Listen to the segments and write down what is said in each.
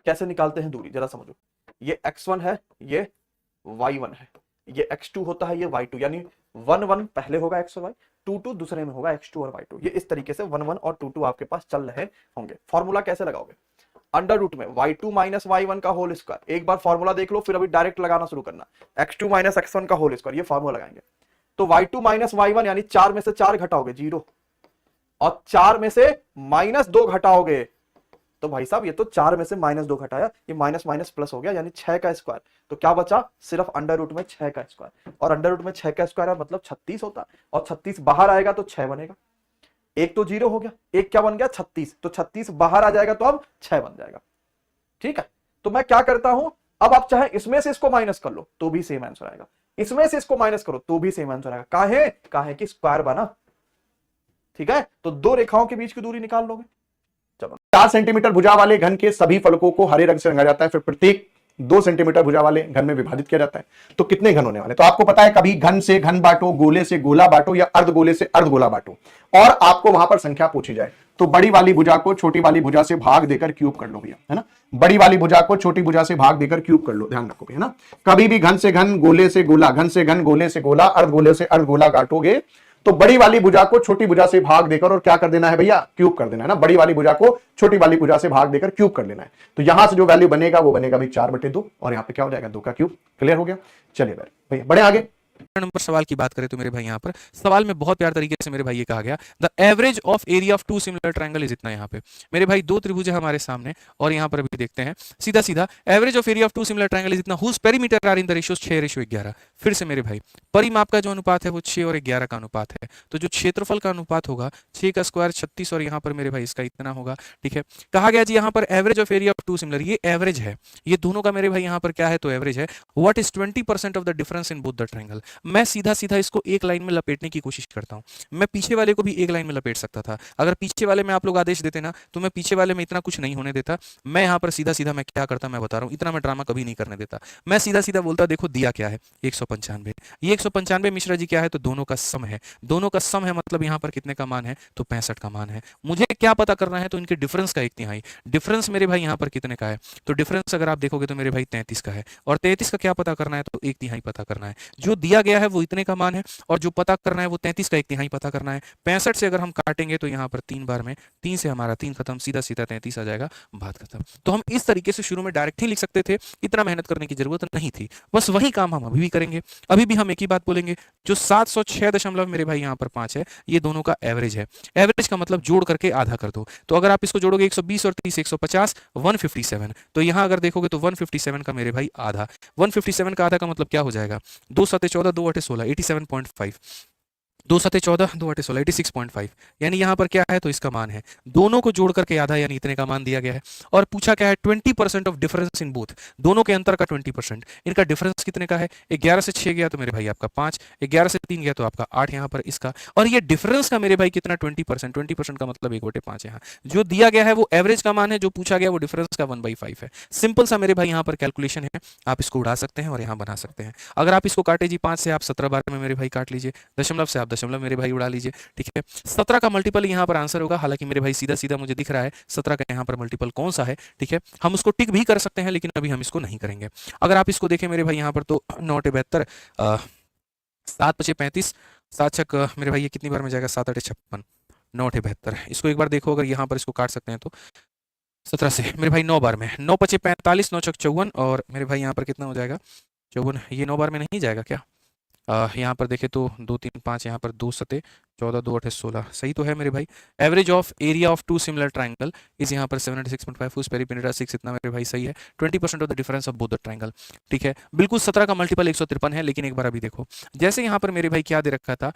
कैसे निकालते हैं दूरी, जरा समझो। ये x1 है, ये y1 है, ये x2 होता है, ये y2, यानी 1 1 पहले होगा x और y, 2 2 दूसरे में होगा x2 और y2। ये इस तरीके से 1 1 और 2 2 आपके पास चल रहे होंगे। फॉर्मूला कैसे लगाओगे? अंडर रूट में y2 माइनस y1 का होल स्क्वायर, एक बार फॉर्मूला देख लो फिर अभी डायरेक्ट लगाना शुरू करना, x2 माइनस x1 का होल स्क्वायर, ये फॉर्मूला लगाएंगे। तो y2 माइनस y1 यानी 4 में से 4 घटाओगे 0, और 4 में से -2 घटाओगे, तो भाई साहब ये तो 4 में से -2 घटाया, ये माइनस माइनस प्लस हो गया, यानी 6 का स्क्वायर। तो क्या बचा? सिर्फ अंडर रूट में 6 का स्क्वायर, और अंडर रूट में 6 का स्क्वायर है मतलब 36 होता है, और 36 बाहर आएगा तो 6 बनेगा। एक तो 0 हो गया, एक क्या बन गया? 36, तो 36 बाहर आ जाएगा तो अब 6 बन जाएगा। ठीक है, तो मैं क्या करता हूं, अब आप चाहे इसमें से इसको माइनस कर लो तो भी सेम आंसर आएगा, इसमें से इसको माइनस करो तो भी सेम आंसर आएगा। काहे? काहे कि स्क्वायर बना। ठीक है, तो दो रेखाओं के बीच की दूरी निकाल लोगे। चलो, 4 सेंटीमीटर भुजा वाले घन के सभी फलकों को हरे रंग से रंगा जाता है, फिर प्रत्येक 2 सेंटीमीटर भुजा वाले घन में विभाजित किया जाता है। तो कितने घन होने वाले? तो आपको पता है, कभी घन से घन बांटो, गोले से गोला बांटो, या अर्धगोले से अर्धगोला बांटो, और आपको वहां पर संख्या पूछी जाए तो बड़ी वाली भुजा को छोटी वाली भुजा से भाग देकर क्यूब कर लो भैया, है ना। बड़ी वाली भुजा को छोटी भुजा से भाग देकर क्यूब कर लो, ध्यान रखो भैया ना। कभी भी घन से घन, गोले से गोला, घन से घन, गोले से गोला, अर्धगोले से अर्धगोला काटोगे तो बड़ी वाली भुजा को छोटी भुजा से भाग देकर और क्या कर देना है भैया? क्यूब कर देना है ना। बड़ी वाली भुजा को छोटी वाली भुजा से भाग देकर क्यूब कर लेना है। तो यहां से जो वैल्यू बनेगा वो बनेगा भाई 4/2, और यहां पे क्या हो जाएगा? 2 का क्यूब। क्लियर हो गया? चलिए भैया बढ़े आगे। नंबर सवाल की बात करें तो मेरे भाई यहाँ पर सवाल में बहुत प्यार तरीके से मेरे भाई ये कहा गया, the average of area of 2 similar triangle is इतना। यहाँ पे मेरे भाई 2 त्रिभुज है हमारे सामने, और यहाँ पर अभी देखते हैं सीधा सीधा, average of area of 2 similar triangle is इतना, whose perimeter are in the ratios 6:11। फिर से मेरे भाई परिमाप का जो अनुपात है वो 6 और 11 का अनुपात है, तो जो क्षेत्रफल का अनुपात होगा 6 का स्क्वायर 36, और यहाँ पर मेरे भाई इसका इतना होगा। ठीक है, कहा गया जी यहाँ पर average of area of 2 similar, ये एवरेज है, ये दोनों का मेरे भाई यहाँ पर क्या है? तो एवरेज है। What is 20% of the difference in both the triangle. मैं सीधा सीधा इसको एक लाइन में लपेटने की कोशिश करता हूं। मैं पीछे वाले को भी एक लाइन में लपेट सकता था, अगर पीछे वाले में आप लोग आदेश देते ना तो मैं पीछे वाले में इतना कुछ नहीं होने देता। मैं यहाँ पर सीधा सीधा मैं क्या करता, मैं बता रहा हूँ, इतना मैं ड्रामा कभी नहीं करने देता। मैं सीधा सीधा बोलता, देखो दिया क्या है? 195। ये 195 मिश्रा जी क्या है? तो दोनों का सम है। दोनों का सम है मतलब यहाँ पर कितने का मान है? तो 65 का मान है। मुझे क्या पता करना है? तो इनके डिफरेंस का 1/3। डिफरेंस मेरे भाई यहाँ पर कितने का है? तो डिफरेंस अगर आप देखोगे तो मेरे भाई 33 का है, और 33 का क्या पता करना है? तो 1/3 पता करना है। जो दिया गया है वो इतने का मान है, और जो पता करना है वो 33 का 1/3 पता करना है। 65 से अगर हम काटेंगे तो यहाँ पर 3 बार में 3 से हमारा 3 खत्म, सीधा सीधा 33 आ जाएगा, बात खत्म। तो हम इस तरीके से शुरू में डायरेक्ट ही लिख सकते थे, इतना मेहनत करने की जरूरत नहीं थी। बस वही काम हम अभी भी करेंगे। अभी भी हम एक ही बात बोलेंगे, जो 706 मेरे भाई यहाँ पर 5 है, ये दोनों का एवरेज है। एवरेज का मतलब जोड़ करके आधा कर दो, तो अगर आप इसको जोड़ोगे 120 और 30 150, 157। तो यहाँ अगर देखोगे तो 157 का मेरे भाई आधा, 157 का आधा का मतलब क्या हो जाएगा? 2 7 14 2 8 16, 87.5। 2 7 14 2 8 16, 86.5। यानी यहाँ पर क्या है? तो इसका मान है, दोनों को जोड़ करके आधा, यानी इतने का मान दिया गया है। और पूछा क्या है? 20% ऑफ डिफरेंस इन बोथ, दोनों के अंतर का 20%। इनका डिफरेंस कितने का है? 11 से 6 गया तो मेरे भाई आपका 5, 11 से 3 गया तो आपका 8 यहाँ पर इसका, और ये डिफरेंस का मेरे भाई कितना? 20%। 20% का मतलब 1/5 यहाँ जो दिया गया है वो एवरेज का मान है, जो पूछा गया वो डिफरेंस का 1/5 है। सिंपल सा मेरे भाई यहाँ पर कैलकुलेशन है, आप इसको उड़ा सकते हैं और यहाँ बना सकते हैं। अगर आप इसको काटे जी 5 से, आप 17 बार में मेरे भाई काट लीजिए, दशमलव से आप दशमलव मेरे भाई उड़ा लीजिए। ठीक है, 17 का मल्टीपल यहाँ पर आंसर होगा। हालांकि मेरे भाई सीधा सीधा मुझे दिख रहा है 17 का यहाँ पर मल्टीपल कौन सा है। ठीक है, हम उसको टिक भी कर सकते हैं, लेकिन अभी हम इसको नहीं करेंगे। अगर आप इसको देखें मेरे भाई यहाँ पर तो 9 8 72, 7 5 35, 7 6 मेरे भाई ये कितनी बार में जाएगा? 7 8 56, 9 8 72। इसको एक बार देखो, अगर यहाँ पर इसको काट सकते हैं तो 17 से मेरे भाई 9 बार में, 9 5 45, 9 6 54, और मेरे भाई यहाँ पर कितना हो जाएगा? 54। ये 9 बार में नहीं जाएगा क्या? यहाँ पर देखें तो 2 3 5, यहाँ पर 2 7 14 2 8 16, सही तो है मेरे भाई। Average of area of 2 similar triangle is यहाँ पर 76.5, हुज पेरीमीटर 6, इतना मेरे भाई सही है। 20% of the difference of both the triangle. ठीक है, बिल्कुल 17 का मल्टीपल 153 है, लेकिन एक बार अभी देखो, जैसे यहाँ पर मेरे भाई क्या दे रखा था,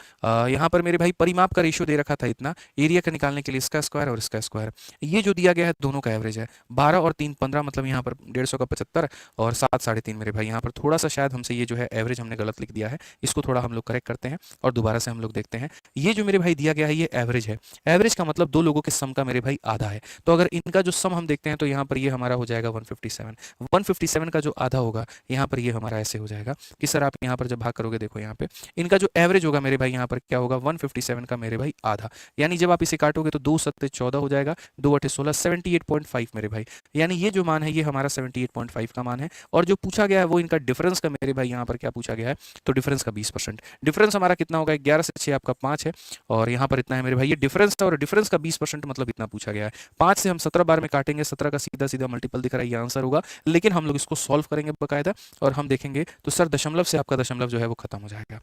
यहाँ पर मेरे भाई परिमाप का रेशियो दे रखा था इतना, एरिया का निकालने के लिए इसका स्क्वायर और इसका स्क्वायर। ये जो दिया गया है दोनों का एवरेज है, 12 और 3 15, मतलब यहाँ पर 150 का 75, और 7 3.5 मेरे भाई यहाँ पर थोड़ा सा शायद हमसे ये जो है एवरेज हमने गलत लिख दिया है, इसको थोड़ा हम लोग करेक्ट करते हैं और दोबारा से हम लोग देखते हैं। ये जो मेरे भाई दिया गया है ये एवरेज है। एवरेज का मतलब दो लोगों के सम का मेरे भाई आधा है। तो अगर इनका जो सम हम देखते हैं तो यहाँ पर ये हमारा हो जाएगा 157। 157 का जो आधा होगा यहाँ पर ये हमारा ऐसे हो जाएगा कि सर आप यहाँ पर जब भाग करोगे देखो यहाँ पे इनका जो एवरेज होगा मेरे भाई यहाँ पर क्या होगा 157 का मेरे भाई आधा, यानी जब आप इसे काटोगे तो 2 सत्ते 14 हो जाएगा, 2 अठे 16, 78.5 मेरे भाई। यानी ये जो मान है ये हमारा 78.5 का मान है। और जो पूछा गया है वो इनका डिफरेंस का मेरे भाई यहाँ पर क्या पूछा गया है, तो डिफरेंस का 20%। डिफरेंस हमारा कितना होगा, 11 से 6 आपका 5 है और यहाँ पर इतना है मेरे भाई, ये डिफरेंस है और डिफरेंस का 20% मतलब इतना पूछा गया है। 5 से हम 17 बार में काटेंगे, 17 का सीधा सीधा मल्टीपल दिख रहा है, ये आंसर होगा। लेकिन हम लोग इसको सॉल्व करेंगे बकायदा और हम देखेंगे तो सर दशमलव से आपका दशमलव जो है वो खत्म हो जाएगा,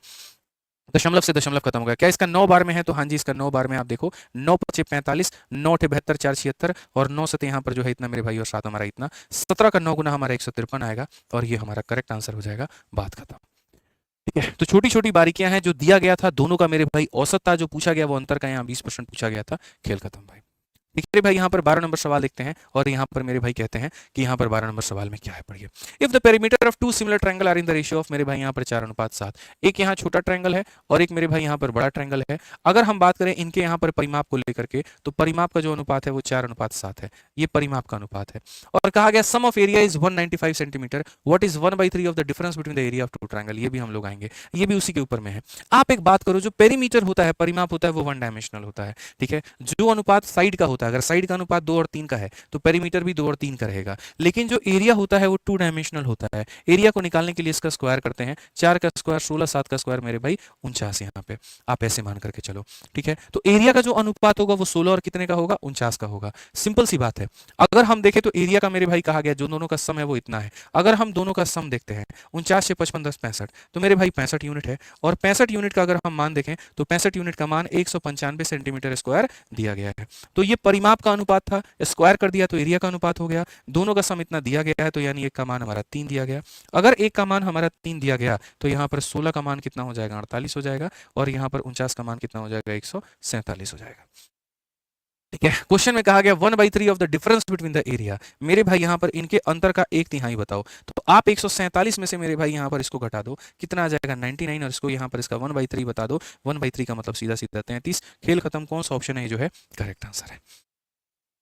दशमलव से दशमलव खत्म हो गया। क्या इसका 9 बार में है, तो हाँ जी इसका 9 बार में आप देखो 9 पचे 45, 9 अठे 72, 4 76 और 9 सते यहाँ पर जो है इतना मेरे भाई और 7 हमारा इतना, 17 का 9 गुना हमारा 153 आएगा और ये हमारा करेक्ट आंसर हो जाएगा, बात खत्म। ठीक है, तो छोटी छोटी बारीकियां हैं, जो दिया गया था दोनों का मेरे भाई औसत था, जो पूछा गया वो अंतर का यहाँ 20% पूछा गया था, खेल खत्म भाई। ठीक है भाई, यहाँ पर 12 नंबर सवाल देखते हैं और यहाँ पर मेरे भाई कहते हैं कि यहाँ पर 12 नंबर सवाल में क्या है, पढ़िए। If the perimeter of two similar triangle are in the ratio of, मेरे भाई यहाँ पर 4:7, एक यहाँ छोटा ट्रायंगल है और एक मेरे भाई यहाँ पर बड़ा ट्रायंगल है। अगर हम बात करें इनके यहाँ पर परिमाप को लेकर के, तो परिमाप का जो अनुपात है वो 4:7 है, ये परिमाप का अनुपात है। और कहा गया sum of area is 195 centimetre, what is 1/3 of the difference between the area of two triangle, ये भी हम लोग आएंगे, ये भी उसी के ऊपर में है। आप एक बात करो, जो पेरीमीटर होता है, परिमाप होता है, वो 1 डायमेंशनल होता है। ठीक है, जो अनुपात साइड का होता है, अगर साइड का अनुपात 2 और 3 का है तो पेरीमीटर भी 2 और 3 का रहेगा। लेकिन जो एरिया होता है वो 2 डायमेंशनल होता है। एरिया को निकालने के लिए इसका स्क्वायर करते हैं, 4 का स्क्वायर 16, 7 का स्क्वायर मेरे भाई 49, यहाँ पे आप ऐसे मान करके चलो। ठीक है, तो एरिया का जो अनुपात होगा वो 16 और कितने का होगा, 49 का होगा। सिंपल सी बात है। अगर हम देखें तो एरिया का मेरे भाई कहा गया जो दोनों का सम है वो इतना है। अगर हम दोनों का सम देखते हैं 49 से 55 10 65, तो मेरे भाई 65 यूनिट है। और 65 यूनिट का अगर हम मान देखें तो 65 यूनिट का मान 195 सेंटीमीटर स्क्वायर दिया गया है। तो ये परिमाप का अनुपात था, स्क्वायर कर दिया तो एरिया का अनुपात हो गया। दोनों का सम इतना दिया गया है तो यानी एक का मान हमारा 3 दिया गया। अगर एक का मान हमारा 3 दिया गया तो यहाँ पर 16 का मान कितना हो जाएगा, 48 हो जाएगा। और यहाँ पर 49 का मान कितना हो जाएगा, 147 हो जाएगा। ठीक है, क्वेश्चन में कहा गया 1/3 of the difference between the area, मेरे भाई यहाँ पर इनके अंतर का 1/3 बताओ। तो आप 147 में से मेरे भाई यहाँ पर इसको घटा दो, कितना आ जाएगा 99, और इसको यहाँ पर इसका 1/3 बता दो। 1/3 का मतलब सीधा सीधा 33, खेल खत्म। कौन सा ऑप्शन है जो है करेक्ट आंसर है?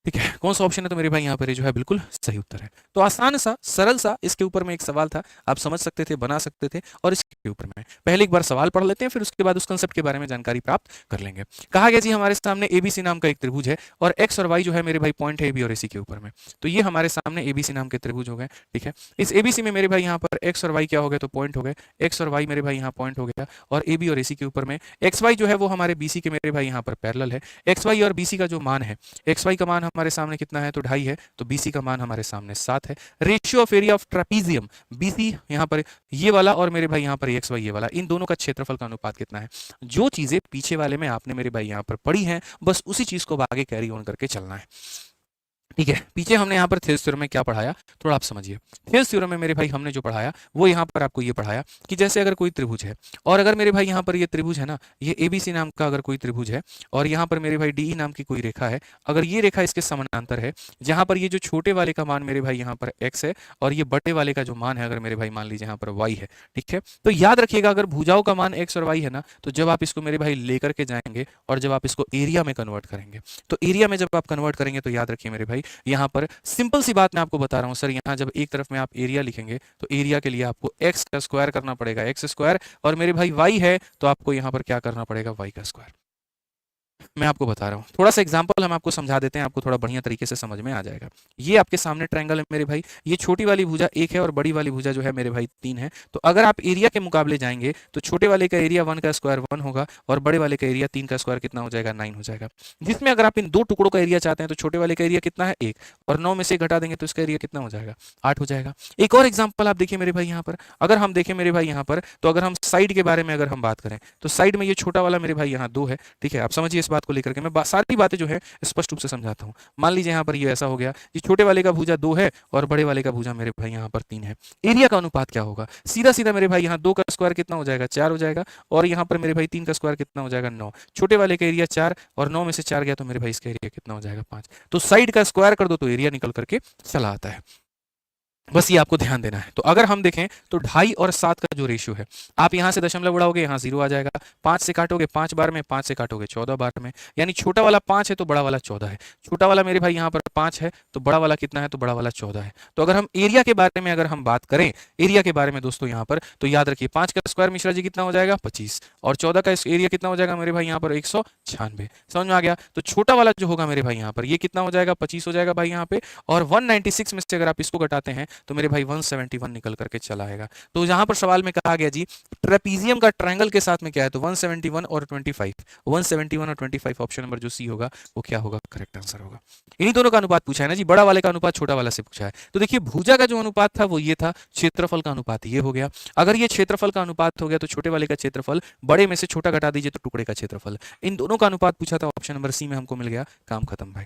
ठीक है, कौन सा ऑप्शन है, तो मेरे भाई यहाँ पर ये जो है बिल्कुल सही उत्तर है। तो आसान सा सरल सा इसके ऊपर में एक सवाल था, आप समझ सकते थे, बना सकते थे। और इसके ऊपर में पहले एक बार सवाल पढ़ लेते हैं, फिर उसके बाद उस कंसेप्ट के बारे में जानकारी प्राप्त कर लेंगे। कहा गया जी हमारे सामने एबीसी नाम का एक त्रिभुज है और एक्स और वाई जो है मेरे भाई पॉइंट है ए बी और एसी के ऊपर में। तो ये हमारे सामने एबीसी नाम के त्रिभुज हो गए। ठीक है, इस एबीसी में मेरे भाई यहाँ पर एक्स और वाई क्या हो गए, तो पॉइंट हो गए। एक्स और वाई मेरे भाई यहाँ पॉइंट हो गया और ए बी और एसी के ऊपर में एक्स वाई जो है वो हमारे बीसी के मेरे भाई यहाँ पर पैरेलल है। एक्स वाई और बीसी का जो मान है, एक्स वाई का मान हमारे सामने कितना है, तो 2.5 है। तो बीसी का मान हमारे सामने 7 है। Ratio of area of trapezium, BC यहाँ पर ये वाला और मेरे भाई यहाँ पर एक्स वाई ये वाला, इन दोनों का क्षेत्रफल का अनुपात कितना है। जो चीजें पीछे वाले में आपने मेरे भाई यहाँ पर पढ़ी हैं, बस उसी चीज को आगे कैरी ऑन करके चलना है। ठीक है, पीछे हमने यहाँ पर थेल्स थ्योरम में क्या पढ़ाया, थोड़ा आप समझिए। थेल्स थ्योरम में मेरे भाई हमने जो पढ़ाया वो यहाँ पर आपको ये पढ़ाया कि जैसे अगर कोई त्रिभुज है और अगर मेरे भाई यहाँ पर ये त्रिभुज है ना, ये एबीसी नाम का अगर कोई त्रिभुज है और यहाँ पर मेरे भाई डीई नाम की कोई रेखा है, अगर ये रेखा इसके समानांतर है, जहाँ पर ये जो छोटे वाले का मान मेरे भाई यहाँ पर एक्स है और ये बड़े वाले का जो मान है अगर मेरे भाई मान लीजिए यहाँ पर वाई है। ठीक है, तो याद रखिएगा अगर भुजाओं का मान एक्स और वाई है ना, तो जब आप इसको मेरे भाई लेकर के जाएंगे और जब आप इसको एरिया में कन्वर्ट करेंगे, तो एरिया में जब आप कन्वर्ट करेंगे तो याद रखिए मेरे भाई यहाँ पर सिंपल सी बात मैं आपको बता रहा हूं सर, यहां जब एक तरफ में आप एरिया लिखेंगे तो एरिया के लिए आपको एक्स का स्क्वायर करना पड़ेगा, एक्स स्क्वायर, और मेरे भाई वाई है तो आपको यहां पर क्या करना पड़ेगा, वाई का स्क्वायर। मैं आपको बता रहा हूँ, थोड़ा सा एग्जांपल हम आपको समझा देते हैं, आपको थोड़ा बढ़िया तरीके से समझ में आ जाएगा। ये आपके सामने ट्रायंगल है मेरे भाई, ये छोटी वाली भुजा 1 है और बड़ी वाली भुजा जो है मेरे भाई 3 है। तो अगर आप एरिया के मुकाबले जाएंगे तो छोटे वाले का एरिया 1 का स्क्वायर 1 होगा और बड़े वाले का एरिया 3 का स्क्वायर कितना हो जाएगा, 9 हो जाएगा। जिसमें अगर आप इन दो टुकड़ों का एरिया चाहते हैं तो छोटे वाले का एरिया कितना है, 1, और 9 में से घटा देंगे तो इसका एरिया कितना हो जाएगा, 8 हो जाएगा। एक और एग्जाम्पल आप देखिए मेरे भाई यहाँ पर, अगर हम देखें मेरे भाई यहाँ पर, तो अगर हम साइड के बारे में अगर हम बात करें तो साइड में ये छोटा वाला मेरे भाई यहाँ 2 है। ठीक है, आप समझिए इस बात को लेकर के मैं सारी बातें जो है स्पष्ट रूप से समझाता हूँ। मान लीजिए यहाँ पर ये ऐसा हो गया कि छोटे वाले का भुजा 2 है और बड़े वाले का भुजा मेरे भाई यहाँ पर 3 है। एरिया का अनुपात क्या होगा, सीधा सीधा मेरे भाई यहाँ 2 का स्क्वायर कितना हो जाएगा, 4 हो जाएगा, और यहाँ पर मेरे भाई 3 का स्क्वायर कितना हो जाएगा, 9। छोटे वाले का एरिया 4 और 9 में से 4 गया तो मेरे भाई इसका एरिया कितना हो जाएगा, 5। तो साइड का स्क्वायर कर दो तो एरिया निकल करके चला आता है। बस ये आपको ध्यान देना है। तो अगर हम देखें तो 2.5 और 7 का जो रेशियो है, आप यहाँ से दशमलव बढ़ाओगे, यहाँ 0 आ जाएगा, 5 से काटोगे 5 बार में, 5 से काटोगे 14 बार में, यानी छोटा वाला 5 है तो बड़ा वाला 14 है। छोटा वाला मेरे भाई यहाँ पर 5 है तो बड़ा वाला कितना है, तो बड़ा वाला 14 है। तो अगर हम एरिया के बारे में अगर हम बात करें, एरिया के बारे में दोस्तों यहाँ पर, तो याद रखिए 5 का स्क्वायर मिश्रा जी कितना हो जाएगा, 25, और 14 का एरिया कितना हो जाएगा मेरे भाई यहाँ पर, 196। समझ में आ गया। तो छोटा वाला जो होगा मेरे भाई यहाँ पर, ये कितना हो जाएगा, 25 हो जाएगा भाई यहाँ पे, और 196 में से अगर आप इसको घटाते हैं तो मेरे भाई 171 निकल करके चला आएगा। तो यहाँ पर सवाल में कहा गया जी ट्रेपीजियम का ट्रायंगल के साथ में क्या है, तो 171 और 25, 171 और 25, ऑप्शन नंबर जो सी होगा वो क्या होगा, करेक्ट आंसर होगा। इन्हीं दोनों का अनुपात पूछा है ना जी, बड़ा वाले का अनुपात छोटा वाला से पूछा है। तो देखिए भुजा का जो अनुपात था वो ये था, क्षेत्रफल का अनुपात ये हो गया। अगर ये क्षेत्रफल का अनुपात हो गया तो छोटे वाले का क्षेत्रफल, बड़े में से छोटा घटा दीजिए तो टुकड़े का क्षेत्रफल, इन दोनों का अनुपात पूछा था, ऑप्शन नंबर सी में हमको मिल गया, काम खत्म भाई।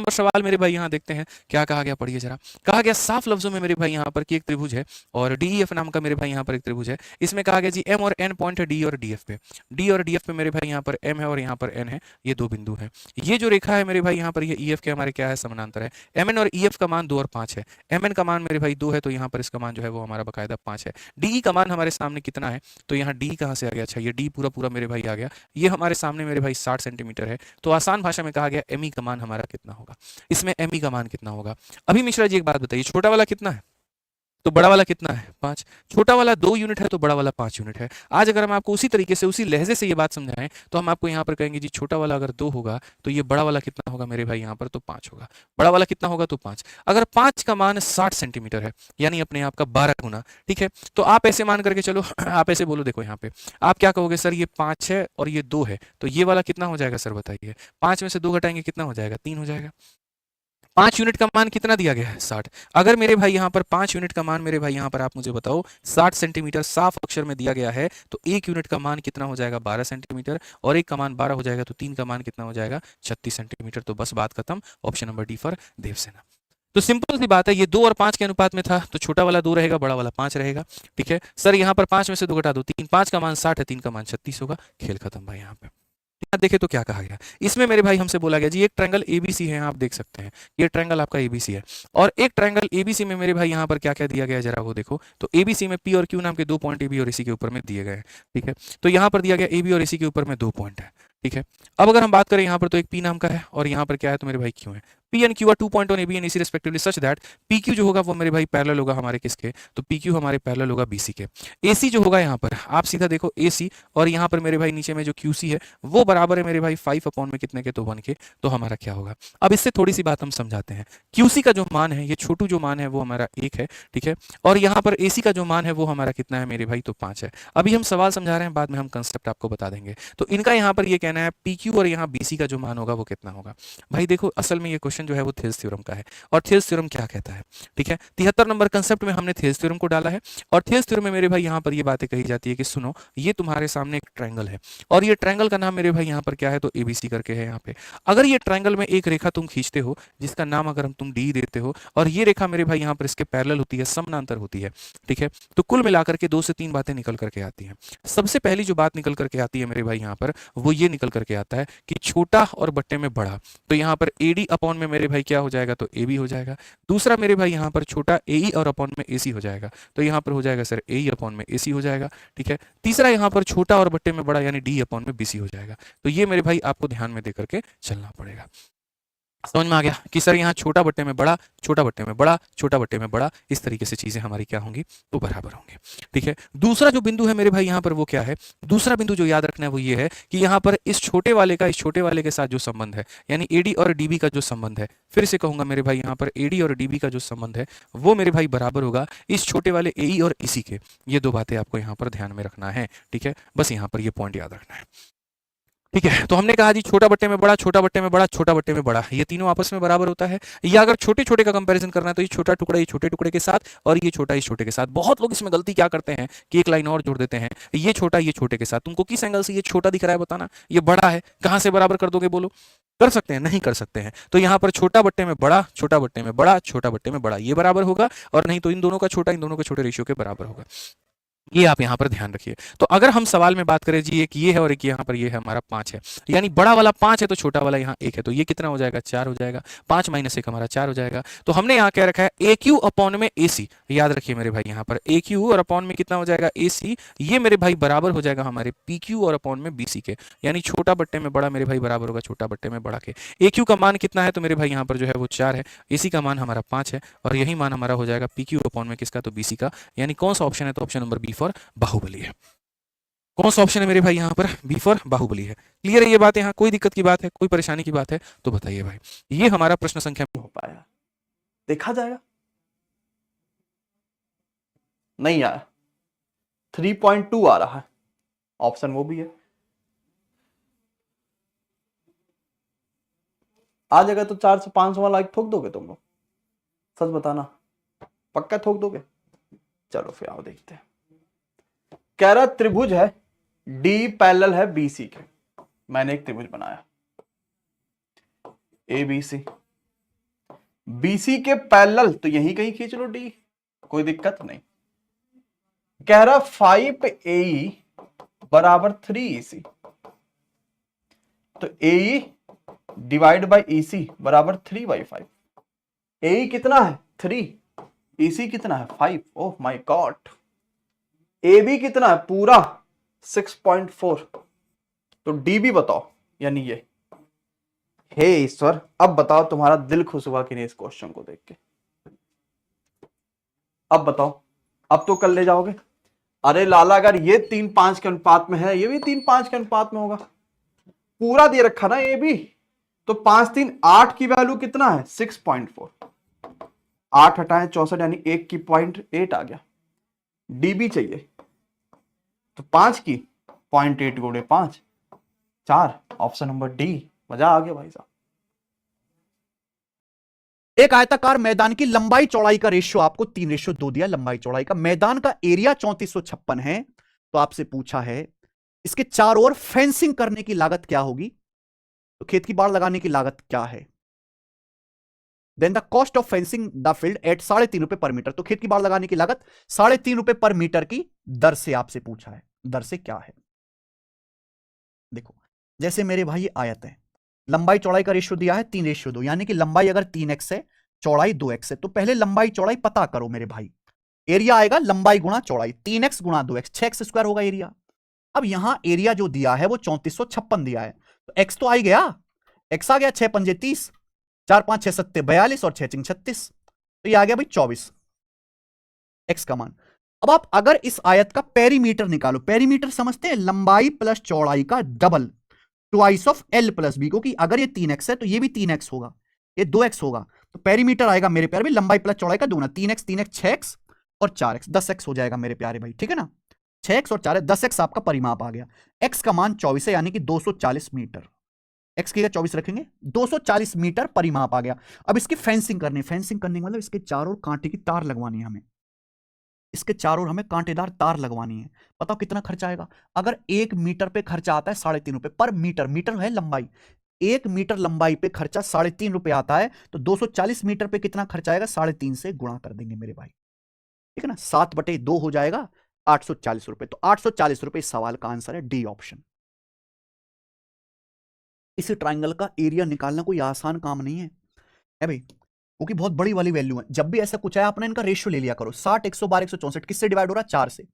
नंबर सवाल मेरे भाई यहाँ देखते हैं क्या कहा गया, पढ़िए जरा। कहा गया साफ लफ्जों में मेरे भाई यहाँ पर कि एक त्रिभुज है और डीईएफ नाम का मेरे भाई यहाँ पर एक त्रिभुज है। इसमें कहा गया जी एम और एन पॉइंट है डी और डीएफ पे, डी और डीएफ पे मेरे भाई यहाँ पर एम है और यहाँ पर एन है, ये दो बिंदु है। ये जो रेखा है मेरे भाई यहाँ पर ये ईएफ के हमारे क्या है, समानांतर है। एम एन और ईएफ का मान 2 और 5 है। एम एन का मान मेरे भाई 2 है तो यहाँ पर इसका मान जो है वो हमारा बकायदा 5 है। डीई का मान हमारे सामने कितना है, तो यहाँ डी कहाँ से आ गया, अच्छा ये डी पूरा पूरा मेरे भाई आ गया, ये हमारे सामने मेरे भाई 60 सेंटीमीटर है। तो आसान भाषा में कहा गया एमई का मान हमारा कितना होगा, इसमें एमई का मान कितना होगा। अभी मिश्रा जी एक बात बताइए, छोटा वाला कितना है तो बड़ा वाला कितना है, 5। छोटा वाला 2 यूनिट है तो बड़ा वाला 5 यूनिट है। आज अगर हम आपको उसी तरीके से उसी लहजे से ये बात समझाएं तो हम आपको यहाँ पर कहेंगे जी छोटा वाला अगर 2 होगा तो ये बड़ा वाला कितना होगा मेरे भाई यहाँ पर, तो 5 होगा। बड़ा वाला कितना होगा, तो 5। अगर 5 का मान 60 सेंटीमीटर है यानी अपने आप का 12 गुना, ठीक है, तो आप ऐसे मान करके चलो, आप ऐसे बोलो, देखो यहाँ पे आप क्या कहोगे, सर ये 5 है और ये 2 है तो ये वाला कितना हो जाएगा, सर बताइए। 5 में से 2 घटाएंगे कितना हो जाएगा, 3 हो जाएगा। 5 यूनिट का मान कितना दिया गया है, 60। अगर मेरे भाई यहाँ पर 5 यूनिट का मान मेरे भाई यहाँ पर आप मुझे बताओ 60 सेंटीमीटर साफ अक्षर में दिया गया है तो 1 यूनिट का मान कितना हो जाएगा, 12 सेंटीमीटर, और 1 का मान 12 हो जाएगा तो 3 का मान कितना हो जाएगा, 36 सेंटीमीटर। तो बस बात खत्म, option number D for Devasena. तो सिंपल सी बात है, ये 2 और 5 के अनुपात में था तो छोटा वाला 2 रहेगा, बड़ा वाला 5 रहेगा, ठीक है। सर यहाँ पर 5 में से 2 घटा दो, 3, 5 का मान 60 है, 3 का मान 36 होगा, खेल खत्म भाई यहाँ पे। यहाँ देखे तो क्या कहा गया, इसमें मेरे भाई हमसे बोला गया जी एक ट्रायंगल एबीसी है, आप देख सकते हैं ये ट्रायंगल आपका एबीसी है, और एक ट्रायंगल एबीसी में मेरे भाई यहाँ पर क्या क्या दिया गया है जरा वो देखो। तो एबीसी में पी और क्यू नाम के 2 पॉइंट एबी और एसी के ऊपर में दिए गए हैं, ठीक है। तो यहाँ पर दिया गया एबी और एसी के ऊपर में 2 पॉइंट है, ठीक है। अब अगर हम बात करें यहाँ पर तो एक पी नाम का है और यहाँ पर क्या है, तो मेरे भाई क्यू है। P and Q are 2 point on AB and AC respectively such that P Q जो होगा वो मेरे भाई पैरेलल होगा हमारे किसके, तो पी क्यू हमारे पैरेलल होगा बीसी के। एसी जो होगा यहाँ पर आप सीधा देखो एसी, और यहाँ पर मेरे भाई नीचे में जो क्यूसी है वो बराबर है मेरे भाई 5 अपॉन में कितने के, तो 1 के। तो हमारा क्या होगा, अब इससे थोड़ी सी बात हम समझाते हैं। क्यूसी का जो मान है, ये छोटू जो मान है वो हमारा 1 है, ठीक है, और यहाँ पर एसी का जो मान है वो हमारा कितना है मेरे भाई, तो 5 है। अभी हम सवाल समझा रहे हैं, बाद में हम कंसेप्ट आपको बता देंगे। तो इनका यहाँ पर ये कहना है पी क्यू और यहाँ बीसी का जो मान होगा वो कितना होगा। भाई देखो असल में ये क्वेश्चन जो है वो थेल्स थ्योरम का है, और थेल्स थ्योरम क्या कहता है, ठीक है। 73 नंबर कंसेप्ट में हमने थेल्स थ्योरम को डाला है, और थेल्स थ्योरम में मेरे भाई यहाँ पर ये बातें कही जाती है कि सुनो ये तुम्हारे सामने एक ट्रायंगल है, और ये ट्रायंगल का नाम मेरे भाई यहाँ पर क्या है, तो एबीसी करके है यहाँ पे। अगर ये ट्रायंगल में एक रेखा तुम खींचते हो जिसका नाम अगर तुम डी देते हो, और ये रेखा मेरे भाई यहाँ पर इसके पैरेलल होती है, समानांतर होती है, ठीक है, तो कुल मिलाकर के 2 से 3 बातें निकल करके आती हैं। सबसे पहली जो बात निकल करके आती है मेरे भाई यहाँ पर वो ये निकल करके आता है कि छोटा और बट्टे में बड़ा, तो यहाँ पर एडी अपॉन में मेरे भाई क्या हो जाएगा, तो ए बी हो जाएगा। दूसरा मेरे भाई यहाँ पर छोटा ए और अपॉन में ए सी हो जाएगा, तो यहाँ पर हो जाएगा सर ए अपॉन में ए सी हो जाएगा, ठीक है। तीसरा यहाँ पर छोटा और बट्टे में बड़ा यानी डी अपॉन में बी सी हो जाएगा। तो ये मेरे भाई आपको ध्यान में देकर के चलना पड़ेगा। समझ में आ गया कि सर यहाँ छोटा बट्टे में बड़ा, छोटा बट्टे में बड़ा, छोटा बट्टे में बड़ा, इस तरीके से चीजें हमारी क्या होंगी, तो बराबर होंगे, ठीक है। दूसरा जो बिंदु है मेरे भाई यहाँ पर वो क्या है, दूसरा बिंदु जो याद रखना है वो ये है कि यहाँ पर इस छोटे वाले का इस छोटे वाले के साथ जो संबंध है यानी एडी और डीबी का जो संबंध है, फिर से कहूंगा मेरे भाई यहाँ पर एडी और डीबी का जो संबंध है वो मेरे भाई बराबर होगा इस छोटे वाले एई और इसी के। ये 2 बातें आपको यहाँ पर ध्यान में रखना है, ठीक है, बस यहाँ पर ये पॉइंट याद रखना है, ठीक है। तो हमने कहा जी छोटा बट्टे में बड़ा, छोटा बट्टे में बड़ा, छोटा बट्टे में बड़ा, ये तीनों आपस में बराबर होता है। या अगर छोटे छोटे का कंपैरिजन करना है तो ये छोटा टुकड़ा ये छोटे टुकड़े के साथ और ये छोटा इस छोटे के साथ। बहुत लोग इसमें गलती क्या करते हैं कि एक लाइन और जोड़ देते हैं, ये छोटा ये छोटे के साथ। तुमको किस एंगल से ये छोटा दिख रहा है बताना, ये बड़ा है, कहां से बराबर कर दोगे बोलो, कर सकते हैं, नहीं कर सकते हैं। तो यहाँ पर छोटा बट्टे में बड़ा, छोटा बट्टे में बड़ा, छोटा बट्टे में बड़ा, ये बराबर होगा, और नहीं तो इन दोनों का छोटा इन दोनों के छोटे रेशियो के बराबर होगा। ये आप यहाँ पर ध्यान रखिए। तो अगर हम सवाल में बात करें जी, एक ये है और एक यहाँ पर ये है हमारा 5 है, यानी बड़ा वाला 5 है तो छोटा वाला यहाँ 1 है, तो ये कितना हो जाएगा 4 हो जाएगा, 5 माइनस 1 हमारा 4 हो जाएगा। तो हमने यहाँ क्या रखा है ए क्यू अपॉन में ए सी, याद रखिए मेरे भाई यहाँ पर ए क्यू और अपॉन में कितना हो जाएगा ए सी, ये मेरे भाई बराबर हो जाएगा हमारे पी क्यू और अपॉन में बी सी के, यानी छोटा बट्टे में बड़ा मेरे भाई बराबर होगा छोटा बट्टे में बड़ा के। ए क्यू का मान कितना है तो मेरे भाई यहाँ पर जो है वो 4 है, ए सी का मान हमारा 5 है और यही मान हमारा हो जाएगा पी क्यू अपॉन में किसका, तो बी सी का, यानी कौन सा ऑप्शन है, तो option number B for Baahubali है। कौन सा ऑप्शन है मेरे भाई यहाँ पर, बी फॉर बाहुबली है। क्लियर है ये बात, यहाँ कोई दिक्कत की बात है, कोई परेशानी की बात है तो बताइए भाई। ये हमारा प्रश्न संख्या हो पाया, देखा जाएगा। नहीं आया, 3.2 आ रहा है, ऑप्शन वो भी है। आ जाएगा तो 4 से 500 वाला लाइक ठोक दोगे तुम लोग, सच बताना, पक्का ठोक दोगे? चलो फिर आओ देखते हैं। कह रहा त्रिभुज है डी पैरेलल है बीसी के, मैंने एक त्रिभुज बनाया ए बी सी, बीसी के पैरेलल तो यही कहीं खींच लो डी, कोई दिक्कत नहीं। कह रहा 5AE बराबर 3EC, तो AE डिवाइड बाई EC बराबर 3/5। AE कितना है 3, EC कितना है 5, ओह माय गॉड। AB कितना है पूरा 6.4, तो DB बताओ, यानी ये। हे ईश्वर, अब बताओ तुम्हारा दिल खुश हुआ कि नहीं इस क्वेश्चन को देख के? अब बताओ, अब तो कर ले जाओगे। अरे लाला, अगर ये 3:5 के अनुपात में है, ये भी 3:5 के अनुपात में होगा, पूरा दे रखा ना ये भी, तो 5 3 8 की वैल्यू कितना है 6.4, 8 हटाएं 64, यानी 1 की 0.8 आ गया। DB चाहिए तो 5 की 0.8 गुणे 5, 4, ऑप्शन नंबर डी। मजा आ गया भाई साहब। एक आयताकार मैदान की लंबाई चौड़ाई का रेशियो आपको 3:2 दिया, लंबाई चौड़ाई का। मैदान का एरिया 3456 है, तो आपसे पूछा है इसके चारों ओर फेंसिंग करने की लागत क्या होगी, तो खेत की बाड़ लगाने की लागत क्या है। Then the cost of fencing the field at 3.5 रुपए पर मीटर, तो खेत की बाड़ लगाने की लागत 3.5 रुपए पर मीटर की दर से आपसे पूछा है। दर से क्या है, देखो जैसे मेरे भाई ये आयत है, लंबाई चौड़ाई का रेशियो दिया है 3:2, यानी कि लंबाई अगर 3x है चौड़ाई 2x है, तो पहले लंबाई चौड़ाई पता करो मेरे भाई। एरिया आएगा लंबाई गुणा चौड़ाई, 3x गुणा 2x, 6x² होगा एरिया। अब यहां एरिया जो दिया है वो 3456 दिया है, तो x तो आ ही गया, x आ गया 6 पंजे 30, 4 5 6 7 42 और 6 3 36, तो ये आ गया भाई 24 x का मान। अब आप अगर इस आयत का पेरीमीटर निकालो, पेरीमीटर समझते हैं, लंबाई प्लस चौड़ाई का double, twice of L plus B, क्योंकि अगर ये 3x है तो ये भी 3x होगा, ये 2x होगा, तो पेरीमीटर आएगा मेरे प्यारे भाई लंबाई प्लस चौड़ाई का दूना, 3x 6x और 4x, 10x हो जाएगा मेरे प्यारे भाई, ठीक है ना। 6x और 4x, 10x आपका परिमाप आ गया। x का मान 24 है, यानी कि 240 मीटर, x की 24 रखेंगे, 240 मीटर परिमाप आ गया। अब इसकी फेंसिंग करनी, फेंसिंग करने मतलब इसके चारों ओर कांटे की तार लगवानी है हमें, इसके चारों ओर हमें कांटेदार तार लगवानी है। बताओ कितना खर्चा आएगा। अगर 1 मीटर पे खर्चा आता है 3.5 रुपए पर मीटर, मीटर है लंबाई, 1 मीटर लंबाई पे खर्चा 3.5 रुपए आता है, तो 240 मीटर पे कितना खर्चा आएगा, 3.5 से गुणा कर देंगे मेरे भाई, ठीक है ना। 7/2 हो जाएगा 840 रुपए, तो 840 रुपए इस सवाल का आंसर है डी ऑप्शन। इस ट्राइंगल का एरिया निकालना कोई आसान काम नहीं है भाई, क्योंकि बहुत बड़ी वाली वैल्यू है। जब भी ऐसा कुछ है आपने इनका रेशियो ले लिया करो। 60 112 164 किससे डिवाइड हो रहा है, 4 से,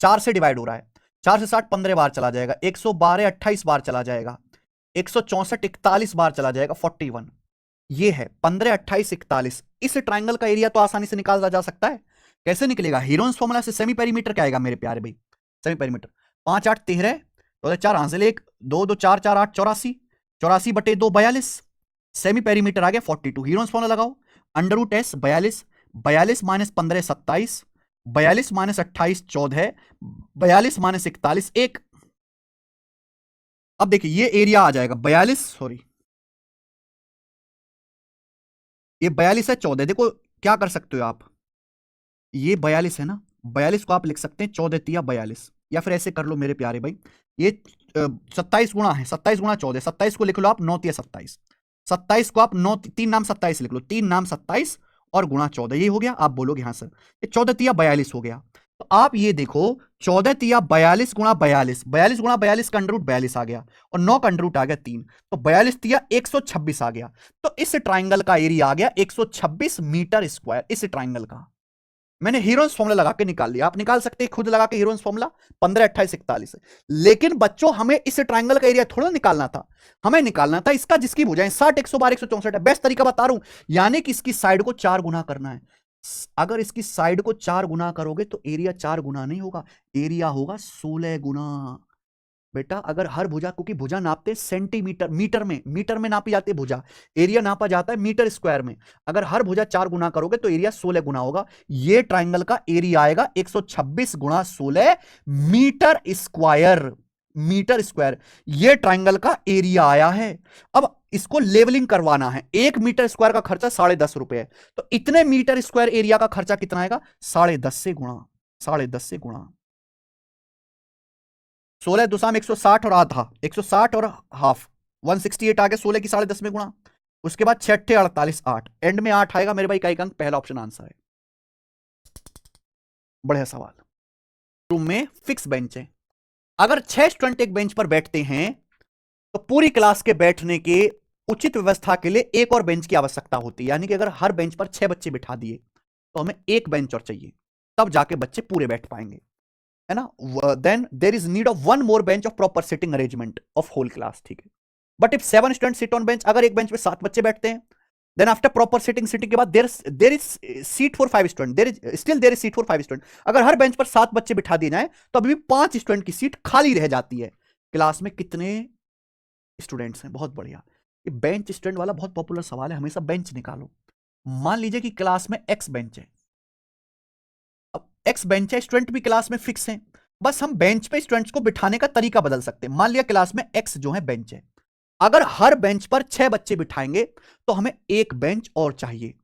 4 से डिवाइड हो रहा है, 4 से 60 15 बार चला जाएगा, 112 28 बार चला जाएगा, 164 41 बार चला जाएगा, 41 ये है 15 28 41। इस ट्राइंगल का एरिया तो आसानी से निकाला जा सकता है। कैसे निकलेगा, हीरोन्स फॉर्मूला से सेमी पेरीमीटर क्या आएगा मेरे प्यारे भाई, सेमी पेरीमीटर 5 8 13, तो 4 हासिल 1 2 2 4 4 8 84, 84/2 42, सेमी पेरीमीटर आ गया 42। हीरोन्स फॉर्मूला लगाओ, √s 42, 42 - 15 27, 42 - 28 14, 42 - 41 1। अब देखिए ये एरिया आ जाएगा 42, सॉरी ये 42 है 14। देखो क्या कर सकते हो आप, ये 42 है ना, 42 को आप लिख सकते हैं 14 तिया 42, या फिर ऐसे कर लो मेरे प्यारे भाई, ये 27 गुणा है, 27 गुणा 14, 27 को लिख लो आप 9 तिया 27, 27 को आप 9 3 नाम 27 लिख लो, 3 नाम 27 और गुणा 14, ये हो गया। आप बोलोगे हाँ सर ये 14 तिया 42 हो गया। तो आप ये देखो 14 तिया 42 गुणा 42, 42 गुणा 42 का अंडर रूट 42 आ गया और 9 का अंडर रूट आ गया 3, तो 42 तिया 126 आ गया। तो इस ट्राइंगल का एरिया आ गया 126 मीटर स्क्वायर। इस ट्राइंगल का मैंने हीरोन्स फॉर्मूला लगा के निकाल लिया, आप निकाल सकते हैं खुद लगा के हीरोन्स फॉर्मूला 15, 28, 41। लेकिन बच्चों हमें इस ट्राइंगल का एरिया थोड़ा निकालना था, हमें निकालना था इसका जिसकी भुजाएं 60, 112, 164 है। बेस्ट तरीका बता रहा हूं, यानी कि इसकी साइड को 4 गुना करना है। अगर इसकी साइड को 4 गुना करोगे तो एरिया 4 गुना नहीं होगा, एरिया होगा 16 गुना। बेटा अगर हर भुजा, क्योंकि भुजा नापते सेंटीमीटर, मीटर में नापी जाती है भुजा, एरिया नापा जाता है मीटर स्क्वायर में। अगर हर भुजा 4 गुना करोगे तो एरिया 16 गुना होगा। ये ट्राइंगल का एरिया आएगा 126 गुणा 16 मीटर स्क्वायर, मीटर स्क्वायर। ये ट्राइंगल का एरिया आया है। अब इसको लेवलिंग करवाना है, 1 मीटर स्क्वायर का खर्चा 10.5 रुपए है, तो इतने मीटर स्क्वायर एरिया का खर्चा कितना आएगा? 10.5 से गुणा, 10.5 से गुणा। 16 दुसाम 160 और आधा, 160 और हाफ 168 आ गया, 16 की 10.5 में गुणा। उसके बाद 6 48, 8 एंड में 8 आएगा मेरे भाई। का एक अंक, पहला ऑप्शन आंसर है। बढ़िया सवाल। रूम में फिक्स बेंच है, अगर 6 स्टूडेंट एक बेंच पर बैठते हैं तो पूरी क्लास के बैठने के उचित व्यवस्था के लिए एक और बेंच की आवश्यकता होती है। यानी कि अगर हर बेंच पर 6 बच्चे बिठा दिए तो हमें एक बेंच और चाहिए, तब जाके बच्चे पूरे बैठ पाएंगे, है ना। Then there is need of 1 more bench of proper sitting arrangement of whole class, ठीक है। But if 7 student sit on bench, अगर एक बेंच पे 7 बच्चे बैठते हैं, देन आफ्टर प्रॉपर सिटिंग के बाद there is seat for 5 student, there is seat for 5 student. अगर हर बेंच पर 7 बच्चे बिठा दिए जाए तो अभी भी 5 स्टूडेंट की सीट खाली रह जाती है। क्लास में कितने स्टूडेंट्स हैं? बहुत बढ़िया, ये बेंच स्टूडेंट वाला बहुत पॉपुलर सवाल है, हमेशा बेंच निकालो। मान लीजिए कि क्लास में x बेंच है, अब x बेंच है, स्टूडेंट भी क्लास में फिक्स हैं, बस हम बेंच पे स्टूडेंट्स को बिठाने का तरीका बदल सकते हैं। मान लिया क्लास में x जो है बेंच है, अगर हर बेंच पर 6 बच्चे बिठाएंगे तो हमें एक बेंच और चाहिए,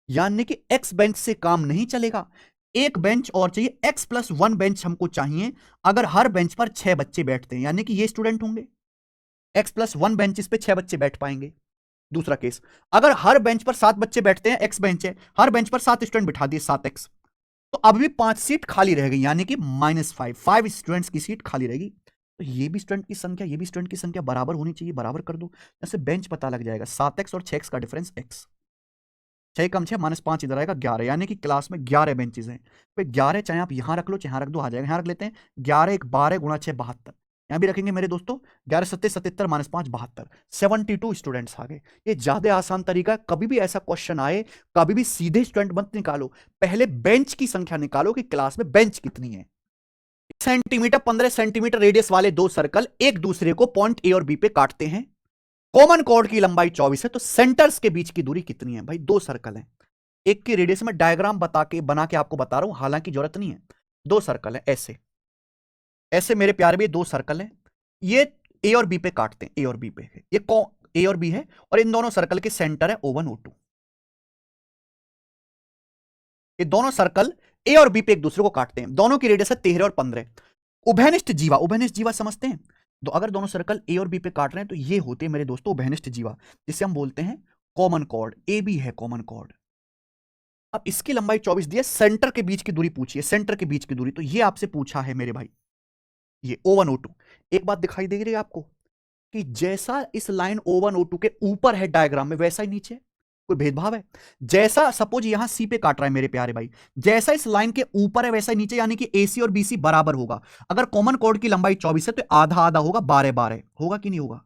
यानी कि x बेंच से काम नहीं चलेगा, एक बेंच और चाहिए, x + 1 बेंच हमको चाहिए। अगर हर बेंच पर 6 बच्चे बैठते हैं, यानी कि ये स्टूडेंट होंगे, x + 1 बेंच पे 6 बच्चे बैठ पाएंगे। दूसरा केस, अगर हर बेंच पर 7 बच्चे बैठते हैं, x बेंच है, हर बेंच पर 7 स्टूडेंट बिठा दिए, 7x, तो अब भी 5 सीट खाली रह गई, यानी कि -5 स्टूडेंट्स की सीट खाली रहेगी। तो ये भी स्टूडेंट की संख्या, ये भी स्टूडेंट की संख्या बराबर होनी चाहिए, बराबर कर दो, जैसे बेंच पता लग जाएगा। 7x और 6x का डिफरेंस x, 6 कम 6 -5 इधर आएगा 11, यानी कि क्लास में 11 बेंचेस हैं। तो 11 चाहे आप यहां रख लो चाहे यहां रख दो, आ जाएगा। यहां रख लेते हैं, 11 1 12 गुणा 6 72, यहां भी रखेंगे मेरे दोस्तों, 11 7 77 -5 72, 72 स्टूडेंट्स आ गए। ये ज्यादा आसान तरीका है, कभी भी ऐसा क्वेश्चन आए कभी भी सीधे स्टूडेंट मत निकालो, पहले बेंच की संख्या निकालो कि क्लास में बेंच कितनी है। सेंटीमीटर 15 सेंटीमीटर रेडियस वाले दो सर्कल एक दूसरे को पॉइंट ए और बी पे काटते हैं, कॉमन कॉर्ड की लंबाई 24 है, तो सेंटर्स के बीच की दूरी कितनी है? भाई 2 सर्कल हैं, एक की रेडियस में डायग्राम बना के आपको बता रहा हूं, हालांकि जरूरत नहीं है। 2 सर्कल है, ऐसे ऐसे मेरे प्यारे भी 2 सर्कल हैं, ये ए और बी पे काटते हैं, ए और बी पे है, ये ए और बी है, और इन दोनों सर्कल के सेंटर है O1 O2। ये दोनों सर्कल ए और बी पे एक दूसरे को काटते हैं, दोनों की रेडियस है 13 और 15। उभयनिष्ठ जीवा, उभयनिष्ठ जीवा समझते हैं? तो अगर दोनों सर्कल ए और बी पे काट रहे हैं तो ये होते हैं मेरे दोस्तों उभयनिष्ठ जीवा, जिसे हम बोलते हैं कॉमन कॉर्ड। ए बी है कॉमन कॉर्ड। अब इसकी लंबाई 24 दी है, सेंटर के बीच की दूरी पूछिए, सेंटर के बीच की दूरी, तो ये आपसे पूछा है मेरे भाई, ये O1 O2। एक बात दिखाई दे रही है आपको कि जैसा इस लाइन O1 O2 के ऊपर है डायग्राम में, वैसा ही नीचे, कोई भेदभाव है? जैसा सपोज यहां सी पे काट रहा है मेरे प्यारे भाई, जैसा इस लाइन के ऊपर है वैसा ही नीचे, यानी कि AC और BC बराबर होगा। अगर कॉमन कॉर्ड की लंबाई 24 है तो आधा आधा होगा, 12 12 होगा कि नहीं होगा?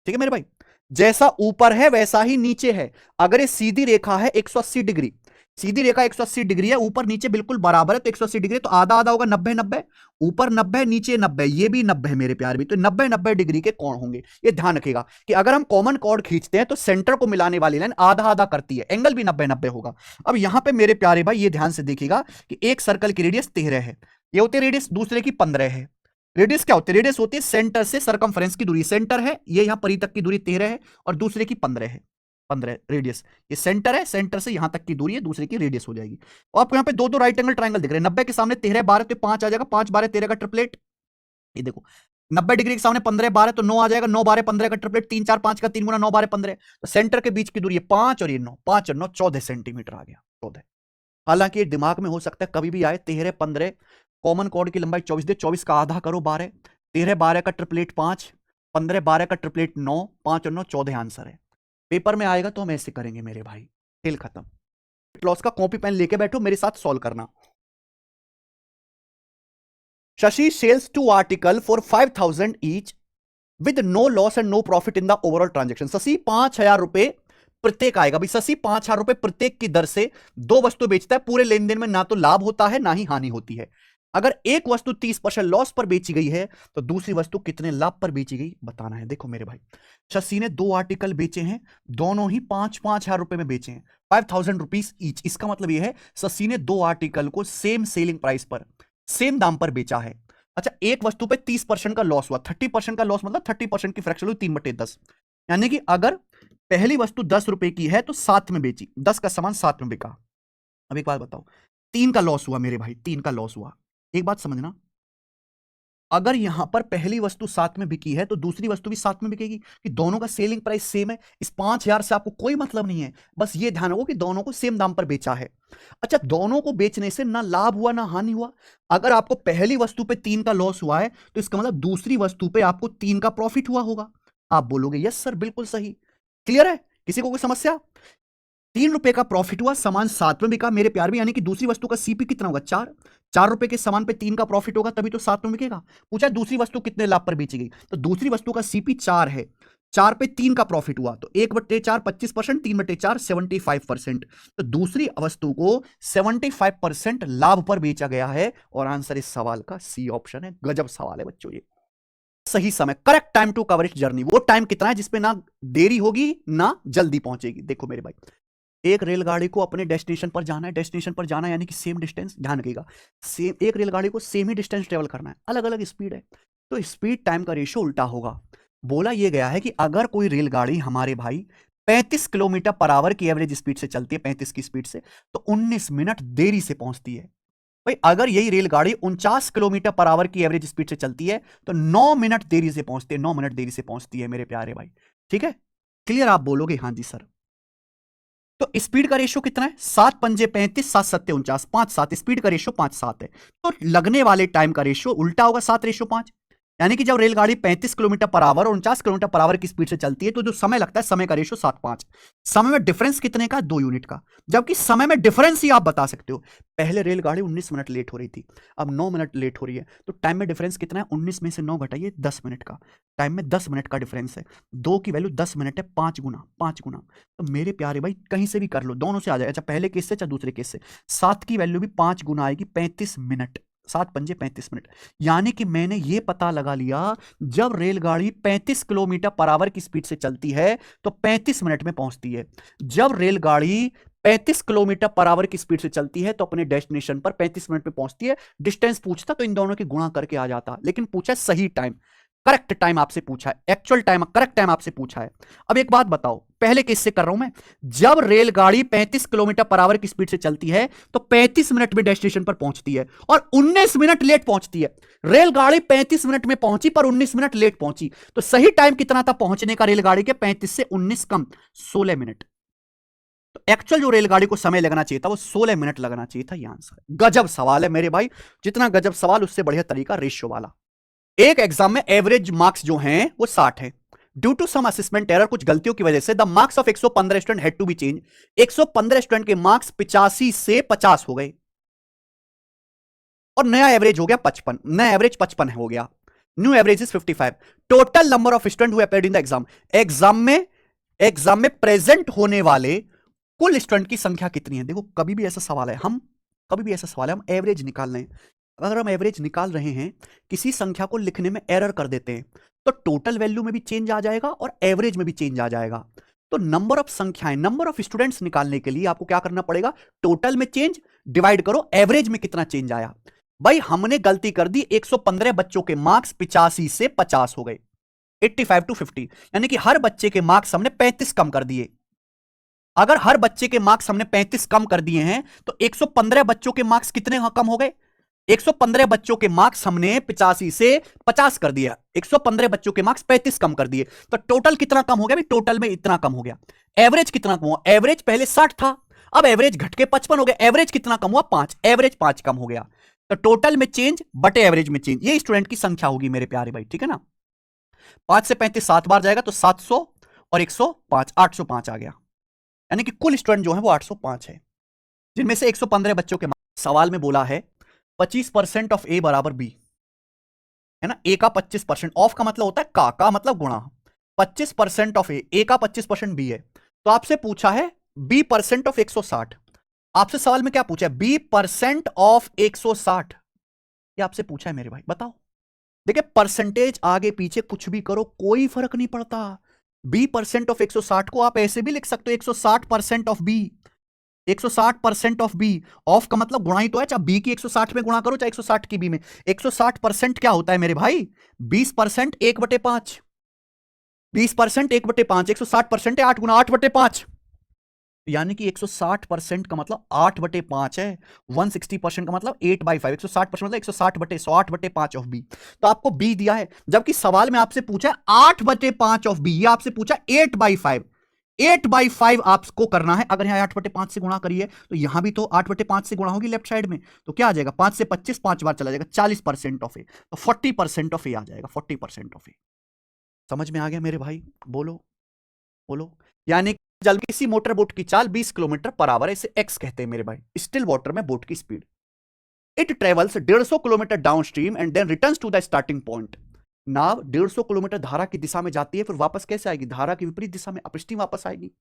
ठीक है मेरे भाई, जैसा ऊपर है वैसा ही नीचे है। अगर ये सीधी रेखा है 180 डिग्री, सीधी रेखा 180 डिग्री है, ऊपर नीचे बिल्कुल बराबर है, तो 180 डिग्री तो आधा आधा होगा, 90 90, ऊपर 90 नीचे 90, ये भी 90 है मेरे प्यार भी, तो 90 90 डिग्री के कोण होंगे। ये ध्यान रखिएगा कि अगर हम कॉमन कॉर्ड खींचते हैं तो सेंटर को मिलाने वाली लाइन आधा आधा करती है, एंगल भी 90 90 होगा। अब यहां पे मेरे प्यारे भाई ये ध्यान से देखिएगा कि एक सर्कल की रेडियस 13 है, ये होती है रेडियस, दूसरे की 15 है। रेडियस क्या होती है? रेडियस होती है सेंटर से सरकमफ्रेंस की दूरी, सेंटर है ये, यहां परी तक की दूरी 13 है और दूसरे की 15 है, 15 रेडियस। ये सेंटर है, सेंटर से यहां तक की दूरी है, दूसरे की रेडियस हो जाएगी। और आपको यहां पे 2 राइट एंगल ट्रायंगल दिख रहे हैं, 90 के सामने 13 12 तो 5 आ जाएगा, 5 12 13 का ट्रिपलेट। ये देखो 90 डिग्री के सामने 15 12 तो 9 आ जाएगा, 9 12 15 का ट्रिपलेट, 3 4 5 का 3 गुना 9 12 15, तो सेंटर के बीच की दूरी है 5 और ये 9, 5 और 9 14 सेंटीमीटर आ गया, 14। हालांकि ये दिमाग में हो सकता है कभी भी आए। 13 15 कॉमन कॉर्ड की लंबाई 24 दे, 24 का आधा करो 12, 13 12 का ट्रिपलेट 5, 15 12 का ट्रिपलेट 9, 5 और 9 14 आंसर है। पेपर में आएगा तो हम ऐसे करेंगे मेरे भाई, खेल खत्म। लॉस का कॉपी पेन लेके बैठो, मेरे साथ सॉल्व करना। Shashi sells 2 article for 5000 each with no loss and no profit in the overall transaction. Shashi 5000 रुपए प्रत्येक आएगा भाई। शशि 5000 रुपए प्रत्येक की दर से 2 वस्तु बेचता है। पूरे लेन देन में ना तो लाभ होता है ना ही हानि होती है। अगर एक वस्तु 30% लॉस पर बेची गई है तो दूसरी वस्तु कितने लाभ पर बेची गई बताना है। देखो मेरे भाई, शशि ने 2 आर्टिकल बेचे हैं, दोनों ही 5,000 रुपए में बेचे हैं, 5000 रुपीज ईच। इसका मतलब यह है शशि ने 2 आर्टिकल को सेम सेलिंग प्राइस पर, सेम दाम पर बेचा है। अच्छा, एक वस्तु पे 30% का लॉस हुआ, 30% का लॉस मतलब 30% की फ्रैक्शन हुई 3/10, यानी कि अगर पहली वस्तु 10 रुपए की है तो 7 में बेची, 10 का सामान 7 में बिका। अब एक बात बताओ, 3 का लॉस हुआ मेरे भाई, 3 का लॉस हुआ। एक बात समझना, अगर यहां पर पहली वस्तु 7 में बिकी है तो दूसरी वस्तु भी 7 में बिकेगी, कि दोनों का सेलिंग प्राइस सेम है। इस 5000 से आपको कोई मतलब नहीं है, बस ये ध्यान रखो कि दोनों को सेम दाम पर बेचा है। अच्छा, दोनों को बेचने से ना लाभ हुआ ना हानि हुआ। अगर आपको पहली वस्तु पे 3 का लॉस हुआ है तो इसका मतलब दूसरी वस्तु पे आपको 3 का प्रॉफिट हुआ होगा। आप बोलोगे यस सर बिल्कुल सही। क्लियर है? किसी को कोई समस्या? 3 रुपए का प्रॉफिट हुआ, सामान 7 में बिका मेरे प्यार में, यानी कि दूसरी वस्तु का सीपी कितना होगा? 4 रुपए के सामान पे 3 का प्रॉफिट होगा तभी तो 7 में बिकेगा। पूछा दूसरी वस्तु कितने लाभ पर बेची गई, तो दूसरी वस्तु का सीपी 4 है, 4 पे 3 का प्रॉफिट हुआ तो 1/4 25%, 3/4 75%। तो दूसरी वस्तु को 75% लाभ पर बेचा गया है और आंसर इस सवाल का सी ऑप्शन है। गजब सवाल है बच्चों ये। सही समय, correct time to cover it journey, वो टाइम कितना है जिसपे ना देरी होगी ना जल्दी पहुंचेगी। देखो मेरे भाई, एक रेलगाड़ी को अपने डेस्टिनेशन पर जाना है, डेस्टिनेशन पर जाना है यानी कि सेम डिस्टेंस, ध्यान रखिएगा, सेम एक रेलगाड़ी को सेम ही डिस्टेंस ट्रेवल करना है, अलग अलग स्पीड है, तो स्पीड टाइम का रेशियो उल्टा होगा। बोला यह गया है कि अगर कोई रेलगाड़ी हमारे भाई 35 किलोमीटर पर आवर की एवरेज स्पीड से चलती है, 35 की स्पीड से, तो 19 मिनट देरी से पहुंचती है। भाई अगर यही रेलगाड़ी 49 किलोमीटर पर आवर की एवरेज स्पीड से चलती है तो 9 मिनट देरी से पहुंचती है, 9 मिनट देरी से पहुंचती है मेरे प्यारे भाई। ठीक है, क्लियर? आप बोलोगे हाँ जी सर। तो स्पीड का रेशियो कितना है? 7 पंजे 35, 7 सत्ते 49, 5 7, स्पीड का रेशियो 5 7 है। तो लगने वाले टाइम का रेशियो उल्टा होगा, 7:5, यानी कि जब रेलगाड़ी 35 किलोमीटर पर आवर और 49 किलोमीटर पर आवर की स्पीड से चलती है तो जो समय लगता है, समय का रेशियो 7:5। समय में डिफरेंस कितने का? 2 यूनिट का। जबकि समय में डिफरेंस ही आप बता सकते हो, पहले रेलगाड़ी 19 मिनट लेट हो रही थी, अब 9 मिनट लेट हो रही है, तो टाइम में डिफरेंस कितना है? 19 में से 9 घटाइए, 10 मिनट का। टाइम में 10 मिनट का डिफरेंस है, 2 की वैल्यू 10 मिनट है, 5 गुना 5 गुना। तो मेरे प्यारे भाई कहीं से भी कर लो, दोनों से आ जाएगा, चाहे पहले केस से चाहे दूसरे केस से। 7 की वैल्यू भी 5 गुना आएगी, 35 मिनट, 7 पंजे 35 मिनट। यानी कि मैंने ये पता लगा लिया, जब रेलगाड़ी 35 किलोमीटर पर आवर की स्पीड से चलती है तो 35 मिनट में पहुंचती है। जब रेलगाड़ी 35 किलोमीटर पर आवर की स्पीड से चलती है तो अपने डेस्टिनेशन पर 35 मिनट में पहुंचती है। डिस्टेंस पूछता तो इन दोनों की गुणा करके आ जाता, लेकिन पूछा सही टाइम, करेक्ट टाइम आपसे पूछा है, एक्चुअल टाइम, करेक्ट टाइम आपसे पूछा है। अब एक बात बताओ, पहले केस से कर रहा हूं मैं, जब रेलगाड़ी 35 किलोमीटर पर आवर की स्पीड से चलती है तो 35 मिनट में डेस्टिनेशन पर पहुंचती है और 19 मिनट लेट पहुंचती है। रेलगाड़ी 35 मिनट में पहुंची पर 19 मिनट लेट पहुंची, तो सही टाइम कितना था पहुंचने का रेलगाड़ी के? 35 से 19 कम, 16 मिनट। तो एक्चुअल जो रेलगाड़ी को समय लगना चाहिए था वो 16 मिनट लगना चाहिए था। यह आंसर गजब सवाल है मेरे भाई, जितना गजब सवाल उससे बढ़िया तरीका रेशियो वाला। एक एग्जाम में एवरेज मार्क्स जो हैं वो 60 है। Due to some assessment error, कुछ गलतियों की वजह से the marks of 115 student had to be change. 115 student के मार्क्स 85 से 50 हो गए और नया एवरेज हो गया 55, नया एवरेज 55 हो गया। New average is 55। Total number of student who appeared in the exam, exam में प्रेजेंट होने वाले कुल स्टूडेंट की संख्या कितनी है? देखो कभी भी ऐसा सवाल है, हम एवरेज निकाल रहे हैं। अगर हम एवरेज निकाल रहे हैं, किसी संख्या को लिखने में एरर कर देते हैं तो टोटल वैल्यू में भी चेंज आ जाएगा और एवरेज में भी चेंज आ जाएगा। तो नंबर ऑफ संख्याएं, नंबर ऑफ स्टूडेंट्स निकालने के लिए आपको क्या करना पड़ेगा? टोटल में चेंज डिवाइड करो एवरेज में कितना चेंज आया। भाई हमने गलती कर दी, 115 बच्चों के मार्क्स 85 से 50 हो गए, 85 to 50, यानी कि हर बच्चे के मार्क्स हमने 35 कम कर दिए। अगर हर बच्चे के मार्क्स हमने 35 कम कर दिए हैं तो 115 बच्चों के मार्क्स कितने कम हो गए? 115 बच्चों के मार्क्स हमने 85 से 50 कर दिया, 115 बच्चों के मार्क्स 35 कम कर दिए, तो टोटल कितना कम हो गया? भी टोटल में इतना कम हो गया। एवरेज कितना कम हुआ? एवरेज पहले 60 था, अब एवरेज घट के 55 हो गया, एवरेज कितना कम हुआ 5, एवरेज 5 कम हो गया, तो टोटल में चेंज बटे एवरेज में चेंज, ये स्टूडेंट की संख्या होगी मेरे प्यारे भाई, ठीक है ना। 5 से 35 7 बार जाएगा तो 700 और 105 805 आ गया, यानी कि कुल स्टूडेंट जो है वो 805 है, जिनमें से 115 बच्चों के सवाल में बोला है 25% ऑफ ए बराबर बी, है ना। ए का 25%, ऑफ का मतलब होता है का मतलब गुणा, 25% ऑफ ए का 25% बी है, तो आपसे पूछा है बी परसेंट ऑफ 160, आपसे सवाल में क्या पूछा है, बी परसेंट ऑफ 160, ये आपसे पूछा है मेरे भाई, बताओ। देखिए परसेंटेज आगे पीछे कुछ भी करो कोई फर्क नहीं पड़ता, बी परसेंट ऑफ 160 को आप ऐसे भी लिख सकते हो 160% of B, 160% of B, of का मतलब गुणा ही तो है, चाहे बी की 160 में गुणा करो चाहे 160 की बी में, 160% क्या होता है मेरे भाई, 20% 1/5, 20% 1/5, 160% है 8 गुना 8/5, यानी कि 160% का मतलब 8/5 है, 160% का मतलब 8/5, 160% मतलब 160/100, 8/5 ऑफ बी, तो आपको बी दिया है, जबकि सवाल में आपसे पूछा है 8/5 ऑफ बी, ये आपसे पूछा 8/5, 8/5 आपको करना है, अगर यहां 8/5 से गुणा करिए तो यहां भी तो 8/5 से गुणा होगी लेफ्ट साइड में, तो क्या आ जाएगा 5 से 25 5 बार चला जाएगा, 40% ऑफ ए, तो 40% ऑफ ए आ जाएगा, 40% ऑफ ए। समझ में आ गया मेरे भाई, बोलो बोलो। यानी जल किसी मोटर बोट की चाल 20 किलोमीटर पर आवर है, इसे एक्स कहते हैं मेरे भाई, स्टिल वाटर में बोट की speed, it travels 150 kilometre downstream and then returns to the starting point, नाव 150 किलोमीटर धारा की दिशा में जाती है, फिर वापस कैसे आएगी, धारा की विपरीत दिशा में अपस्ट्रीम वापस आएगी।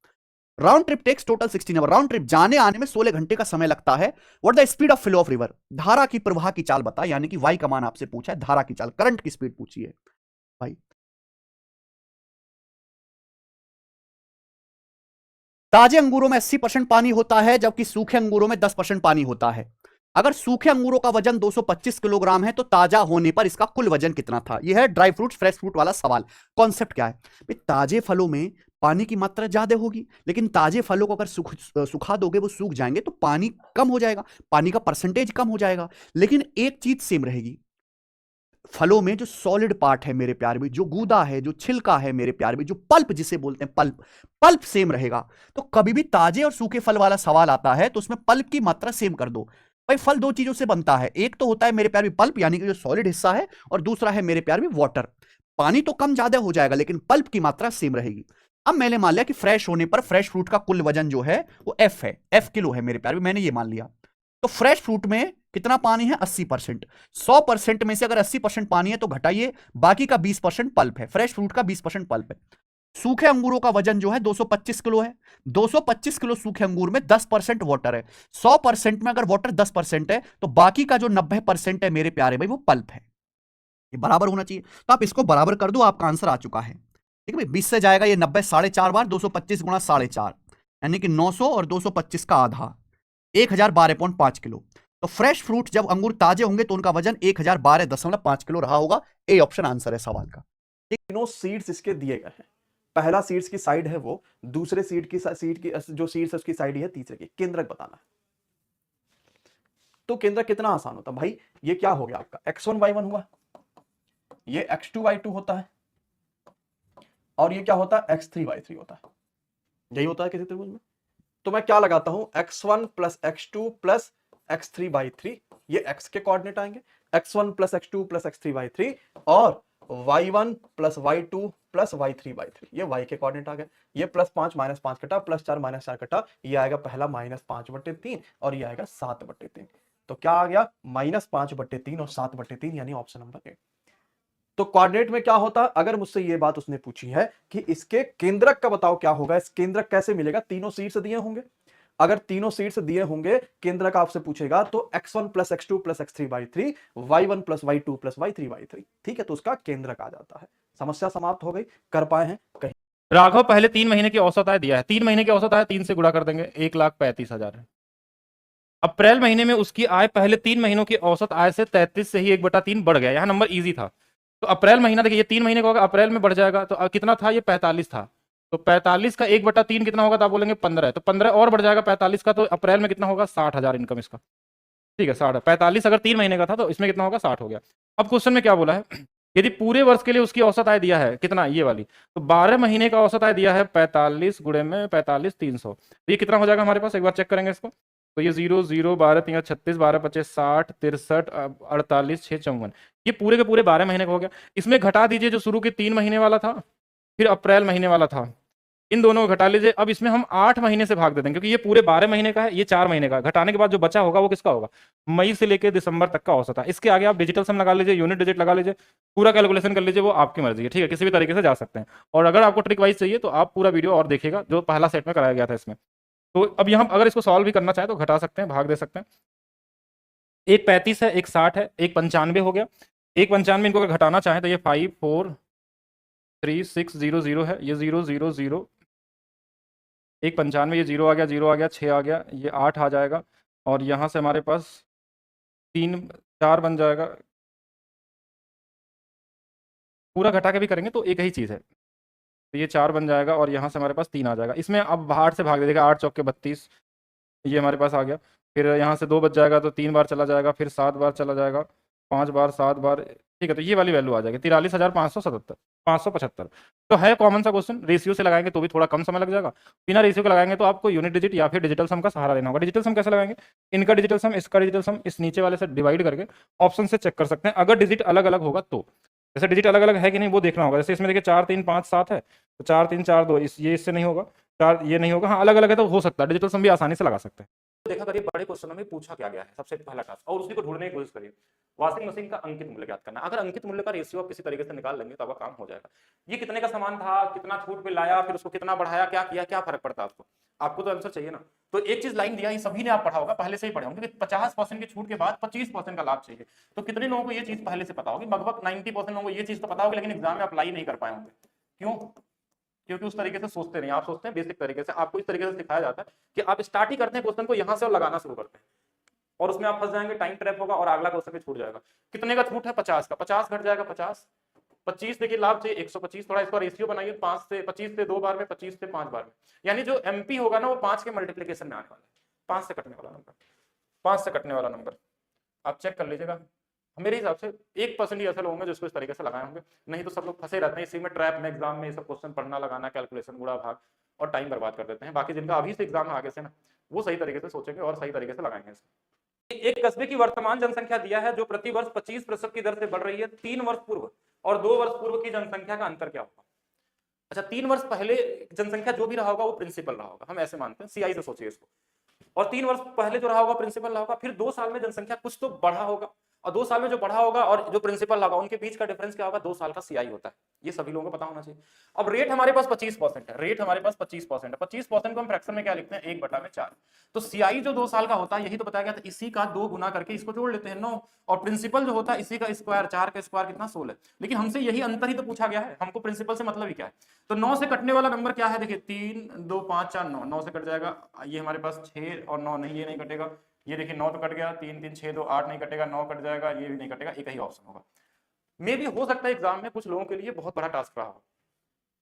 Round trip takes total 16 hour, round trip जाने आने में 16 घंटे का समय लगता है। What the speed of flow of river, धारा की प्रवाह की चाल बता, यानी कि वाई का मान आपसे पूछा है, धारा की चाल, करंट की स्पीड पूछी है भाई। ताजे अंगूरों में 80% पानी होता है, जबकि सूखे अंगूरों में 10% पानी होता है। अगर सूखे अंगूरों का वजन 225 किलोग्राम है तो ताजा होने पर इसका कुल वजन कितना था। यह है ड्राई फ्रूट्स फ्रेश फ्रूट वाला सवाल। कॉन्सेप्ट क्या है भाई, ताजे फलों में पानी की मात्रा ज्यादा होगी, लेकिन ताजे फलों को अगर सुखा दोगे वो सूख जाएंगे तो पानी कम हो जाएगा, पानी का परसेंटेज कम हो जाएगा, लेकिन एक चीज सेम रहेगी, फलों में जो सॉलिड पार्ट है मेरे प्यारे भी, जो गूदा है, जो छिलका है मेरे प्यारे भी, जो पल्प जिसे बोलते हैं, पल्प सेम रहेगा। तो कभी भी ताजे और सूखे फल वाला सवाल आता है तो उसमें पल्प की मात्रा सेम कर दो भाई। फल दो चीजों से बनता है, एक तो होता है मेरे प्यारे भी पल्प यानी कि जो सॉलिड हिस्सा है, और दूसरा है मेरे प्यारे भी वाटर। पानी तो कम ज्यादा हो जाएगा लेकिन पल्प की मात्रा सेम रहेगी। अब मैंने मान लिया कि फ्रेश होने पर फ्रेश फ्रूट का कुल वजन जो है वो एफ है, एफ किलो है मेरे प्यारे भी, मैंने ये मान लिया। तो फ्रेश फ्रूट में कितना पानी है 80%, 100% में से अगर 80% पानी है तो घटाइए, बाकी का 20% पल्प है, फ्रेश फ्रूट का 20% पल्प है। सूखे अंगूरों का वजन जो है 225 किलो है, 225 किलो सूखे अंगूर में 10% वाटर है, 100% में अगर वाटर 10% है तो बाकी का जो 90% है मेरे प्यारे भाई वो पल्प है। ये बराबर होना चाहिए, तो आप इसको बराबर कर दो, आपका आंसर आ चुका है। ठीक है भाई, 20 से जाएगा ये 90 4.5 बार, 225 गुणा 4.5 यानी कि 900 और 225 का आधा 1012.5 किलो। तो फ्रेश फ्रूट जब अंगूर ताजे होंगे तो उनका वजन 1012.5 किलो रहा होगा। ए ऑप्शन आंसर है सवाल का। तीनों सीड्स इसके दिए गए हैं, पहला सीड्स की साइड है वो, दूसरे सीड की जो सीड्स है उसकी साइड ही है, तीसरे की। केंद्रक बताना है, तो केंद्रक कितना आसान होता है भाई। ये क्या हो गया आपका x1 y1 हुआ, ये x2 y2 होता है, और ये क्या होता है x3 y3 होता है। यही होता है किसी त्रिभुज में। तो मैं क्या लगाता हूं, x1 plus x2 plus x3 y3, ये x के कोऑर्डिनेट आएंगे, x1 plus x2 plus x3 y3, और y1 plus y2 plus y3 y3, ये y के कोऑर्डिनेट आ गए। ये +5 -5 कटा, +4 -4 कटा, ये आएगा पहला -5/3 और ये आएगा 7/3। तो क्या आ गया -5/3 और 7/3, यानी ऑप्शन नंबर ए। तो कोऑर्डिनेट में क्या होता है, अगर मुझसे ये बात उसने पूछी है कि इसके केंद्रक का बताओ क्या होगा, इस केंद्रक कैसे मिलेगा, तीनों सीड्स दिए होंगे। अगर तीनों सीड्स दिए होंगे, केंद्रक आपसे पूछेगा तो x1 plus x2 plus x3 y3, y1 plus y2 plus y3 y3, ठीक है, तो उसका केंद्रक आ जाता है। समस्या समाप्त हो गई, कर पाए हैं कहीं। राघव पहले 3 महीने की औसत आय दिया है, 3 महीने की औसत आय 3 से गुणा कर देंगे, 1,35,000 है। अप्रैल महीने में उसकी आय पहले 3 महीनों की औसत आय से 33 से ही 1/3 बढ़ गया। यहाँ नंबर इजी था, तो अप्रैल महीना देखिए, ये 3 महीने का होगा, अप्रैल में बढ़ जाएगा, तो कितना था ये 45 था, तो 45 का 1/3 कितना होगा, तो आप बोलेंगे 15, तो 15 और बढ़ जाएगा 45 का, तो अप्रैल में कितना होगा 60,000 इनकम इसका। ठीक है 60, 45 अगर 3 महीने का था तो इसमें कितना होगा 60 हो गया। अब क्वेश्चन में क्या बोला है, यदि पूरे वर्ष के लिए उसकी औसत आय दिया है कितना, ये वाली, तो 12 महीने का औसत आय दिया है 45 गुणे में 45 300, तो ये कितना हो जाएगा हमारे पास, एक बार चेक करेंगे इसको। तो ये 0 0 12 3 36 12 25 60 63 48 6 54, ये पूरे के पूरे 12 महीने का हो गया। इसमें घटा दीजिए जो शुरू के 3 महीने वाला था, फिर अप्रैल महीने वाला था, इन दोनों को घटा लीजिए। अब इसमें हम 8 महीने से भाग देते हैं, क्योंकि ये पूरे 12 महीने का है, ये 4 महीने का है। घटाने के बाद जो बचा होगा वो किसका होगा, मई से लेकर दिसंबर तक का औसत है। इसके आगे आप डिजिटल सम लगा लीजिए, यूनिट डिजिट लगा लीजिए, पूरा कैलकुलेशन कर लीजिए, वो आपकी मर्जी है, ठीक है, किसी भी तरीके से जा सकते हैं। और अगर आपको ट्रिक वाइज चाहिए तो आप पूरा वीडियो और देखिएगा जो पहला सेट में कराया गया था इसमें। तो अब यहाँ अगर इसको सॉल्व भी करना चाहे तो घटा सकते हैं, भाग दे सकते हैं। एक 35 है, एक 60 है, एक 95 हो गया। एक 95 इनको अगर घटाना चाहें तो ये 5 4 3 6 0 0 है, ये 0 0 0, एक 95, ये 0 आ गया, 0 आ गया, 6 आ गया, ये 8 आ जाएगा, और यहाँ से हमारे पास 3 4 बन जाएगा। पूरा घटा के भी करेंगे तो एक ही चीज़ है, तो ये 4 बन जाएगा, और यहाँ से हमारे पास 3 आ जाएगा। इसमें अब बाहर से भाग देगा, 8 चौके 32, ये हमारे पास आ गया। फिर यहाँ से 2 बच जाएगा तो 3 बार चला जाएगा, फिर 7 बार चला जाएगा, 5 बार 7 बार, ठीक है, तो ये वाली वैल्यू आ जाएगी 43,577 575। तो है कॉमन सा क्वेश्चन, रेशियो से लगाएंगे तो भी थोड़ा कम समय लग जाएगा, बिना रेशियो के लगाएंगे तो आपको यूनिट डिजिट या फिर डिजिटल सम का सहारा लेना होगा। डिजिटल सम कैसे लगाएंगे, इनका डिजिटल सम इसका डिजिटल सम इस नीचे वाले से डिवाइड करके ऑप्शन से चेक कर सकते हैं। अगर डिजिट अलग अलग होगा तो, जैसे डिजिट अलग अलग है कि नहीं वो देखना होगा। जैसे इसमें देखिए 4 3 5 7 है, तो 4 3 4 2, ये इससे नहीं होगा, 4 ये नहीं होगा, हाँ अलग अलग है तो हो सकता है, डिजिटल सम भी आसानी से लगा सकते हैं। देखा करिए बड़े क्वेश्चनों में पूछा क्या गया है, सबसे पहला टास्क, और उसी को ढूंढने की कोशिश करिए। वॉशिंग मशीन का अंकित मूल्य ज्ञात करना, अगर अंकित मूल्य का रेशियो आप किसी तरीके से निकाल लेंगे तो आपका काम हो जाएगा। ये कितने का सामान था, कितना छूट पे लाया, फिर उसको कितना बढ़ाया, क्या किया, क्या फर्क पड़ता है आपको, आपको तो आंसर चाहिए ना। तो एक चीज लाइन दिया, ये सभी ने आप पढ़ा होगा, पहले से ही पढ़े होंगे, 50% की छूट के बाद 25% का लाभ चाहिए। तो कितने लोगों को ये चीज पहले से पता होगी, लगभग 90% लोगों को ये चीज तो पता होगी, लेकिन एग्जाम में अप्लाई नहीं कर पाए होंगे। क्यों, क्योंकि उस तरीके से सोचते नहीं, आप सोचते हैं बेसिक तरीके से। आपको इस तरीके से सिखाया जाता है कि आप स्टार्ट ही करते हैं क्वेश्चन को यहां से और लगाना शुरू करते हैं, और उसमें आप फंस जाएंगे, टाइम ट्रैप होगा और अगला क्वेश्चन भी छूट जाएगा। कितने का छूट है, 50 का, 50 घट जाएगा 50, 25 देखिए लाभ चाहिए 125, थोड़ा इसका रेशियो बनाइए, 5 से 25 से 2 बार में, 25 से 5 बार में, यानी जो एमपी होगा ना वो 5 के मल्टीप्लीकेशन में आने वाला है, 5 से कटने वाला नंबर, 5 से कटने वाला नंबर आप चेक कर लीजिएगा। मेरे हिसाब से 1% ही ऐसे लोग होंगे जो इसको इस तरीके से लगाए होंगे, नहीं तो सब लोग फंसे रहते हैं इसी में, ट्रैप में, एग्जाम में ये सब क्वेश्चन पढ़ना, लगाना, कैलकुलेशन, गुणा भाग, और टाइम बर्बाद कर देते हैं। बाकी जिनका अभी से एग्जाम है आगे से ना, वो सही तरीके से सोचेंगे और सही तरीके से लगाएंगे। एक कस्बे की वर्तमान जनसंख्या दिया है जो प्रति वर्ष 25% की दर से बढ़ रही है। 3 वर्ष पूर्व और 2 वर्ष पूर्व की जनसंख्या का अंतर क्या होगा। अच्छा, 3 वर्ष पहले जनसंख्या जो भी रहा होगा वो प्रिंसिपल रहा होगा, हम ऐसे मानते हैं, सीआई से सोचिए इसको। और 3 वर्ष पहले जो रहा होगा प्रिंसिपल रहा होगा, फिर 2 साल में जनसंख्या कुछ तो बढ़ा होगा, और 2 साल में जो बढ़ा होगा और जो प्रिंसिपल लगा उनके बीच का डिफरेंस क्या होगा, 2 साल का सीआई होता है, ये सभी लोगों को पता होना चाहिए। अब रेट हमारे पास 25% है, रेट हमारे पास 25% है, 25% को हम फ्रैक्शन में क्या लिखते हैं, 1/4। तो सीआई जो 2 साल का होता है यही तो बताया गया था, इसी का 2 गुना करके इसको जोड़ लेते हैं 9, और प्रिंसिपल जो होता है इसी का स्क्वायर, 4 का स्क्वायर कितना 16। लेकिन हमसे यही अंतर ही तो पूछा गया है, हमको प्रिंसिपल से मतलब ही क्या है। तो 9 से कटने वाला नंबर क्या है, देखिए 3 2 5 4 9, 9 से कट जाएगा, ये हमारे पास 6 और 9 नहीं, ये नहीं कटेगा, ये देखिए 9 तो कट गया, 3 3 6 2 8 नहीं कटेगा, 9 कट जाएगा, ये भी नहीं कटेगा, एक ही ऑप्शन होगा। मे भी हो सकता है एग्जाम में कुछ लोगों के लिए बहुत बड़ा टास्क रहा हो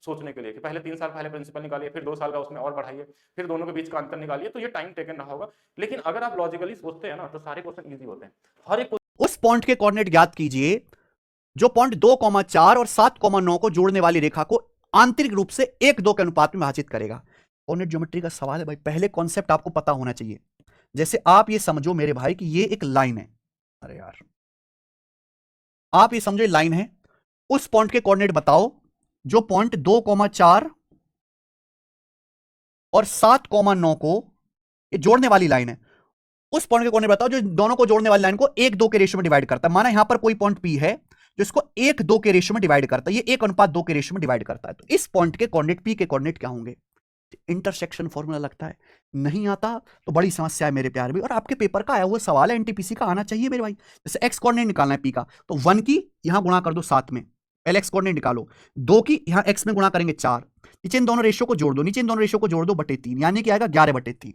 सोचने के लिए कि पहले 3 साल पहले प्रिंसिपल निकालिए, फिर 2 साल का उसमें और बढ़ाइए, फिर दोनों के बीच का अंतर निकालिए, तो ये टाइम टेकन रहा होगा। लेकिन अगर आप लॉजिकली सोचते हैं ना तो सारे क्वेश्चन इजी होते हैं, हर एक उस पॉइंट के कोऑर्डिनेट ज्ञात कीजिए जो पॉइंट 2,4 और 7,9 को जोड़ने वाली रेखा को आंतरिक रूप से 1:2 के अनुपात में विभाजित करेगा। कोऑर्डिनेट ज्योमेट्री का सवाल है भाई, पहले कॉन्सेप्ट आपको पता होना चाहिए। जैसे आप ये समझो मेरे भाई कि ये एक लाइन है, अरे यार आप ये समझो लाइन है, उस पॉइंट के कोऑर्डिनेट बताओ जो पॉइंट 2,4 और 7,9 को ये जोड़ने वाली लाइन है। उस पॉइंट के कोऑर्डिनेट बताओ जो दोनों को जोड़ने वाली लाइन को 1:2 के रेशियो में डिवाइड करता है। माना यहां पर कोई पॉइंट P है जो इसको 1:2 के रेशियो में डिवाइड करता है, ये 1:2 के रेशियो में डिवाइड करता है। तो इस पॉइंट के कोऑर्डिनेट P के कोऑर्डिनेट क्या होंगे, इंटरसेक्शन फॉर्मूला लगता है, नहीं आता तो बड़ी समस्या है मेरे प्यार भी। और आपके पेपर का आया हुआ सवाल है, एनटीपीसी का आना चाहिए मेरे भाई। जैसे एक्स कोऑर्डिनेट निकालना है P का, तो 1 की यहां गुणा कर दो 7 में, पहले एक्स कोऑर्डिनेट निकालो, 2 की यहां x में गुणा करेंगे 4, नीचे इन दोनों रेशियो को जोड़ दो, नीचे इन दोनों रेशियो को जोड़ दो बटे 3, यानी कि आएगा 11/3,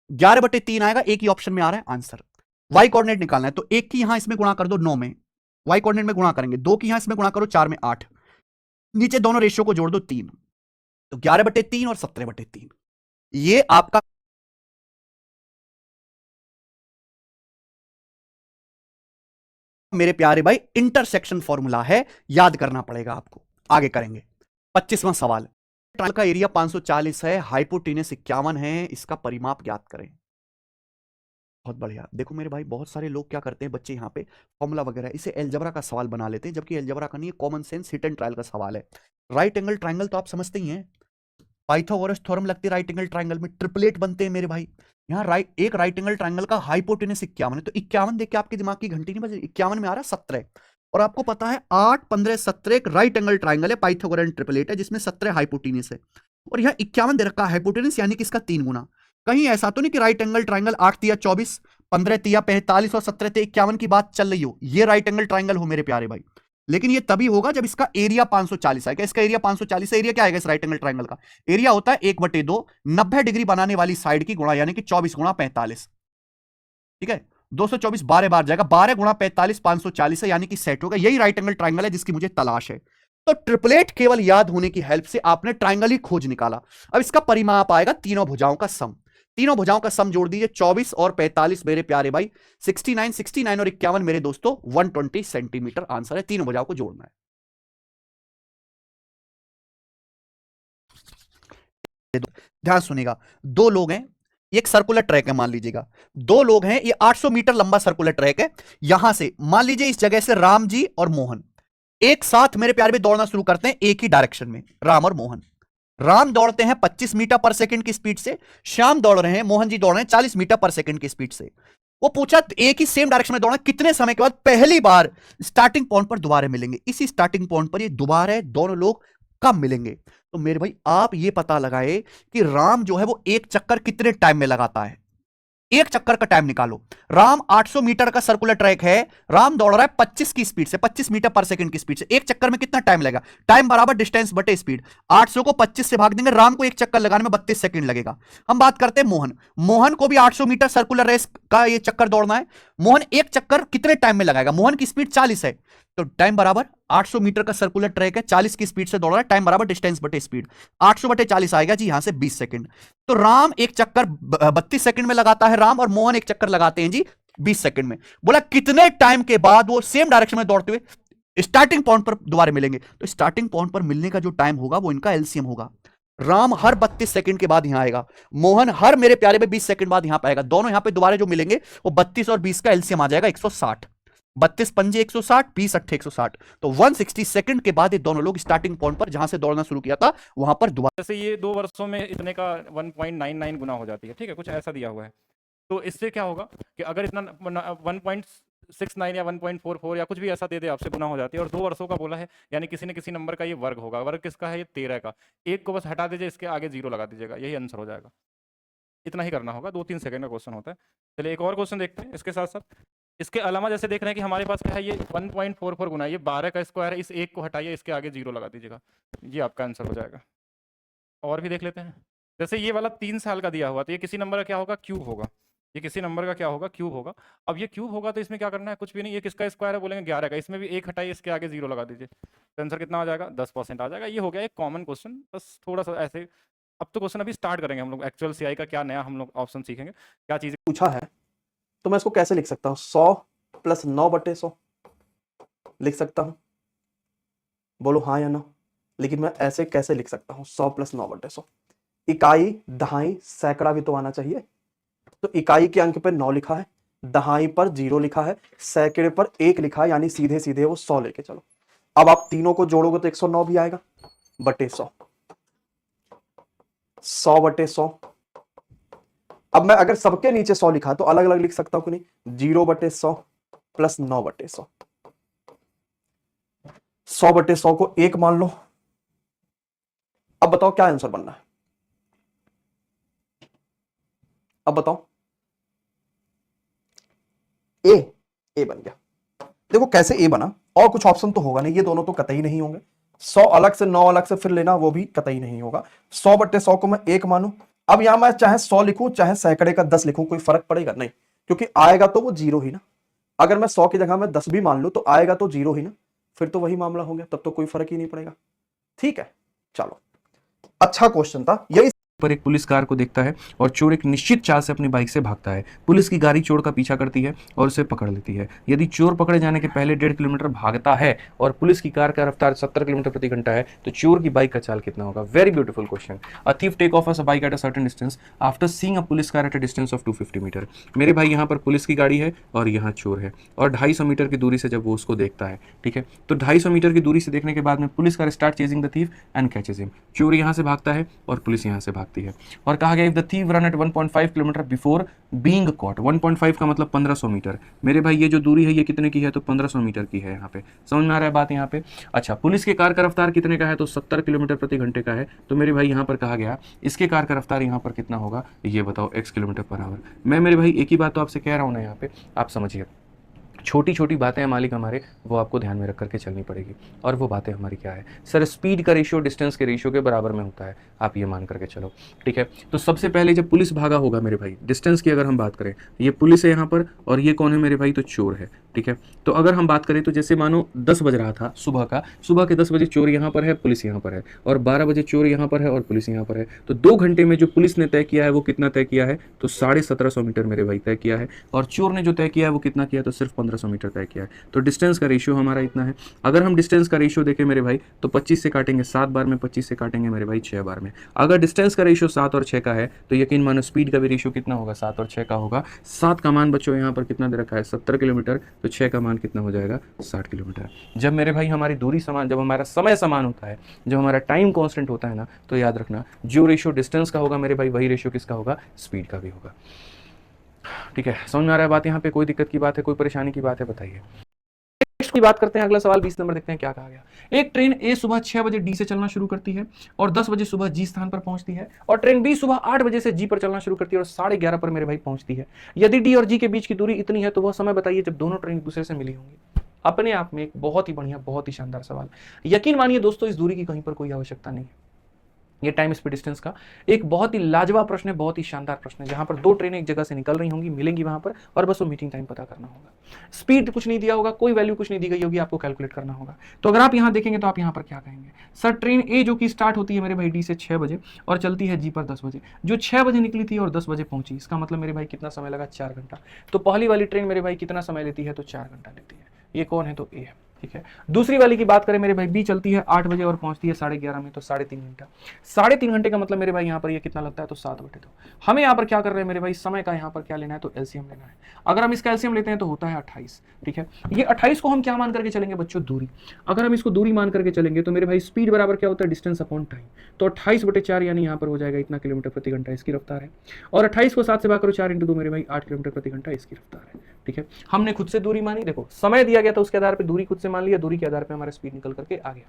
11/3 आएगा, एक ही ऑप्शन में आ रहा है आंसर। y कोऑर्डिनेट निकालना है तो 1 की यहां इसमें गुणा कर दो 9 में, y कोऑर्डिनेट में गुणा करेंगे, 2 की यहां इसमें गुणा करो 4 में 8, नीचे दोनों रेशियो को जोड़ दो 3, तो 11/3 और 17/3, ये आपका मेरे प्यारे भाई इंटरसेक्शन फॉर्मूला है, याद करना पड़ेगा आपको। आगे करेंगे 25वां सवाल। ट्रायल का एरिया 540 है, हाइपोटेनस 51 है, इसका परिमाप ज्ञात करें। बहुत बढ़िया। देखो मेरे भाई, बहुत सारे लोग क्या करते हैं बच्चे, यहाँ पे फॉर्मूला वगैरह इसे एलजबरा का सवाल बना लेते हैं, जबकि एलजबरा का नहीं है, common sense hit and trial का सवाल है। राइट एंगल ट्रायंगल तो आप समझते ही हैं, पाइथागोरस थ्योरम लगती है राइट एंगल ट्रायंगल में, ट्रिपलेट बनते हैं मेरे भाई। यहाँ एक राइट एंगल ट्रायंगल का हाइपोटेनस 51 है, तो 51 देख के आपके दिमाग की घंटी नहीं बजे। 51 में आ रहा 17, और आपको पता है 8, 15, 17 एक राइट एंगल ट्रायंगल है, पाइथागोरन ट्रिपलेट है, जिसमें 17 हाइपोटेनस है, और यहाँ 51 दे रखा है हाइपोटेनस, यानी कि इसका 3 गुना। कहीं ऐसा तो नहीं कि राइट एंगल ट्रायंगल 8 तिया 24, 15 तिया 45 और 17 तिया 51 की बात चल रही हो, ये राइट एंगल ट्रायंगल हो मेरे प्यारे भाई। लेकिन ये तभी होगा जब इसका एरिया 540 आएगा। इसका एरिया 540 है, एरिया क्या आएगा इस राइट एंगल ट्रायंगल का? एरिया होता है 1/2 90 डिग्री बनाने वाली साइड की गुणा, यानी कि 24 गुणा 45, ठीक है, 224 12 बार जाएगा, 12 गुणा 45 540 है, यानी कि सेट होगा। यही राइट एंगल ट्रायंगल है जिसकी मुझे तलाश है। तो ट्रिपलेट केवल याद होने की हेल्प से आपने ट्रायंगल ही खोज निकाला। अब इसका परिमाप आएगा तीनों भुजाओं का सम। तीनों भुजाओं का सम जोड़ दीजिए, 24 और 45 मेरे प्यारे भाई 69, 69 और 51 मेरे दोस्तों 120 सेंटीमीटर आंसर है। तीनों भुजाओं को जोड़ना है। ध्यान सुनिएगा, दो लोग हैं, एक सर्कुलर ट्रैक है, मान लीजिएगा दो लोग हैं, ये 800 मीटर लंबा सर्कुलर ट्रैक है। यहां से मान लीजिए इस जगह से राम जी और मोहन एक साथ मेरे प्यारे में दौड़ना शुरू करते हैं, एक ही डायरेक्शन में, राम और मोहन। राम दौड़ते हैं 25 मीटर पर सेकंड की स्पीड से, श्याम दौड़ रहे हैं, मोहन जी दौड़ रहे हैं 40 मीटर पर सेकंड की स्पीड से। वो पूछा एक ही सेम डायरेक्शन में दौड़ना, कितने समय के बाद पहली बार स्टार्टिंग पॉइंट पर दोबारा मिलेंगे? इसी स्टार्टिंग पॉइंट पर ये दोबारा दोनों लोग कब मिलेंगे? तो मेरे भाई आप ये पता लगाए कि राम जो है वो एक चक्कर कितने टाइम में लगाता है। एक चक्कर का टाइम निकालो। राम 800 मीटर का सर्कुलर ट्रैक है, राम दौड़ रहा है 25 की स्पीड से, 25 मीटर पर सेकंड की स्पीड से। एक चक्कर में कितना टाइम लगेगा? टाइम बराबर डिस्टेंस बटे स्पीड। 800 को 25 से भाग देंगे, राम को एक चक्कर लगाने में 32 सेकंड लगेगा। हम बात करते हैं मोहन। मोहन को भी 800 मीटर सर्कुलर रेस का ये चक्कर दौड़ना है। मोहन एक चक्कर कितने टाइम में लगाएगा? मोहन की स्पीड 40 है, तो टाइम बराबर 800 मीटर का सर्कुलर ट्रैक है, 40 की स्पीड से दौड़ रहा है, टाइम बराबर डिस्टेंस बटे स्पीड, 800 बटे 40 आएगा जी यहां से 20 सेकंड। तो राम एक चक्कर 32 सेकंड में लगाता है राम, और मोहन एक चक्कर लगाते हैं जी 20 सेकंड में। बोला कितने टाइम के बाद वो सेम डायरेक्शन में दौड़ते हुए स्टार्टिंग पॉइंट पर दोबारा मिलेंगे? तो स्टार्टिंग पॉइंट पर मिलने का जो टाइम होगा वो इनका एलसीएम होगा। राम हर 32 सेकंड के बाद यहां आएगा, मोहन हर मेरे प्यारे में 20 सेकंड बाद यहां पर आएगा। दोनों यहां पे दोबारा जो मिलेंगे वो 32 और 20 का एलसीएम आ जाएगा 160। 32 पंजे 160, 20 अट्ठे 160, तो 160 सेकंड के बाद ये दोनों लोग स्टार्टिंग पॉइंट पर जहां से दौड़ना शुरू किया था वहां पर दोबारा। जैसे ये 2 वर्षों में इतने का 1.99 गुना हो जाती है, ठीक है, कुछ ऐसा दिया हुआ है। तो इससे क्या होगा कि अगर इतना 1.69 या 1.44 या कुछ भी ऐसा दे दे आपसे, गुना हो जाती है। और 2 वर्षों का बोला है, यानी किसी न किसी नंबर का ये वर्ग होगा। वर्ग किसका है? ये 13 का। एक को बस हटा दीजिए, इसके आगे 0 लगा दीजिएगा, यही आंसर हो जाएगा। इतना ही करना होगा, 2-3 सेकंड का क्वेश्चन होता है। चलिए एक और क्वेश्चन देखते हैं इसके साथ साथ। इसके अलावा जैसे देख रहे हैं कि हमारे पास क्या है, ये 1.44 गुना, ये 12 का स्क्वायर है, इस एक को हटाइए, इसके आगे 0 लगा दीजिएगा, ये आपका आंसर हो जाएगा। और भी देख लेते हैं। जैसे ये वाला 3 साल का दिया हुआ, तो ये किसी नंबर का क्या होगा? क्यूब होगा। ये किसी नंबर का क्या होगा? क्यूब होगा। अब ये क्यूब होगा तो इसमें क्या करना है? कुछ भी नहीं। ये किसका स्क्वायर है? बोलेंगे 11 का। इसमें भी एक हटाइए, इसके आगे 0 लगा दीजिए, तो आंसर कितना आ जाएगा? 10% आ जाएगा। ये हो गया एक कॉमन क्वेश्चन, बस थोड़ा सा ऐसे। अब तो क्वेश्चन अभी स्टार्ट करेंगे हम लोग, एक्चुअल सीआई का क्या नया हम लोग ऑप्शन सीखेंगे, क्या चीज़ें पूछा है, तो मैं इसको कैसे लिख सकता हूँ? 100 प्लस 9/100 लिख सकता हूँ? बोलो हाँ या ना। लेकिन मैं ऐसे कैसे लिख सकता हूँ 100 प्लस 9/100? इकाई, दहाई, सैकड़ा भी तो आना चाहिए। तो इकाई के अंक पे 9 लिखा है, दहाई पर 0 लिखा है, सैकड़े पर 1 लिखा है, यानी सीधे सीधे वो 100 लेके चलो। अब आप तीनों को जोड़ोगे तो 109 भी आएगा बटे 100, 100/100। अब मैं अगर सबके नीचे 100 लिखा तो अलग अलग लिख सकता हूं कि नहीं? 0/100 प्लस 9/100, 100/100 को 1 मान लो। अब बताओ क्या आंसर बनना है? अब बताओ। ए बन गया। देखो कैसे ए बना, और कुछ ऑप्शन तो होगा नहीं, ये दोनों तो कतई नहीं होंगे। 100 अलग से 9 अलग से फिर लेना, वो भी कतई नहीं होगा। 100/100 को मैं 1 मानूं। अब यहां मैं चाहे 100 लिखूं चाहे सैकड़े का 10 लिखूं, कोई फर्क पड़ेगा नहीं, क्योंकि आएगा तो वो 0 ही ना। अगर मैं 100 की जगह में 10 भी मान लूं तो आएगा तो 0 ही ना, फिर तो वही मामला हो गया, तब तो कोई फर्क ही नहीं पड़ेगा। ठीक है, चलो, अच्छा क्वेश्चन था यही। पर एक पुलिस कार को देखता है और चोर एक निश्चित चाल से अपनी बाइक से भागता है। पुलिस की गाड़ी चोर का पीछा करती है और उसे पकड़ लेती है। यदि चोर पकड़े जाने के पहले 1.5 किलोमीटर भागता है और पुलिस की कार का रफ्तार 70 किलोमीटर प्रति घंटा है तो चोर की बाइक का चाल कितना होगा? Very beautiful question. A thief take off a bike at a certain distance after seeing a police car at a distance of 250 metre. मेरे भाई यहाँ पर पुलिस की गाड़ी है और यहाँ चोर है और 250 मीटर की दूरी से जब वो उसको देखता है, ठीक है, तो 250 मीटर की दूरी से देखने के बाद में police car start chasing the thief and catches him. चोर यहाँ से भागता है और पुलिस यहाँ से भागती है और कहा गया if the thief run at 1.5 kilometre before being caught. 1.5 का मतलब 1500 मीटर। मेरे भाई ये जो दूरी है ये कितने की है? तो 1500 मीटर की है। यहाँ पे समझ में आ रहा है बात यहाँ पे? अच्छा, पुलिस के कार का रफ्तार कितने का है? तो 70 किलोमीटर प्रति घंटे का है। तो मेरे भाई यहाँ पर कहा गया इसके कार का रफ्तार यहाँ पर कितना होगा? ये बताओ, x किलोमीटर पर आवर। मैं मेरे भाई एक ही बात तो आपसे कह रहा हूँ ना, यहाँ पे आप समझिए, छोटी छोटी बातें हैं मालिक हमारे, वो आपको ध्यान में रख करके चलनी पड़ेगी। और वो बातें हमारी क्या है सर? स्पीड का रेशियो डिस्टेंस के रेशियो के बराबर में होता है, आप ये मान करके चलो, ठीक है। तो सबसे पहले जब पुलिस भागा होगा मेरे भाई, डिस्टेंस की अगर हम बात करें, ये पुलिस है यहाँ पर और ये कौन है मेरे भाई? तो चोर है, ठीक है। तो अगर हम बात करें तो जैसे मानो 10 बज रहा था सुबह का, सुबह के 10 बजे चोर यहाँ पर है, पुलिस यहाँ पर है, और 12 बजे चोर यहाँ पर है और पुलिस यहाँ पर है। तो 2 घंटे में जो पुलिस ने तय किया है वो कितना तय किया है? तो 1750 मीटर मेरे भाई तय किया है। और चोर ने जो तय किया है वो कितना किया? तो सिर्फ 1500 मीटर तय किया है। तो डिस्टेंस का रेशियो हमारा इतना है। अगर हम डिस्टेंस का रेशियो देखें मेरे भाई तो 25 से काटेंगे 7 बार में, 25 से काटेंगे मेरे भाई 6 बार में। अगर डिस्टेंस का रेशियो 7 और 6 का है तो यकीन मानो स्पीड का भी रेशियो कितना होगा? 7 और 6 का होगा। 7 का मान बच्चों यहाँ पर कितना दे रखा है? 70 किलोमीटर। तो 6 का मान कितना हो जाएगा? 60 किलोमीटर। जब मेरे भाई हमारी दूरी समान, जब हमारा समय समान होता है, जब हमारा टाइम कांस्टेंट होता है ना, तो याद रखना जो रेशियो डिस्टेंस का होगा मेरे भाई वही रेशियो किसका होगा? स्पीड का भी होगा। ठीक है, समझ में आ रहा है बात? यहाँ पे कोई दिक्कत की बात है, कोई परेशानी की बात है? बताइए। नेक्स्ट की बात करते हैं, अगला सवाल 20 नंबर देखते हैं क्या कहा गया। एक ट्रेन ए सुबह 6 बजे डी से चलना शुरू करती है और 10 बजे सुबह जी स्थान पर पहुंचती है, और ट्रेन बी सुबह 8 बजे से जी पर चलना शुरू करती है और 11:30 पर मेरे भाई पहुंचती है। यदि डी और जी के बीच की दूरी इतनी है तो वह समय बताइए जब दोनों ट्रेन एक दूसरे से मिली होंगी। अपने आप में एक बहुत ही बढ़िया, बहुत ही शानदार सवाल। यकीन मानिए दोस्तों, इस दूरी की कहीं पर कोई आवश्यकता नहीं है। ये टाइम स्पीड डिस्टेंस का एक बहुत ही लाजवाब प्रश्न है, बहुत ही शानदार प्रश्न है, जहां पर 2 ट्रेनें एक जगह से निकल रही होंगी, मिलेंगी वहां पर, और बस वो मीटिंग टाइम पता करना होगा। स्पीड कुछ नहीं दिया होगा, कोई वैल्यू कुछ नहीं दी गई होगी, आपको कैलकुलेट करना होगा। तो अगर आप यहां देखेंगे तो आप यहां पर क्या कहेंगे? सर ट्रेन ए जो कि स्टार्ट होती है मेरे भाई डी से 6 बजे और चलती है जी पर 10 बजे, जो 6 बजे निकली थी और 10 बजे पहुंची, इसका मतलब मेरे भाई कितना समय लगा? 4 घंटा। तो पहली वाली ट्रेन मेरे भाई कितना समय लेती है? तो 4 घंटा लेती है। ये कौन है? तो ए है, ठीक है। दूसरी वाली की बात करें मेरे भाई, बी चलती है 8 बजे और पहुंचती है 11:30 में, तो 3.5 घंटा। 3.5 घंटे का मतलब मेरे भाई यहाँ पर ये कितना लगता है? तो 7/2। हमें यहाँ पर क्या कर रहे हैं मेरे भाई? समय का यहाँ पर क्या लेना है? तो एलसीएम लेना है। अगर हम इसका एलसीएम लेते हैं तो होता है 28, ठीक है। ये 28 को हम क्या मान करके चलेंगे बच्चों? दूरी। अगर हम इसको दूरी मान करके चलेंगे तो मेरे भाई स्पीड बराबर क्या होता है? Distance upon time. तो 28/4 यानी यहाँ पर हो जाएगा इतना किलोमीटर प्रति घंटा इसकी रफ्तार है, और 28 को 7 से भाग करो, 4 × 2 मेरे भाई 8 किलोमीटर प्रति घंटा इसकी रफ्तार है, ठीक है। हमने खुद से दूरी मानी, देखो समय दिया गया था उसके आधार पर दूरी खुद से मान लिया, दूरी के आधार पे हमारा स्पीड निकल करके आ गया।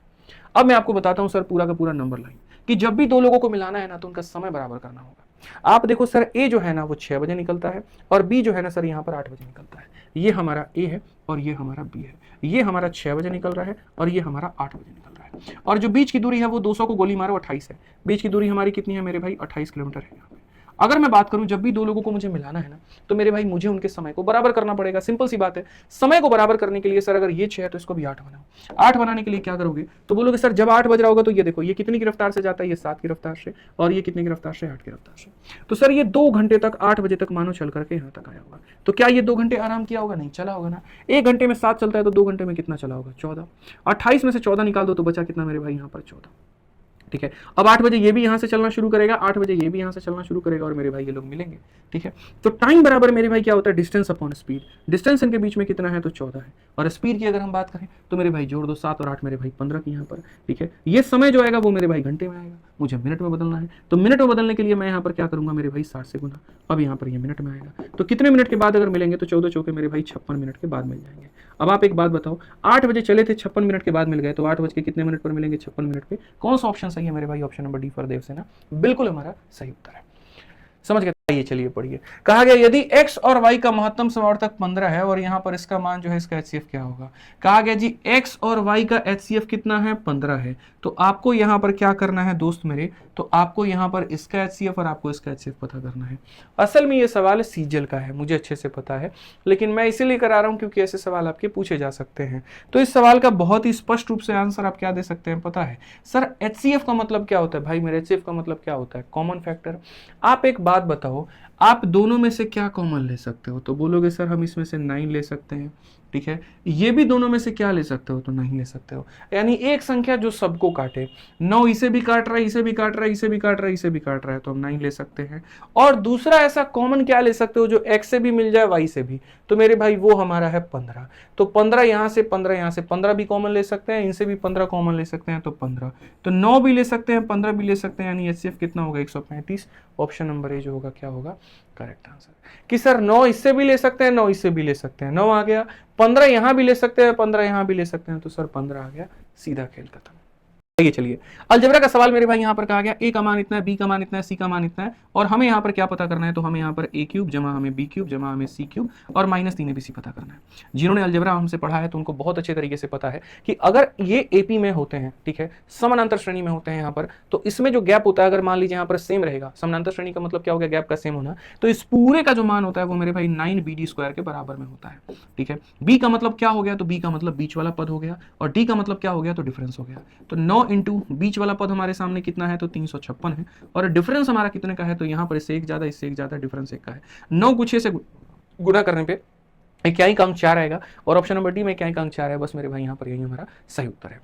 अब मैं आपको बताता हूं सर पूरा का पूरा नंबर लाइन, कि जब भी 2 लोगों को मिलाना है ना तो उनका समय बराबर करना होगा। आप देखो सर, ए जो है ना वो 6 बजे निकलता है और बी जो है ना सर यहाँ पर 8 बजे निकलता है। ये हमारा ए है और ये हमारा बी है। ये हमारा 6 बजे निकल रहा है और ये हमारा 8 बजे निकल रहा है, और जो बीच की दूरी है वो 200 को गोली मारो 28 है। बीच की दूरी हमारी कितनी है मेरे भाई? 28 किलोमीटर है यहाँ पे। अगर मैं बात करूं, जब भी 2 लोगों को मुझे मिलाना है ना तो मेरे भाई मुझे उनके समय को बराबर करना पड़ेगा। सिंपल सी बात है। समय को बराबर करने के लिए सर अगर ये 6 है तो इसको भी 8 बनाओ। 8 बनाने के लिए क्या करोगे? तो बोलोगे सर जब 8 बज रहा होगा तो ये देखो ये कितनी की रफ्तार से जाता है? ये 7 की रफ्तार से, और ये कितने की रफ्तार से? 8 की रफ्तार से। तो सर ये 2 घंटे तक 8 बजे तक मानो चल करके यहाँ तक आया होगा। तो क्या ये 2 घंटे आराम किया होगा? नहीं चला होगा ना। 1 घंटे में 7 चलता है तो 2 घंटे में कितना चला होगा? 14। 28 में से 14 निकाल दो तो बचा कितना मेरे भाई? यहाँ पर 14, ठीक है। अब 8 बजे ये भी यहां से चलना शुरू करेगा, 8 बजे ये भी यहां से चलना शुरू करेगा, और मेरे भाई ये लोग मिलेंगे, ठीक है। तो टाइम बराबर मेरे भाई क्या होता है? Distance upon speed. डिस्टेंस इनके बीच में कितना है? तो 14 है। और स्पीड की अगर हम बात करें तो मेरे भाई जोड़ दो, 7 और 8 मेरे भाई 15 की यहाँ पर, ठीक है। ये समय जो आएगा वो मेरे भाई घंटे में आएगा, मुझे मिनट में बदलना है। तो मिनट में बदलने के लिए मैं यहाँ पर क्या करूंगा मेरे भाई? 60 से गुना। अब यहाँ पर ये मिनट में आएगा, तो कितने मिनट के बाद अगर मिलेंगे? तो 14 चौके मेरे भाई 56 मिनट के बाद मिल जाएंगे। अब आप एक बात बताओ, 8 बजे चले थे, 56 मिनट के बाद मिल गए, तो 8 बज के कितने मिनट पर मिलेंगे? 56 मिनट पे। कौन सा ऑप्शन सही है मेरे भाई? Option number D for Devasena बिल्कुल हमारा सही उत्तर है। समझ गए? ये चलिए पढ़िए। कहा गया यदि x और y का महत्तम समावर्तक 15 है और यहाँ पर इसका मान जो है इसका HCF क्या होगा। कहा गया जी x और y का HCF कितना है, 15 है। तो आपको यहाँ पर क्या करना है दोस्त मेरे, तो आपको यहाँ पर इसका HCF और आपको इसका HCF पता करना है। असल में ये सवाल सीजल का है, मुझे अच्छे से पता है, लेकिन मैं इसीलिए करा रहा हूँ क्योंकि ऐसे सवाल आपके पूछे जा सकते हैं। तो इस सवाल का बहुत ही स्पष्ट रूप से आंसर आप क्या दे सकते हैं पता है सर, HCF का मतलब क्या होता है भाई मेरे, HCF का मतलब क्या होता है, कॉमन फैक्टर। आप एक बात बताओ, आप दोनों में से क्या कॉमन ले सकते हो, तो बोलोगे सर हम इसमें से 9 ले सकते हैं, ठीक है। ये भी दोनों में से क्या ले सकते हो, तो 9 ले सकते हो। यानी एक संख्या जो सबको काटे, 9 इसे भी काट रहा है, इसे भी काट रहा है, इसे भी काट रहा है, इसे भी काट रहा है, तो हम 9 ले सकते हैं। और दूसरा ऐसा कॉमन क्या ले सकते हो जो x से भी मिल जाए y से भी, तो मेरे भाई वो हमारा है 15। तो 15 यहाँ से 15 यहाँ से 15 भी कॉमन ले सकते हैं, इनसे भी 15 कॉमन ले सकते हैं, तो 15। तो 9 भी ले सकते हैं, 15 भी ले सकते हैं, यानी HCF कितना होगा 135। ऑप्शन नंबर ए जो होगा क्या होगा करेक्ट आंसर। कि सर 9 इससे भी ले सकते हैं, 9 इससे भी ले सकते हैं, 9 आ गया, 15 यहां भी ले सकते हैं, 15 यहां भी ले सकते हैं, तो सर 15 आ गया, सीधा खेल खत्म। ये चलिए अलजेब्रा का सवाल मेरे भाई यहाँ पर कहा गया a का मान इतना है, b का मान इतना है, c का मान इतना है, और हमें यहाँ पर क्या पता करना है, तो हमें यहाँ पर a क्यूब जमा हमें b क्यूब जमा हमें c क्यूब और -3 abc पता करना है। जिन्होंने अलजेब्रा हमसे पढ़ा है तो उनको बहुत अच्छे तरीके से पता है कि अगर ये AP में होते हैं, ठीक है, समानांतर श्रेणी में होते हैं यहाँ पर, तो इसमें जो गैप होता है अगर मान लीजिए यहाँ पर सेम रहेगा, समानांतर श्रेणी का मतलब क्या हो गया, गैप का सेम होना, तो इस पूरे का जो मान होता है वो मेरे भाई 9BD² के बराबर में होता है, ठीक है। b का मतलब क्या हो गया, तो b का मतलब बीच वाला पद हो गया, और d का मतलब क्या हो गया, तो डिफरेंस हो गया। तो 9 इंटू बीच वाला पद हमारे सामने कितना है, तो 356 है, और डिफरेंस हमारा कितने का है, तो यहाँ पर इससे एक ज्यादा, इससे एक ज्यादा, डिफरेंस 1 का है। 9 को 6 से गुणा करने पे इक्याई अंक 4 आएगा, और ऑप्शन नंबर डी में इक्याई अंक 4 है। बस मेरे भाई यहाँ पर यही हमारा सही उत्तर है।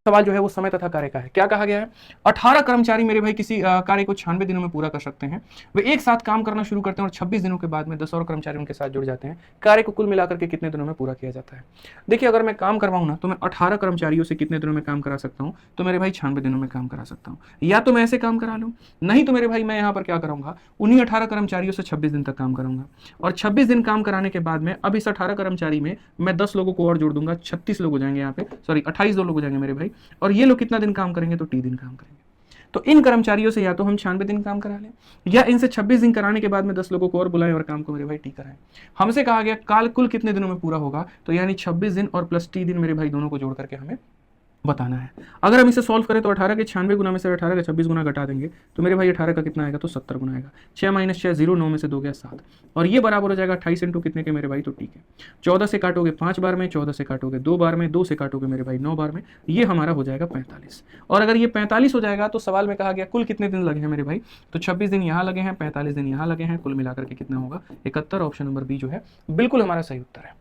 सवाल जो है वो समय तथा कार्य का है। क्या कहा गया है, 18 कर्मचारी मेरे भाई किसी कार्य को 96 दिनों में पूरा कर सकते हैं। वे एक साथ काम करना शुरू करते हैं और 26 दिनों के बाद में 10 और कर्मचारी उनके साथ जुड़ जाते हैं। कार्य को कुल मिलाकर के कितने दिनों में पूरा किया जाता है। देखिए अगर मैं काम करवाऊं ना, तो मैं 18 कर्मचारियों से कितने दिनों में काम करा सकता हूं, तो मेरे भाई 96 दिनों में काम करा सकता हूं। या तो मैं ऐसे काम करा लूं, नहीं तो मेरे भाई मैं यहाँ पर क्या करूंगा, उन्हीं 18 कर्मचारियों से 26 दिन तक काम कराऊंगा, और 26 दिन काम कराने के बाद में अब इस 18 कर्मचारी में मैं 10 लोगों को और जोड़ दूंगा, 36 लोग हो जाएंगे यहाँ पे, सॉरी 28 लोग हो जाएंगे मेरे भाई, और ये लोग कितना दिन काम करेंगे, तो टी दिन काम करेंगे। तो इन कर्मचारियों से या तो हम 96 दिन काम करा लें, या इनसे 26 दिन कराने के बाद में 10 लोगों को और बुलाएं और काम को मेरे भाई टी कराएं। हमसे कहा गया काल कुल कितने दिनों में पूरा होगा, तो यानी 26 दिन और प्लस टी दिन मेरे भाई दोनों को जोड़ करके हमें बताना है। अगर हम इसे सॉल्व करें तो 18 के 96 गुना में से 18 का 26 गुना घटा देंगे, तो मेरे भाई 18 का कितना आएगा, तो 70 गुना आएगा। 6 - 6 0, 9 में से 2 गया 7, और ये बराबर हो जाएगा 28 इंटू कितने के मेरे भाई, तो ठीक है 14 से काटोगे 5 बार में, 14 से काटोगे 2 बार में, 2 से काटोगे मेरे भाई 9 बार में, ये हमारा हो जाएगा 45। और अगर ये 45 हो जाएगा तो सवाल में कहा गया कुल कितने दिन लगे हैं मेरे भाई, तो 26 दिन यहाँ लगे हैं, 45 दिन यहाँ लगे हैं, कुल मिलाकर के कितना होगा 71। ऑप्शन नंबर बी जो है बिल्कुल हमारा सही उत्तर है।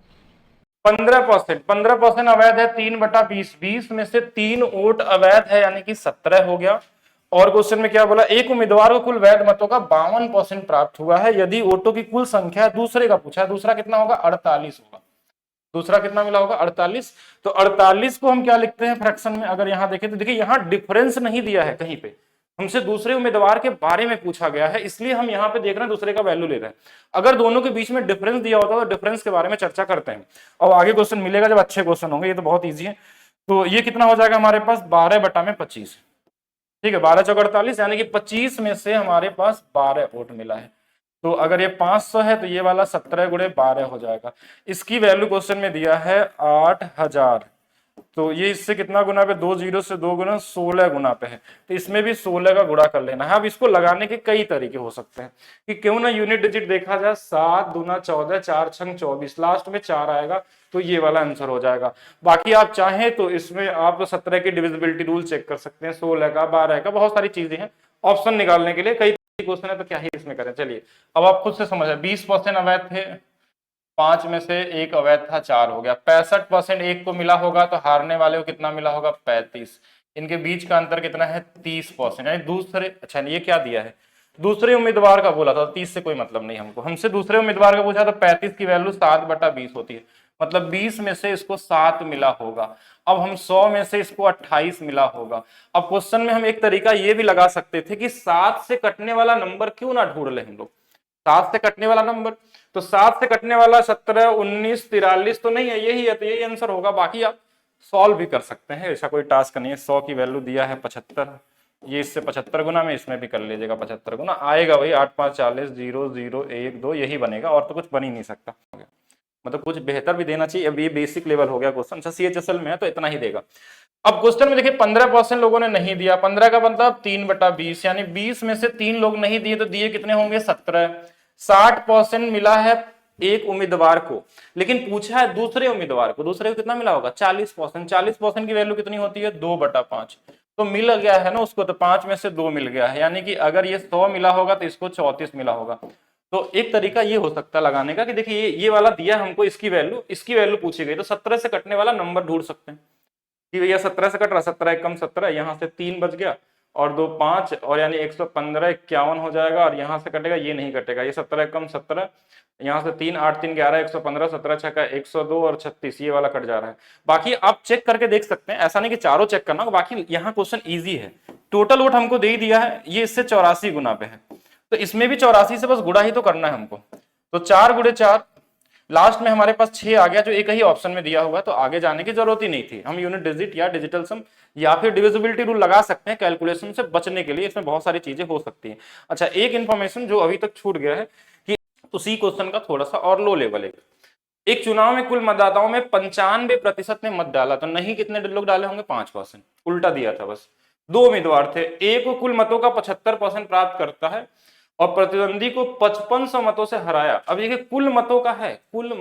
15% अवैध है, 3/20, 20 में से 3 वोट अवैध है, यानी कि 17 हो गया। और क्वेश्चन में क्या बोला, एक उम्मीदवार को कुल वैध मतों का 52% प्राप्त हुआ है। यदि वोटों की कुल संख्या दूसरे का पूछा है, दूसरा कितना होगा, 48 होगा। दूसरा कितना मिला होगा, 48। तो 48 को हम क्या लिखते हैं फ्रैक्शन में, अगर यहां देखें तो देखिए यहां डिफरेंस नहीं दिया है कहीं पे, हमसे दूसरे उम्मीदवार के बारे में पूछा गया है, इसलिए हम यहाँ पे देख रहे हैं दूसरे का वैल्यू ले रहे हैं। अगर दोनों के बीच में डिफरेंस दिया होता तो डिफरेंस के बारे में चर्चा करते हैं, और आगे क्वेश्चन मिलेगा जब अच्छे क्वेश्चन होंगे, ये तो बहुत ईजी है। तो ये कितना हो जाएगा हमारे पास, 12/25, ठीक है, 12 चौक 48, यानी कि 25 में से हमारे पास 12 वोट मिला है। तो अगर ये 500 है तो ये वाला 17 × 12 हो जाएगा। इसकी वैल्यू क्वेश्चन में दिया है 8000, तो ये इससे कितना गुना पे, 2 0 से 2 गुना 16 गुना पे है, तो इसमें भी 16 का गुणा कर लेना है। अब इसको लगाने के कई तरीके हो सकते हैं कि क्यों ना यूनिट डिजिट देखा जाए, 7 दूना 14, 4 छंग 24, लास्ट में 4 आएगा, तो ये वाला आंसर हो जाएगा। बाकी आप चाहें तो इसमें आप 17 की डिविजिबिलिटी रूल चेक कर सकते हैं, 16 का, 12 का, बहुत सारी चीजें हैं ऑप्शन निकालने के लिए, कई क्वेश्चन है, तो क्या ही इसमें करें। चलिए अब आप खुद से समझ, 20% अवैध थे, 5 में से 1 अवैध था, 4 हो गया। 65% एक को मिला होगा, तो हारने वाले को कितना मिला होगा, 35। इनके बीच का अंतर कितना है, 30%, यानी दूसरे, अच्छा ये क्या दिया है, दूसरे उम्मीदवार का बोला था, 30 से कोई मतलब नहीं हमको, हमसे दूसरे उम्मीदवार का पूछा, तो 35 की वैल्यू 7/20 होती है, मतलब 20 में से इसको 7 मिला होगा। अब हम 100 में से इसको 28 मिला होगा। अब क्वेश्चन में हम एक तरीका ये भी लगा सकते थे कि 7 से कटने वाला नंबर क्यों ना ढूंढ ले हम लोग, 7 से कटने वाला नंबर, तो 7 से कटने वाला 17, 19, 43 तो नहीं है, यही है, तो यही आंसर होगा। बाकी आप सॉल्व भी कर सकते हैं, ऐसा कोई टास्क नहीं है। 100 की वैल्यू दिया है 75, ये इससे 75 गुना में, इसमें भी कर लीजिएगा 75 गुना, आएगा वही 8 5 40 0 0 1 2 यही बनेगा, और तो कुछ बन ही नहीं सकता। मतलब कुछ बेहतर भी देना चाहिए। अब ये बेसिक लेवल हो गया क्वेश्चन, अच्छा CHSL में है तो इतना ही देगा। अब क्वेश्चन में देखिए 15% लोगों ने नहीं दिया, 15 का मतलब 3/20, यानी 20 में से 3 लोग नहीं दिए तो दिए कितने होंगे 17। 60% मिला है एक उम्मीदवार को, लेकिन पूछा है दूसरे उम्मीदवार को, दूसरे को कितना मिला होगा 40%। 40% की वैल्यू कितनी होती है 2/5, तो मिल गया है ना उसको, तो 5 में से 2 मिल गया है, यानी कि अगर ये 100 मिला होगा तो इसको 34 मिला होगा। तो एक तरीका ये हो सकता है लगाने का कि देखिए ये वाला दिया हमको, इसकी वैल्यू पूछी गई, तो 17 से कटने वाला नंबर ढूंढ सकते हैं कि भैया 17 से कट रहा, 17 एकम 17, यहाँ से 3 बच गया और 2 5, और यानी 115 51 हो जाएगा, और यहाँ से कटेगा, ये नहीं कटेगा, ये 17 एकम 17, यहाँ से 3 8 3 11 115, 17 छक्का 102 और 36, ये वाला कट जा रहा है। बाकी आप चेक करके देख सकते हैं, ऐसा नहीं कि चारों चेक करना, बाकी यहाँ क्वेश्चन ईजी है। टोटल वोट हमको दे ही दिया है, ये इससे 84 गुना पे है, तो इसमें भी 84 से बस गुणा ही तो करना है हमको। तो 4 × 4, लास्ट में हमारे पास 6 आ गया, जो एक ही ऑप्शन में दिया हुआ, तो आगे जाने की जरूरत ही नहीं थी। हम यूनिट डिजिट या डिजिटल सम या फिर डिविजिबिलिटी रूल लगा सकते हैं कैलकुलेशन से बचने के लिए, इसमें बहुत सारी चीजें हो सकती हैं। अच्छा, एक इंफॉर्मेशन जो अभी तक छूट गया है कि उसी क्वेश्चन का थोड़ा सा और लो लेवल है। एक चुनाव में कुल मतदाताओं में 95% ने मत डाला, तो नहीं कितने लोग डाले होंगे 5%, उल्टा दिया था बस। 2 उम्मीदवार थे, एक को कुल मतों का 75% प्राप्त करता है और प्रतिद्वंदी को 5500 मतों से हराया। अब ये कुल मतों का है, कुल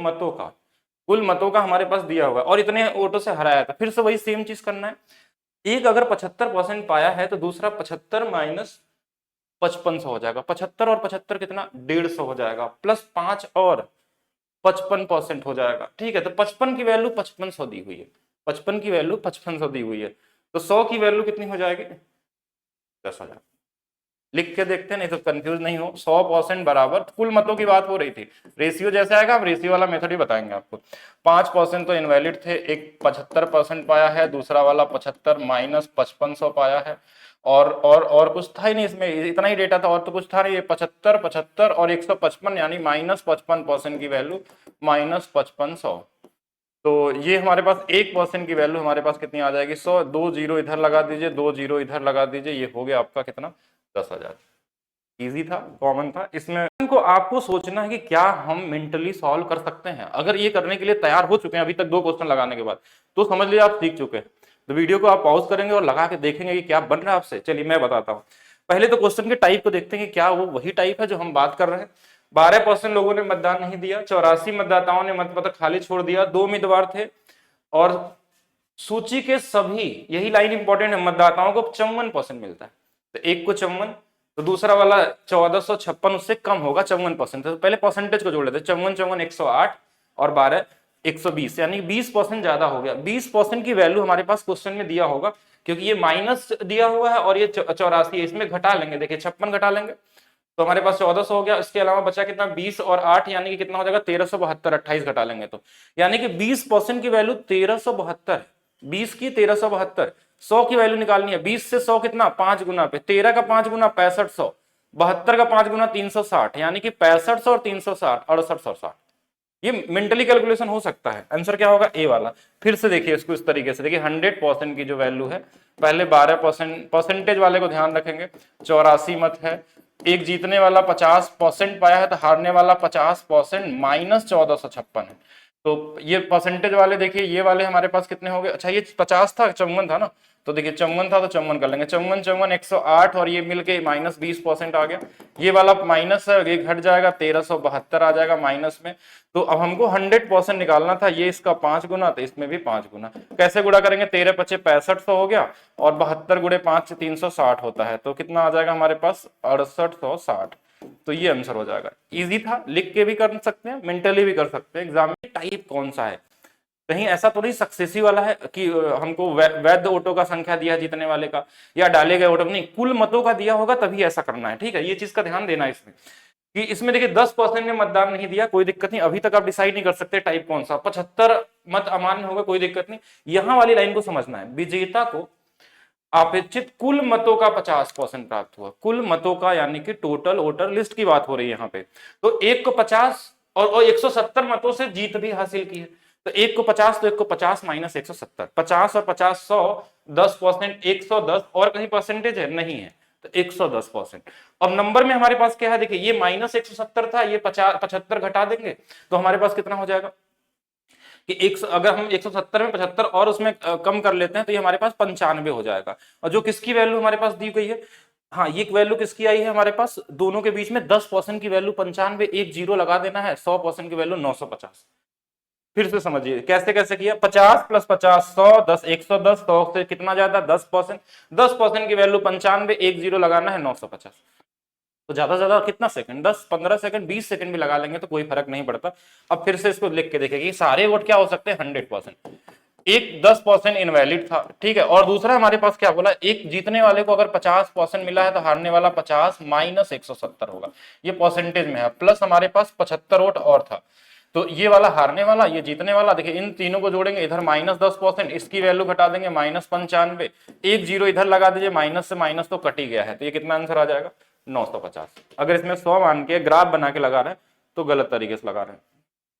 मतों का हमारे पास दिया हुआ है और इतने वोटों से हराया था। फिर से वही सेम चीज करना है, एक अगर 75% पाया है तो दूसरा 75 माइनस 5500 हो जाएगा। 75 और 75 कितना 150 हो जाएगा, प्लस 5 और 55% हो जाएगा। ठीक है, तो 55 की वैल्यू 5500 दी हुई है, 55 की वैल्यू 5500 दी हुई है, तो 100 की वैल्यू कितनी हो जाएगी 10,000। लिख के देखते हैं नहीं तो कंफ्यूज नहीं हो। 100% बराबर कुल मतों की बात हो रही थी, रेशियो जैसे आएगा हम रेशियो वाला मेथड ही बताएंगे आपको। 5% तो इनवैलिड थे, एक 75% पाया है, दूसरा वाला 75 माइनस 5500 पाया है, और कुछ था ही नहीं इसमें, इतना ही डेटा था और तो कुछ था नहीं। 75 75 और 155 यानी माइनस 55% की वैल्यू माइनस 5500, तो ये हमारे पास 1% की वैल्यू हमारे पास कितनी आ जाएगी 100। 2 0 इधर लगा दीजिए, 2 0 इधर लगा दीजिए, ये हो गया आपका कितना 10,000। इजी था, कॉमन था। इसमें इनको आपको सोचना है कि क्या हम मेंटली सॉल्व कर सकते हैं। अगर ये करने के लिए तैयार हो चुके हैं अभी तक 2 क्वेश्चन लगाने के बाद, तो समझ लीजिए आप सीख चुके हैं। तो वीडियो को आप पॉज करेंगे और लगा के देखेंगे कि क्या बन रहा है आपसे। चलिए मैं बताता हूँ। पहले तो क्वेश्चन के टाइप को देखते हैं कि क्या वो वही टाइप है जो हम बात कर रहे हैं। 12% लोगों ने मतदान नहीं दिया, 84 मतदाताओं ने मतपत्र खाली छोड़ दिया, 2 उम्मीदवार थे और सूची के सभी, यही लाइन इंपॉर्टेंट है, मतदाताओं को 54% मिलता है। तो एक को 54, तो दूसरा वाला 1456 उससे कम होगा 54%। तो पहले परसेंटेज को जोड़ लेते, 54 108 और 12 120, यानी 20% ज्यादा हो गया। 20% की वैल्यू हमारे पास क्वेश्चन में दिया होगा, क्योंकि ये माइनस दिया हुआ है और ये 84 है, इसमें घटा लेंगे, देखिए 56 घटा लेंगे तो हमारे पास 1400 हो गया। इसके अलावा बचा कितना 20 और 8 यानी कि कितना हो जाएगा 1372, 28 घटा लेंगे तो यानी कि 20% की वैल्यू 1372, 20 की 1372। 100 की वैल्यू निकालनी है, 20 से 100 कितना 5 गुना पे, 13 का 5 गुना 6500, 72 का 5 गुना 360, यानी कि 6500 और 360 6860। ये मेंटली कैलकुलेशन हो सकता है। आंसर क्या होगा ए वाला। फिर से देखिए इसको इस तरीके से, देखिए 100% की जो वैल्यू है, पहले 12% परसेंटेज वाले को ध्यान रखेंगे, 84 मत है, एक जीतने वाला 50% पाया है तो हारने वाला 50% माइनस 1456 है। तो ये परसेंटेज वाले देखिए, ये वाले हमारे पास कितने हो गए, अच्छा ये 50 था, 54 था ना, तो देखिए 54 था तो 54 कर लेंगे, 54 108 और ये मिलके माइनस 20% आ गया। ये वाला माइनस है, ये घट जाएगा 1372 आ जाएगा माइनस में। तो अब हमको 100% निकालना था, ये इसका 5 गुना तो इसमें भी 5 गुना। कैसे गुणा करेंगे, 13 × 5 = 6500 हो गया और 72 × 5 = 360 होता है, तो कितना आ जाएगा हमारे पास 6860। तो ये आंसर हो जाएगा। इजी था, लिख के भी कर सकते हैं, मेंटली भी कर सकते हैं। एग्जाम में टाइप कौन सा है, कहीं ऐसा तो नहीं सक्सेसिव वाला है कि हमको वैध वोटों का संख्या दिया जीतने वाले का या डाले गए वोटों, नहीं, कुल मतों का दिया होगा तभी ऐसा करना है। ठीक है, ये चीज का ध्यान देना है इसमें कि इसमें देखिए 10% ने मतदान नहीं दिया, कोई दिक्कत नहीं, अभी तक आप डिसाइड नहीं कर सकते टाइप कौन सा। 75 मत अमान्य होगा, कोई दिक्कत नहीं। यहां वाली लाइन को समझना है, विजेता को अपेक्षित कुल मतों का 50% प्राप्त हुआ, कुल मतों का, यानी कि टोटल वोटर लिस्ट की बात हो रही है यहाँ पे। तो एक को 50 और 170 मतों से जीत भी हासिल की है, तो एक को 50 तो एक को 50 माइनस 170, 50 और 50 100, 10%, 110 और कहीं परसेंटेज है नहीं है, तो 110%। अब नंबर में हमारे पास क्या है, देखिए ये माइनस 170 था, ये 75 घटा देंगे तो हमारे पास कितना हो जाएगा कि अगर हम 170 में 75 और उसमें कम कर लेते हैं तो ये हमारे पास 95 हो जाएगा। और जो किसकी वैल्यू हमारे पास दी गई है, हाँ ये वैल्यू किसकी आई है हमारे पास, दोनों के बीच में 10% की वैल्यू 95, एक जीरो लगा देना है, 100% की वैल्यू 950। फिर से समझिए कैसे कैसे किया, 50 प्लस 50 100, 10 110, 100 से कितना ज्यादा 10%, 10% की वैल्यू 95, एक जीरो लगाना है 950। तो ज्यादा से ज्यादा कितना सेकंड, 10 15 सेकंड 20 सेकंड भी लगा लेंगे तो कोई फर्क नहीं पड़ता। अब फिर से इसको लिख के देखेंगे सारे वोट क्या हो सकते हैं 100%, एक 10% इनवैलिड था, ठीक है। और दूसरा हमारे पास क्या बोला, एक जीतने वाले को अगर 50% मिला है तो हारने वाला 50 माइनस 170 होगा, ये परसेंटेज में है, प्लस हमारे पास 75 वोट और था, तो ये वाला हारने वाला, ये जीतने वाला। देखिए इन तीनों को जोड़ेंगे, इधर माइनस 10%, इसकी वैल्यू घटा देंगे माइनस 95, एक जीरो इधर लगा दीजिए, माइनस से माइनस तो कट ही गया है, तो ये कितना आंसर आ जाएगा 950। अगर इसमें 100 मान के ग्राफ बना के लगा रहे हैं तो गलत तरीके से लगा रहे हैं।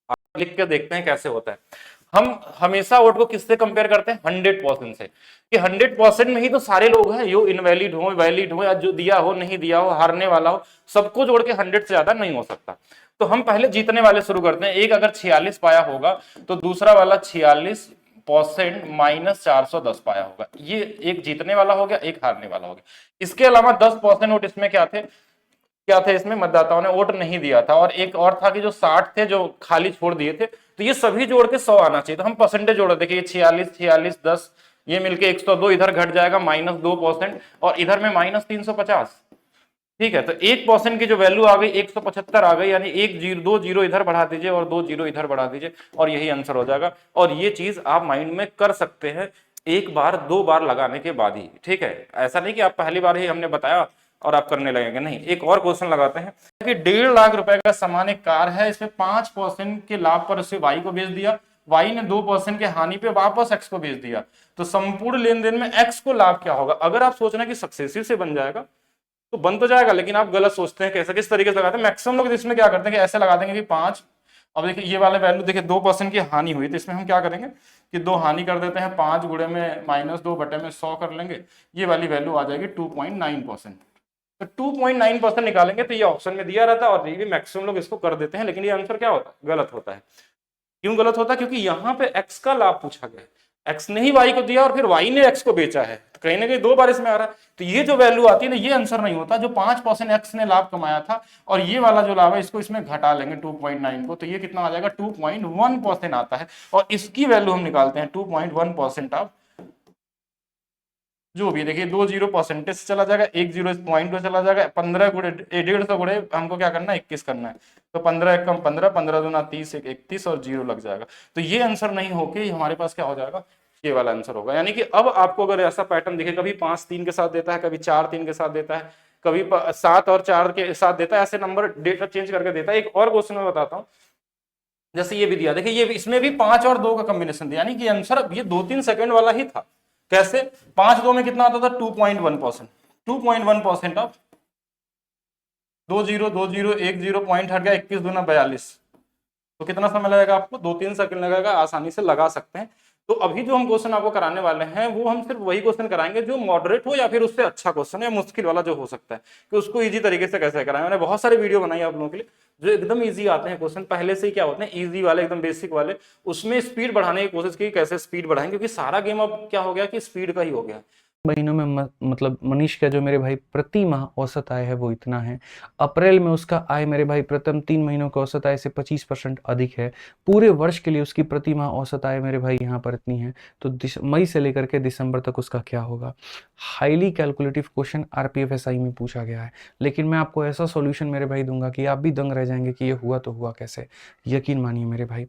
आप लिख के देखते हैं कैसे होता है। हम हमेशा वोट को किससे कंपेयर करते हैं, 100% से, कि 100% में ही तो सारे लोग हैं, जो इनवैलिड हो वैलिड हो या जो दिया हो नहीं दिया हो हारने वाला हो, सबको जोड़ के 100 से ज्यादा नहीं हो सकता। तो हम पहले जीतने वाले शुरू करते हैं। एक अगर 46 पाया होगा तो दूसरा वाला 46% माइनस 410 पाया होगा, ये एक जीतने वाला हो गया, एक हारने वाला हो गया। इसके अलावा 10% वोट इसमें क्या थे इसमें मतदाताओं ने वोट नहीं दिया था, और एक और था कि जो 60 थे जो खाली छोड़ दिए थे, तो ये सभी जोड़ के 100 आना चाहिए। तो हम परसेंटेज जोड़, देखिए 46 46 10 ये मिलके 102, इधर घट जाएगा माइनस 2% और इधर में माइनस 350, ठीक है। तो 1% की जो वैल्यू आ गई 175 आ गई, यानी एक जीरो, दो जीरो इधर बढ़ा दीजिए और दो जीरो इधर बढ़ा दीजिए और यही आंसर हो जाएगा। और ये चीज आप माइंड में कर सकते हैं एक बार दो बार लगाने के बाद ही, ठीक है। ऐसा नहीं कि आप पहली बार ही हमने बताया और आप करने लगेंगे, नहीं। एक और क्वेश्चन लगाते हैं कि 1.5 लाख रुपए का सामान एक कार है, इसमें 5% के लाभ पर उसे वाई को बेच दिया, वाई ने 2% के हानि पे वापस एक्स को बेच दिया, तो संपूर्ण लेन देन में एक्स को लाभ क्या होगा। अगर आप सोच रहे हैं कि सक्सेसिव से बन जाएगा तो बन तो जाएगा, लेकिन आप गलत सोचते हैं। कैसे, किस तरीके से लगाते हैं, मैक्सिमम लोग इसमें क्या करते हैं कि ऐसे लगा देंगे कि 5, अब देखिए ये वाले वैल्यू देखिए 2% की हानि हुई, तो इसमें हम क्या करेंगे कि 2 हानि कर देते हैं, 5 गुणे में -2 बटे में 100 कर लेंगे, ये वाली वैल्यू आ जाएगी 2.9%। तो 2.9% निकालेंगे तो ये ऑप्शन में दिया रहता है, और ये भी मैक्सिमम लोग इसको कर देते हैं, लेकिन ये आंसर क्या होता है, गलत होता है। क्यों गलत होता है, क्योंकि यहाँ पे एक्स का लाभ पूछा गया है, एक्स ने ही वाई को दिया और फिर वाई ने एक्स को बेचा है, तो कहीं ना कहीं 2 बार इसमें आ रहा है। तो ये जो वैल्यू आती है ना, ये आंसर नहीं होता। जो 5% एक्स ने लाभ कमाया था और ये वाला जो लाभ है इसको इसमें घटा लेंगे 2.9 को, तो ये कितना आ जाएगा 2.1% आता है, और इसकी वैल्यू हम निकालते हैं 2.1% ऑफ जो भी, देखिए 2 जीरो परसेंटेज से चला जाएगा, 1 जीरो इस पॉइंट पे चला जाएगा, 15 गुणे 150 गुणे हमको क्या करना है 21 करना है, तो 15 एक कम 15, 15 दूना 30, 31 और जीरो लग जाएगा। तो ये आंसर नहीं होके हमारे पास क्या हो जाएगा, ये वाला आंसर होगा। यानी कि अब आपको अगर ऐसा पैटर्न दिखे, कभी 5 3 के साथ देता है, कभी 4 3 के साथ देता है, कभी 7 और 4 के साथ देता है, ऐसे नंबर डेटा चेंज करके देता है। एक और क्वेश्चन में बताता हूँ, जैसे ये भी दिया, देखिए ये इसमें भी 5 और 2 का कॉम्बिनेशन दिया, यानी कि आंसर ये 2-3 सेकंड वाला ही था। कैसे, 5 2 में कितना आता था 2.1%, 2.1% of 2 zero 2 zero 1 zero point हट गया, 21 दूना 42, तो कितना समय लगेगा आपको, 2-3 सेकंड लगेगा, आसानी से लगा सकते हैं। तो अभी जो हम क्वेश्चन आपको कराने वाले हैं वो हम सिर्फ वही क्वेश्चन कराएंगे जो मॉडरेट हो या फिर उससे अच्छा क्वेश्चन या मुश्किल वाला जो हो सकता है, कि उसको इजी तरीके से कैसे कराएं। मैंने बहुत सारे वीडियो बनाई आप लोगों के लिए जो एकदम इजी आते हैं क्वेश्चन, पहले से ही क्या होते हैं इजी वाले, एकदम बेसिक वाले, उसमें स्पीड बढ़ाने की कोशिश की, कैसे स्पीड बढ़ाएं, क्योंकि सारा गेम अब क्या हो गया कि स्पीड का ही हो गया। महीनों में मतलब मनीष का जो मेरे भाई प्रति माह औसत आय है वो इतना है। अप्रैल में उसका आय मेरे भाई प्रथम 3 महीनों के औसत आय से 25% अधिक है। पूरे वर्ष के लिए उसकी प्रति माह औसत आय मेरे भाई यहाँ पर इतनी है, तो मई से लेकर के दिसंबर तक उसका क्या होगा। हाईली कैलकुलेटिव क्वेश्चन RPFSI में पूछा गया है, लेकिन मैं आपको ऐसा सॉल्यूशन मेरे भाई दूंगा कि आप भी दंग रह जाएंगे कि ये हुआ तो हुआ कैसे, यकीन मानिए मेरे भाई,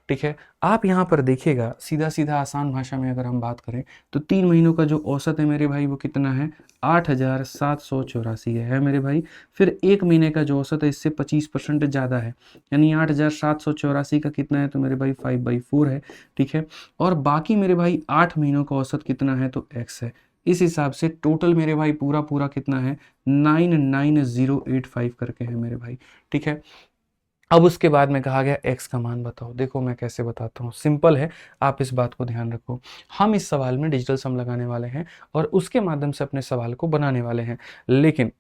ठीक है। आप यहाँ पर देखिएगा, सीधा सीधा आसान भाषा में अगर हम बात करें तो 3 महीनों का जो औसत है मेरे भाई वो कितना है 8,784 है मेरे भाई। फिर 1 महीने का जो औसत है इससे 25% ज़्यादा है, यानी 8,784 का कितना है तो मेरे भाई 5/4 है, ठीक है। और बाकी मेरे भाई 8 महीनों का औसत कितना है तो x है। इस हिसाब से टोटल मेरे भाई पूरा कितना है 99085 करके है मेरे भाई, ठीक है। अब उसके बाद में कहा गया x का मान बताओ। देखो मैं कैसे बताता हूँ, सिंपल है, आप इस बात को ध्यान रखो। हम इस सवाल में डिजिटल सम लगाने वाले हैं और उसके माध्यम से अपने सवाल को बनाने वाले हैं, लेकिन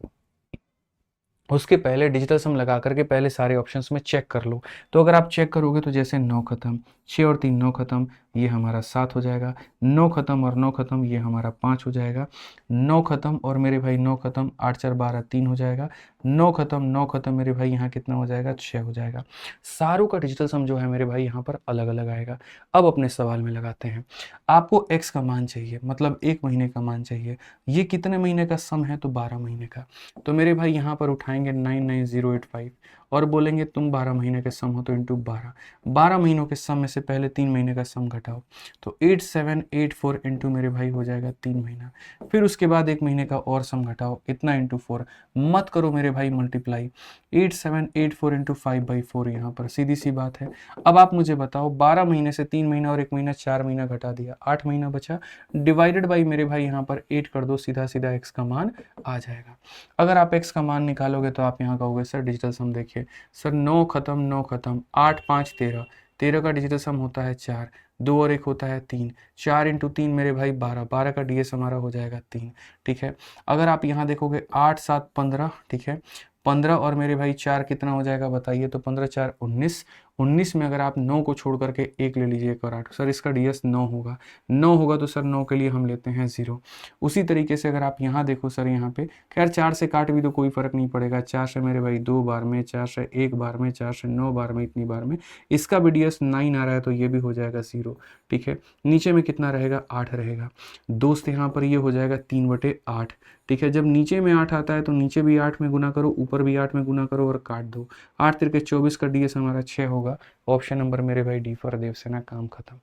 उसके पहले डिजिटल सम लगा करके पहले सारे ऑप्शंस में चेक कर लो। तो अगर आप चेक करोगे तो जैसे 9 खत्म, 6 और 3 9 खत्म, ये हमारा 7 हो जाएगा। 9 खत्म और 9 खत्म, ये हमारा 5 हो जाएगा। 9 खत्म और मेरे भाई 9 खत्म, 8 4 12 3 हो जाएगा। 9 खत्म 9 खत्म मेरे भाई यहाँ कितना हो जाएगा, 6 हो जाएगा। सारों का डिजिटल सम जो है मेरे भाई यहाँ पर अलग अलग आएगा। अब अपने सवाल में लगाते हैं। आपको x का मान चाहिए, मतलब 1 महीने का मान चाहिए। ये कितने महीने का सम है, तो 12 महीने का। तो मेरे भाई यहाँ पर उठाएंगे 99085 और बोलेंगे तुम 12 महीने के सम हो तो इंटू 12। 12 महीनों के सम में से पहले 3 महीने का सम घटाओ, तो 8784 इंटू मेरे भाई हो जाएगा 3 महीना। फिर उसके बाद 1 महीने का और सम घटाओ, इतना इंटू 4। मत करो मेरे भाई मल्टीप्लाई, 8784 इंटू 5/4 यहाँ पर, सीधी सी बात है। अब आप मुझे बताओ 12 महीने से 3 महीना और 1 महीना 4 महीना घटा दिया, 8 महीना बचा। डिवाइडेड बाई मेरे भाई यहाँ पर 8 कर दो, सीधा सीधा x का मान आ जाएगा। अगर आप x का मान निकालोगे तो आप यहाँ कहोगे सर डिजिटल सम देखिए, सर 9 खत्म 9 खत्म, 8 5 13, 13 का डिजिटल सम होता है 4, 2 और 1 होता है 3, 4 इंटू 3 मेरे भाई 12, 12 का डीएस हमारा हो जाएगा 3। ठीक है, अगर आप यहाँ देखोगे 8 7 15, ठीक है, 15 और मेरे भाई 4 कितना हो जाएगा बताइए, तो 15 4 19, 19 में अगर आप 9 को छोड़ करके 1 ले लीजिए 1 और 8, सर इसका डीएस 9 होगा। 9 होगा तो सर 9 के लिए हम लेते हैं 0। उसी तरीके से अगर आप यहाँ देखो सर, यहाँ पे खैर 4 से काट भी तो कोई फर्क नहीं पड़ेगा, 4 से मेरे भाई 2 बार में, 4 से 1 बार में, 4 से 9 बार में, इतनी बार में इसका भी डीएस 9 आ रहा है तो ये भी हो जाएगा 0। ठीक है, नीचे में कितना रहेगा, 8 रहेगा दोस्त, यहाँ पर ये हो जाएगा 3/8। ठीक है, जब नीचे में 8 आता है तो नीचे भी 8 में गुना करो, ऊपर भी 8 में गुना करो और काट दो। 8 तिरके 24 का डीएस हमारा 6 होगा। ऑप्शन नंबर मेरे भाई डी फॉर देवसेना, काम खत्म।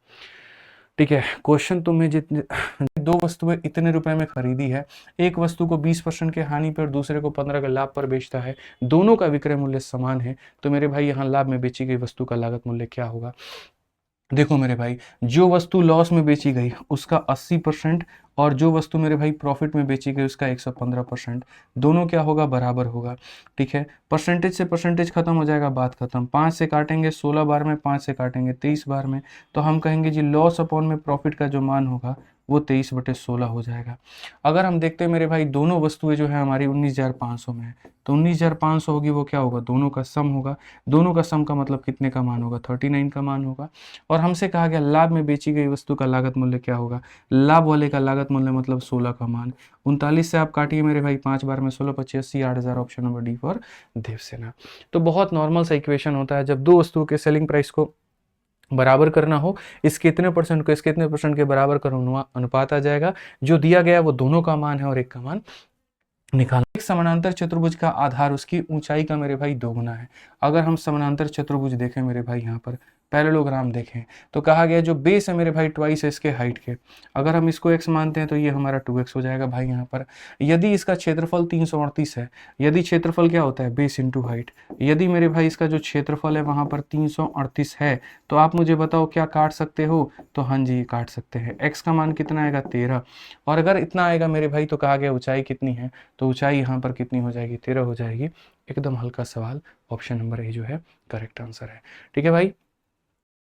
ठीक है, क्वेश्चन तुम्हें जितने 2 वस्तुएं इतने रुपए में खरीदी है, एक वस्तु को 20% के हानि पर दूसरे को 15 के लाभ पर बेचता है, दोनों का विक्रय मूल्य समान है, तो मेरे भाई यहाँ लाभ में बेची गई वस्तु का लागत मूल्य क्या होगा। देखो मेरे भाई, जो वस्तु लॉस में बेची गई उसका 80% और जो वस्तु मेरे भाई प्रॉफिट में बेची गई उसका 115%, दोनों क्या होगा, बराबर होगा। ठीक है, परसेंटेज से परसेंटेज खत्म हो जाएगा, बात खत्म। 5 से काटेंगे 16 बार में, 5 से काटेंगे 23 बार में, तो हम कहेंगे जी लॉस अपॉन में प्रॉफिट का जो मान होगा वो 23/16 हो जाएगा। अगर हम देखते हैं मेरे भाई दोनों वस्तुएं जो है हमारी 19,500 में है, तो 19,500 होगी वो क्या होगा, दोनों का सम होगा। दोनों का सम का मतलब कितने का मान होगा, 39 का मान होगा। और हमसे कहा गया लाभ में बेची गई वस्तु का लागत मूल्य क्या होगा, लाभ वाले का लागत मूल्य मतलब 16 का मान। 39 से आप काटिए मेरे भाई 5 बार में, 16 25 80, 8000, option number D for Devasena. तो बहुत नॉर्मल सा इक्वेशन होता है, जब दो वस्तुओं के सेलिंग प्राइस को बराबर करना हो, इसके इतने परसेंट को इसके इतने परसेंट के बराबर करो, अनुपात आ जाएगा। जो दिया गया वो दोनों का मान है और एक का मान निकालना। एक समानांतर चतुर्भुज का आधार उसकी ऊंचाई का मेरे भाई दोगुना है। अगर हम समानांतर चतुर्भुज देखें मेरे भाई, यहाँ पर पैरेललोग्राम देखें तो कहा गया जो बेस है मेरे भाई ट्वाइस है इसके हाइट के। अगर हम इसको x मानते हैं तो ये हमारा 2x हो जाएगा भाई यहाँ पर। यदि इसका क्षेत्रफल 338 है, यदि क्षेत्रफल क्या होता है, बेस इंटू हाइट, यदि मेरे भाई इसका जो क्षेत्रफल है वहाँ पर 338 है, तो आप मुझे बताओ क्या काट सकते हो, तो हाँ जी काट सकते हैं। x का मान कितना आएगा, 13, और अगर इतना आएगा मेरे भाई तो कहा गया ऊंचाई कितनी है, तो ऊंचाई यहाँ पर कितनी हो जाएगी, 13 हो जाएगी। एकदम हल्का सवाल, ऑप्शन नंबर ए जो है करेक्ट आंसर है। ठीक है भाई,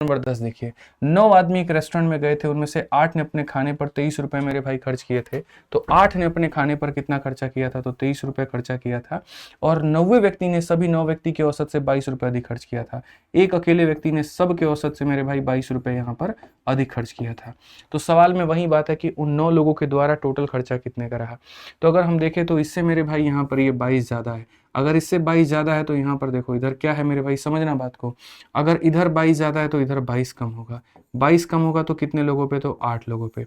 नंबर 10 देखिए, 9 आदमी एक रेस्टोरेंट में गए थे, उनमें से 8 ने अपने खाने पर 23 रुपए मेरे भाई खर्च किए थे। तो 8 ने अपने खाने पर कितना खर्चा किया था, तो 23 रुपए खर्चा किया था। और 90 व्यक्ति ने सभी 9 व्यक्ति के औसत से 22 रुपए अधिक खर्च किया था। एक अकेले व्यक्ति ने सब के औसत से मेरे भाई 22 रुपए यहाँ पर अधिक खर्च किया था। तो सवाल में वही बात है कि उन 9 लोगों के द्वारा टोटल खर्चा कितने का रहा। तो अगर हम देखें तो इससे मेरे भाई यहाँ पर ये 22 ज्यादा है, अगर इससे 22 ज्यादा है तो यहाँ पर देखो इधर क्या है मेरे भाई, समझना बात को, अगर इधर 22 ज्यादा है तो इधर 22 कम होगा। 22 कम होगा तो कितने लोगों पे, तो 8 लोगों पे।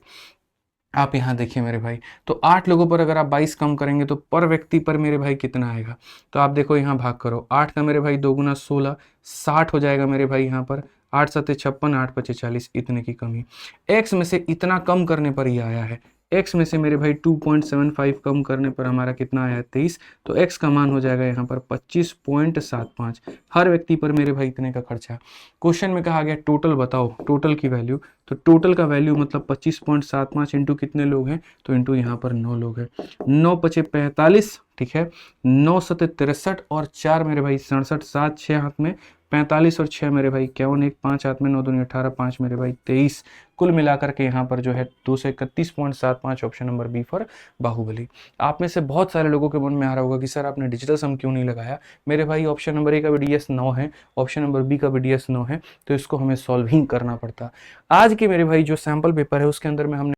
आप यहाँ देखिए मेरे भाई, तो 8 लोगों पर अगर आप 22 कम करेंगे तो पर व्यक्ति पर मेरे भाई कितना आएगा, तो आप देखो यहाँ भाग करो, 8 का मेरे भाई 2 गुना 16, 60 हो जाएगा मेरे भाई यहाँ पर। 8 7 56, 8 5 40, इतने की कमी। x में से इतना कम करने पर ही आया है, x में से मेरे भाई 2.75 कम करने पर हमारा कितना आया, 23। तो x का मान हो जाएगा यहाँ पर 25.75। हर व्यक्ति पर मेरे भाई इतने का खर्चा। क्वेश्चन में कहा गया टोटल बताओ, टोटल की वैल्यू, तो टोटल का वैल्यू मतलब 25.75 इंटू कितने लोग हैं, तो इंटू यहाँ पर 9 लोग हैं। 9 5 45, ठीक है, 9 7 63 और 4 मेरे भाई 67, 7 6 हाथ में 45 और 6 मेरे भाई 51, 1 5 हाथ में 9 दूनी 18, 5 मेरे भाई 23, कुल मिलाकर के यहाँ पर जो है 231.75 option number B for Baahubali. आप में से बहुत सारे लोगों के मन में आ रहा होगा कि सर आपने डिजिटल सम क्यों नहीं लगाया। मेरे भाई ऑप्शन नंबर ए का भी DS 9 है, ऑप्शन नंबर बी का भी DS 9 है, तो इसको हमें सॉल्विंग करना पड़ता। आज के मेरे भाई जो सैंपल पेपर है उसके अंदर में हमने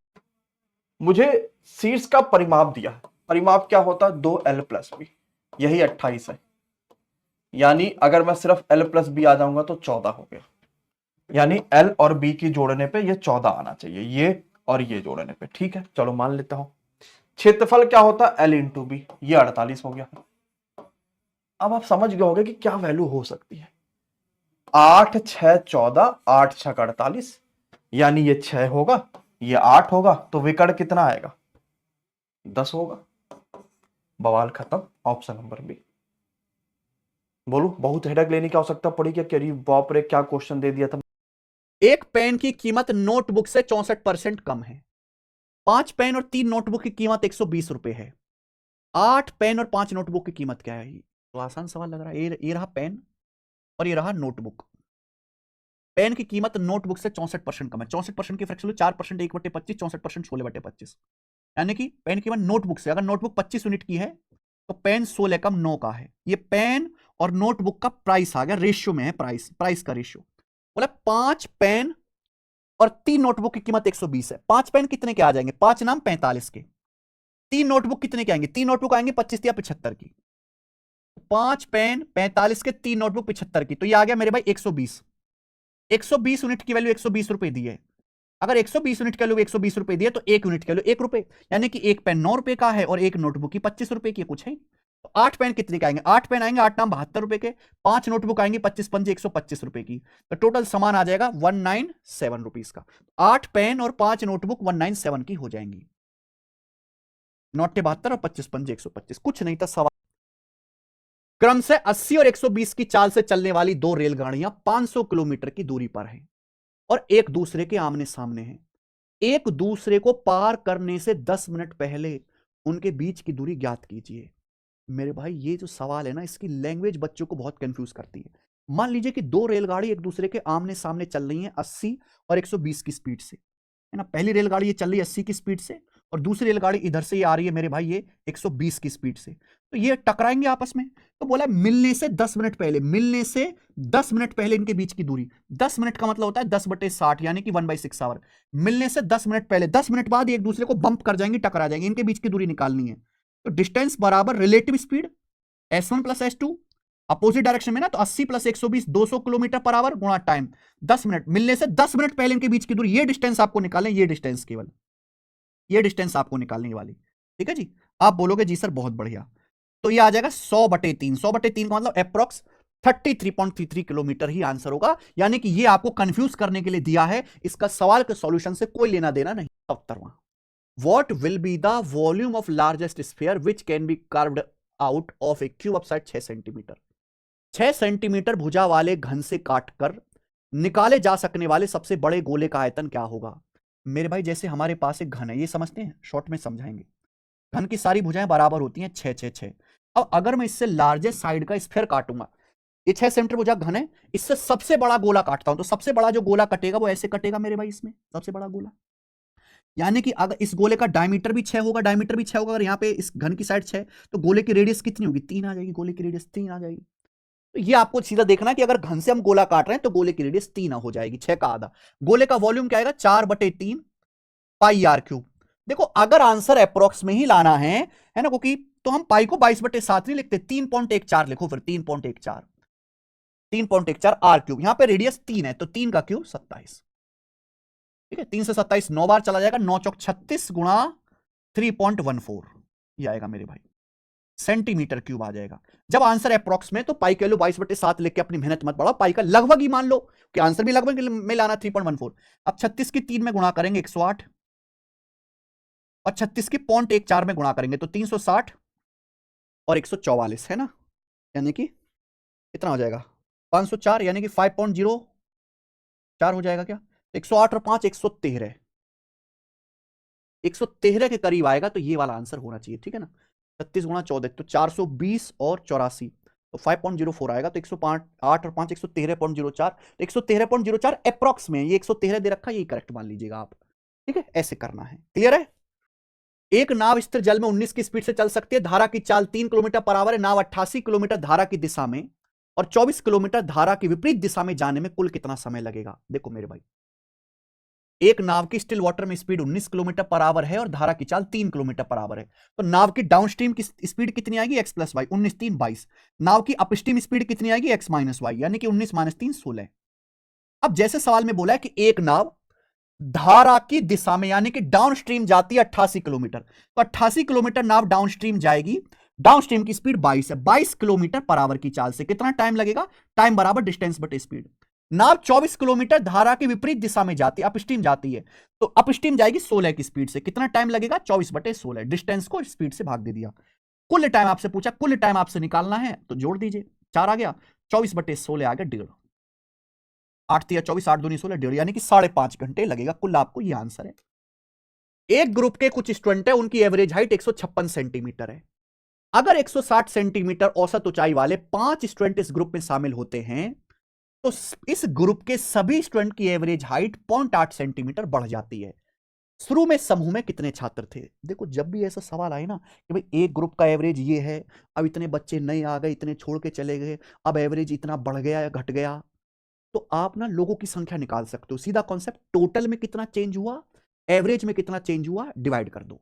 मुझे सीट्स का परिमाप दिया है। परिमाप क्या होता है? 2L + B, यही 28 है। यानी अगर मैं सिर्फ L + B आ जाऊंगा तो 14 हो गया। यानी L और B की जोड़ने पे ये 14 आना चाहिए, ये और ये जोड़ने पे। ठीक है, चलो मान लेता हूं। क्षेत्रफल क्या होता है? L × B, ये 48 हो गया। अब आप समझ गए होंगे कि क्या वैल्यू हो सकती है। 8 6 14, 8 6 48, यानी ये 6 होगा, ये 8 होगा, तो विकर्ण कितना आएगा? 10 होगा। बवाल खत्म। Option number B. बोलो, बहुत हेडेक लेने की आवश्यकता पड़ी क्या? करी बाप रे, क्या क्वेश्चन दे दिया था। एक पेन की कीमत नोटबुक से 64% कम है। 5 पेन और 3 नोटबुक की कीमत 120 रुपए है। 8 पेन और 5 नोटबुक की कीमत क्या है? तो आसान सवाल लग रहा है। ये रहा पेन और ये रहा नोटबुक। पेन की कीमत नोटबुक से 64% कम है। 64% की फ्रैक्शन 4%, 1/25, 64%, 16/25। यानी कि पेन की कीमत नोटबुक से, अगर नोटबुक 25 यूनिट की है तो पेन 16 कम 9 का है। ये पेन और नोटबुक का प्राइस आ गया, रेशियो में है, प्राइस का रेशियो। बोला 5 पेन और 3 नोटबुक की कीमत 120 है। 5 पेन कितने के आ जाएंगे? 5 नाम 45 के। 3 नोटबुक कितने के आएंगे? 3 नोटबुक आएंगे 25 या 75 की। 5 पेन 45 के, 3 नोटबुक 75 की, तो ये आ गया मेरे भाई 120। 120 यूनिट की वैल्यू 120 रुपए दी है। अगर 120 यूनिट की वैल्यू 120 रुपए दी है तो 1 यूनिट की वैल्यू 1 रुपए, यानी कि एक पेन 9 रुपए का है और एक नोटबुक की 25 रुपए की। कुछ है तो 8 पेन कितने के आएंगे? 8 पेन आएंगे 8 नाम 72 रुपए के। 5 नोटबुक आएंगे 25 पंजे 125 रुपए की। तो टोटल सामान आ जाएगा 197 रुपीज का। 8 पेन और 5 नोटबुक 197 की हो जाएंगी। 9 72 और 25 पंजे 125, कुछ नहीं था सवाल। क्रम से 80 और 120 की चाल से चलने वाली 2 रेलगाड़ियां 500 किलोमीटर की दूरी पर हैं और एक दूसरे के आमने सामने हैं। एक दूसरे को पार करने से 10 मिनट पहले उनके बीच की दूरी ज्ञात कीजिए। मेरे भाई ये जो सवाल है ना, इसकी लैंग्वेज बच्चों को बहुत कंफ्यूज करती है। मान लीजिए कि 2 रेलगाड़ी एक दूसरे के आमने सामने चल रही हैं 80 और 120 की स्पीड से, है ना। पहली रेलगाड़ी ये चल रही है 80 की स्पीड से और दूसरी रेलगाड़ी इधर से ये आ रही है मेरे भाई ये 120 की स्पीड से। तो ये टकराएंगे आपस में। तो बोला मिलने से 10 मिनट पहले, मिलने से 10 मिनट पहले इनके बीच की दूरी। 10 मिनट का मतलब होता है 10/60, यानी कि 1/6 आवर। मिलने से 10 मिनट पहले, 10 मिनट बाद एक दूसरे को बंप कर जाएंगे, टकरा जाएंगे। इनके बीच की दूरी निकालनी है। तो डिस्टेंस बराबर relative speed S1 + S2, opposite direction में ना, तो 80 + 120 200 किलोमीटर पर आवर गुणा टाइम 10 मिनट। मिलने से 10 मिनट पहले इनके बीच की दूरी, ये डिस्टेंस आपको निकालें, ये डिस्टेंस केवल, ये डिस्टेंस आपको निकालने वाली। ठीक है जी। आप बोलोगे जी सर बहुत बढ़िया, तो ये आ जाएगा 100/3। 100/3 का मतलब अप्रॉक्स 33.33 किलोमीटर ही आंसर होगा। यानी कि ये आपको कंफ्यूज करने के लिए दिया है, इसका सवाल के सॉल्यूशन से कोई लेना देना नहीं। 77वां, what will be the volume of largest sphere which can be carved out of a cube of side 6 centimetre. 6 centimetre भुजा वाले घन से काटकर निकाले जा सकने वाले सबसे बड़े गोले का आयतन क्या होगा? मेरे भाई जैसे हमारे पास एक घन है, ये समझते हैं, शॉर्ट में समझाएंगे। घन की सारी भुजाएं बराबर होती हैं 6 6 6। अब अगर मैं इससे लार्जेस्ट साइड का स्फीयर काटूंगा, ये 6 सेंटीमीटर भुजा घन है, इससे सबसे बड़ा गोला काटता हूं, तो सबसे बड़ा जो गोला कटेगा वो ऐसे कटेगा मेरे भाई, इसमें सबसे बड़ा गोला। यानी कि अगर इस गोले का डायमीटर भी 6 होगा, डायमीटर भी 6 होगा, अगर यहाँ पे इस घन की साइड 6, तो गोले की रेडियस कितनी होगी? 3 आ जाएगी। गोले की रेडियस 3 आ जाएगी। तो ये आपको सीधा देखना कि अगर घन से हम गोला काट रहे हैं तो गोले की रेडियस 3 हो जाएगी, 6 का आधा। गोले का वॉल्यूम क्या आएगा? 4/3 πr3। देखो अगर आंसर अप्रोक्स में ही लाना है ना, क्योंकि तो हम पाई को 22/7 नहीं लिखते, 3.14 लिखो फिर। 3.14 r3। यहां पे रेडियस 3 है तो 3 का क्यूब 27। ठीक है, 3 से 27 9 बार चला जाएगा, 9 चौक 36 गुणा 3.14 ये आएगा मेरे भाई, सेंटीमीटर क्यूब आ जाएगा। जब आंसर अप्रोक्स में तो पाई के वैल्यू 22/7 लिख के अपनी मेहनत मत बढ़ाओ, पाई का लगभग ही मान लो कि आंसर भी लगभग में लाना 3.14। अब 36 की 3 में गुणा करेंगे 108 और 36 की 0.14 में गुणा करेंगे तो 360 और 144, है ना। यानी कि कितना हो जाएगा? 504, यानी कि 5.04 हो जाएगा क्या? 108 और 5 113, 113 के करीब आएगा, तो ये वाला आंसर होना चाहिए। ठीक है ना। 36 गुणा 14 तो 420 और 84, तो 5.04 आएगा, तो 105 8 और 5 113.04, तो 113.04 अप्रॉक्स में, ये 113 दे रखा है, यही करेक्ट मान लीजिएगा आप। ठीक है, ऐसे करना है। क्लियर है? एक नाव स्थिर जल में 19 की स्पीड से चल सकती है, धारा की चाल 3 किलोमीटर पर आवर है, नाव 88 किलोमीटर धारा की दिशा में और 24 किलोमीटर धारा की विपरीत दिशा में जाने में कुल कितना समय लगेगा? देखो मेरे भाई, एक नाव की स्टिल वाटर में स्पीड 19 किलोमीटर पर आवर है और धारा की चाल 3 किलोमीटर पर आवर है, तो नाव की डाउनस्ट्रीम की स्पीड कितनी आएगी? X plus Y, 19 3 22। नाव की अपस्ट्रीम स्पीड कितनी आएगी? एक्स माइनस वाई, यानी कि 19 माइनस 3 16। अब जैसे सवाल में बोला है कि एक नाव धारा की दिशा में यानी कि डाउनस्ट्रीम जाती है 88 किलोमीटर, तो 88 किलोमीटर नाव डाउनस्ट्रीम जाएगी, डाउनस्ट्रीम की स्पीड 22 है, 22 किलोमीटर पर आवर की चाल से कितना टाइम लगेगा? टाइम बराबर डिस्टेंस बटे स्पीड। नाव 24 किलोमीटर धारा की विपरीत दिशा में जाती है, अपस्ट्रीम जाती है, तो अपस्ट्रीम जाएगी 16 की स्पीड से, कितना टाइम लगेगा? 24 बटे 16, डिस्टेंस को स्पीड से भाग दे दिया। कुल टाइम आपसे पूछा, कुल टाइम आपसे निकालना है, तो जोड़ दीजिए, 4 आ गया, 24 बटे 16 आ गया 1.5, 8 3 24 8 2 16 1.5, यानी कि 5.5 घंटे लगेगा कुल। आपको ये आंसर है। एक ग्रुप के कुछ स्टूडेंट है, उनकी एवरेज हाइट 156 सेंटीमीटर है। अगर 160 सेंटीमीटर औसत ऊंचाई वाले 5 स्टूडेंट इस ग्रुप में शामिल होते हैं, तो इस ग्रुप के सभी स्टूडेंट की एवरेज हाइट 0.8 सेंटीमीटर बढ़ जाती है। शुरू में समूह में कितने छात्र थे? देखो, जब भी ऐसा सवाल आए ना कि भाई एक ग्रुप का एवरेज ये है, अब इतने बच्चे नए आ गए, इतने छोड़ के चले गए, अब एवरेज इतना बढ़ गया या घट गया, तो आप ना लोगों की संख्या निकाल सकते हो। सीधा कॉन्सेप्ट, टोटल में कितना चेंज हुआ, एवरेज में कितना चेंज हुआ, डिवाइड कर दो।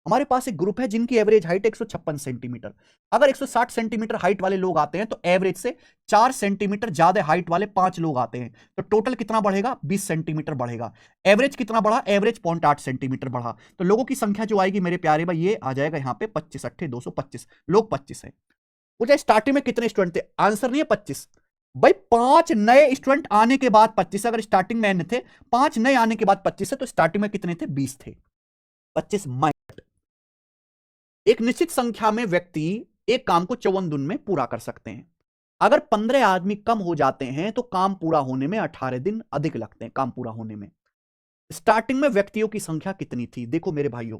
हमारे पास एक ग्रुप है जिनकी एवरेज हाइट 156 सेंटीमीटर। अगर 160 सेंटीमीटर हाइट वाले लोग आते हैं तो एवरेज से 4 सेंटीमीटर ज्यादा हाइट वाले 5 लोग आते हैं, तो टोटल कितना बढ़ेगा? 20 सेंटीमीटर बढ़ेगा। एवरेज कितना बढ़ा? एवरेज 0.8 सेंटीमीटर बढ़ा, तो लोगों की संख्या जो आएगी मेरे प्यारे भाई, ये आ जाएगा यहाँ पे 25 8 225, लोग 25 है। मुझे स्टार्टिंग में कितने स्टूडेंट थे? आंसर नहीं है 25 भाई, 5 नए स्टूडेंट आने के बाद 25। अगर स्टार्टिंग में n थे, 5 नए आने के बाद 25 है, तो स्टार्टिंग में कितने थे? 20 थे। 25 माइनस, एक निश्चित संख्या में व्यक्ति एक काम को 54 दिन में पूरा कर सकते हैं। अगर 15 आदमी कम हो जाते हैं तो काम पूरा होने में 18 दिन अधिक लगते हैं, काम पूरा होने में। स्टार्टिंग में व्यक्तियों की संख्या कितनी थी? देखो मेरे भाइयों,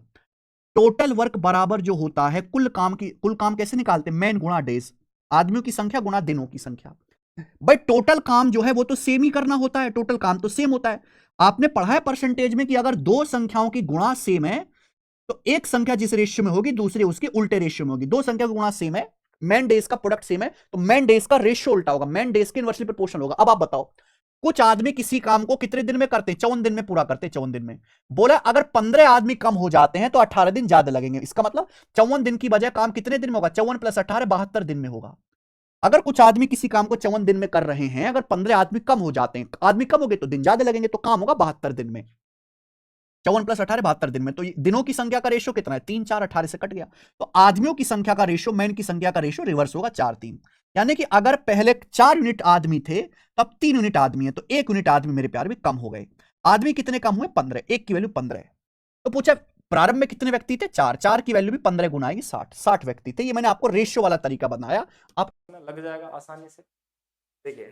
टोटल वर्क बराबर जो होता है कुल काम कैसे निकालते हैं? मैन गुणा डेज, आदमियों की संख्या गुणा दिनों की संख्या। भाई टोटल काम जो है वो तो सेम ही करना होता है, टोटल काम तो सेम होता है। आपने पढ़ा है परसेंटेज में कि अगर दो संख्याओं की गुणा सेम है तो एक संख्या जिस रेशियो में होगी दूसरी उसके उल्टे रेशियो में होगी। दो संख्या की गुणा सेम है, मैन डेज का प्रोडक्ट सेम है, तो मैन डेज का रेशियो उल्टा होगा, मैन डेज के इनवर्सली प्रोपोर्शनल होगा। अब आप बताओ, कुछ आदमी किसी काम को कितने दिन में करते हैं? 54 दिन में पूरा करते हैं, 54 दिन में। बोला अगर 15 आदमी कम हो जाते हैं तो 18 दिन ज्यादा लगेंगे। इसका मतलब 54 दिन की बजाय काम कितने दिन में होगा? 54 प्लस 18 72 दिन में होगा। अगर कुछ आदमी किसी काम को 54 दिन में कर रहे हैं, अगर 15 आदमी कम हो जाते हैं, आदमी कम हो गए तो दिन ज्यादा लगेंगे, तो काम होगा 72 दिन में। 54 प्लस 18 72 दिन में। तो दिनों की संख्या का रेशियो कितना है? 3 4 18 से कट गया, तो आदमियों की संख्या का रेशियो मैन की संख्या का रेशियो रिवर्स होगा 4 3। यानी कि अगर पहले 4 यूनिट आदमी थे तब 3 यूनिट आदमी है, तो 1 यूनिट आदमी मेरे प्यार भी कम हो गए। आदमी कितने कम हुए? 15, 1 की वैल्यू 15 है। तो पूछा प्रारंभ में कितने व्यक्ति थे? 4, 4 की वैल्यू भी 15 गुना आएगी 60, 60 व्यक्ति थे। ये मैंने आपको रेशियो वाला तरीका बताया, आप लग जाएगा आसानी से। देखिए,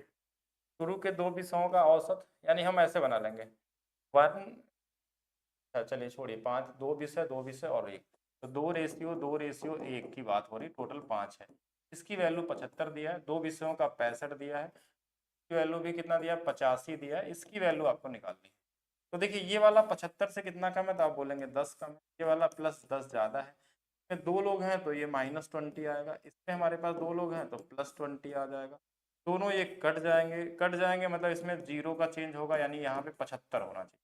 शुरू के 2 विषयों का औसत, यानी हम ऐसे बना लेंगे 1, चलिए छोड़िए 5, 2 विषय और 1, तो 2 रेशियो 1 की बात हो रही, टोटल 5 है। इसकी वैल्यू 75 दिया है, 2 विषयों का 65 दिया है, इसकी वैल्यू भी कितना दिया? 85 दिया है। इसकी वैल्यू आपको निकालनी है। तो देखिए, ये वाला 75 से कितना कम है? तो आप बोलेंगे 10 कम है। ये वाला प्लस 10 ज़्यादा है। इसमें 2 लोग हैं तो ये -20 आएगा। इसमें हमारे पास 2 लोग हैं तो +20 आ जाएगा। दोनों ये कट जाएंगे मतलब इसमें 0 का चेंज होगा, यानी यहाँ पे 75 होना चाहिए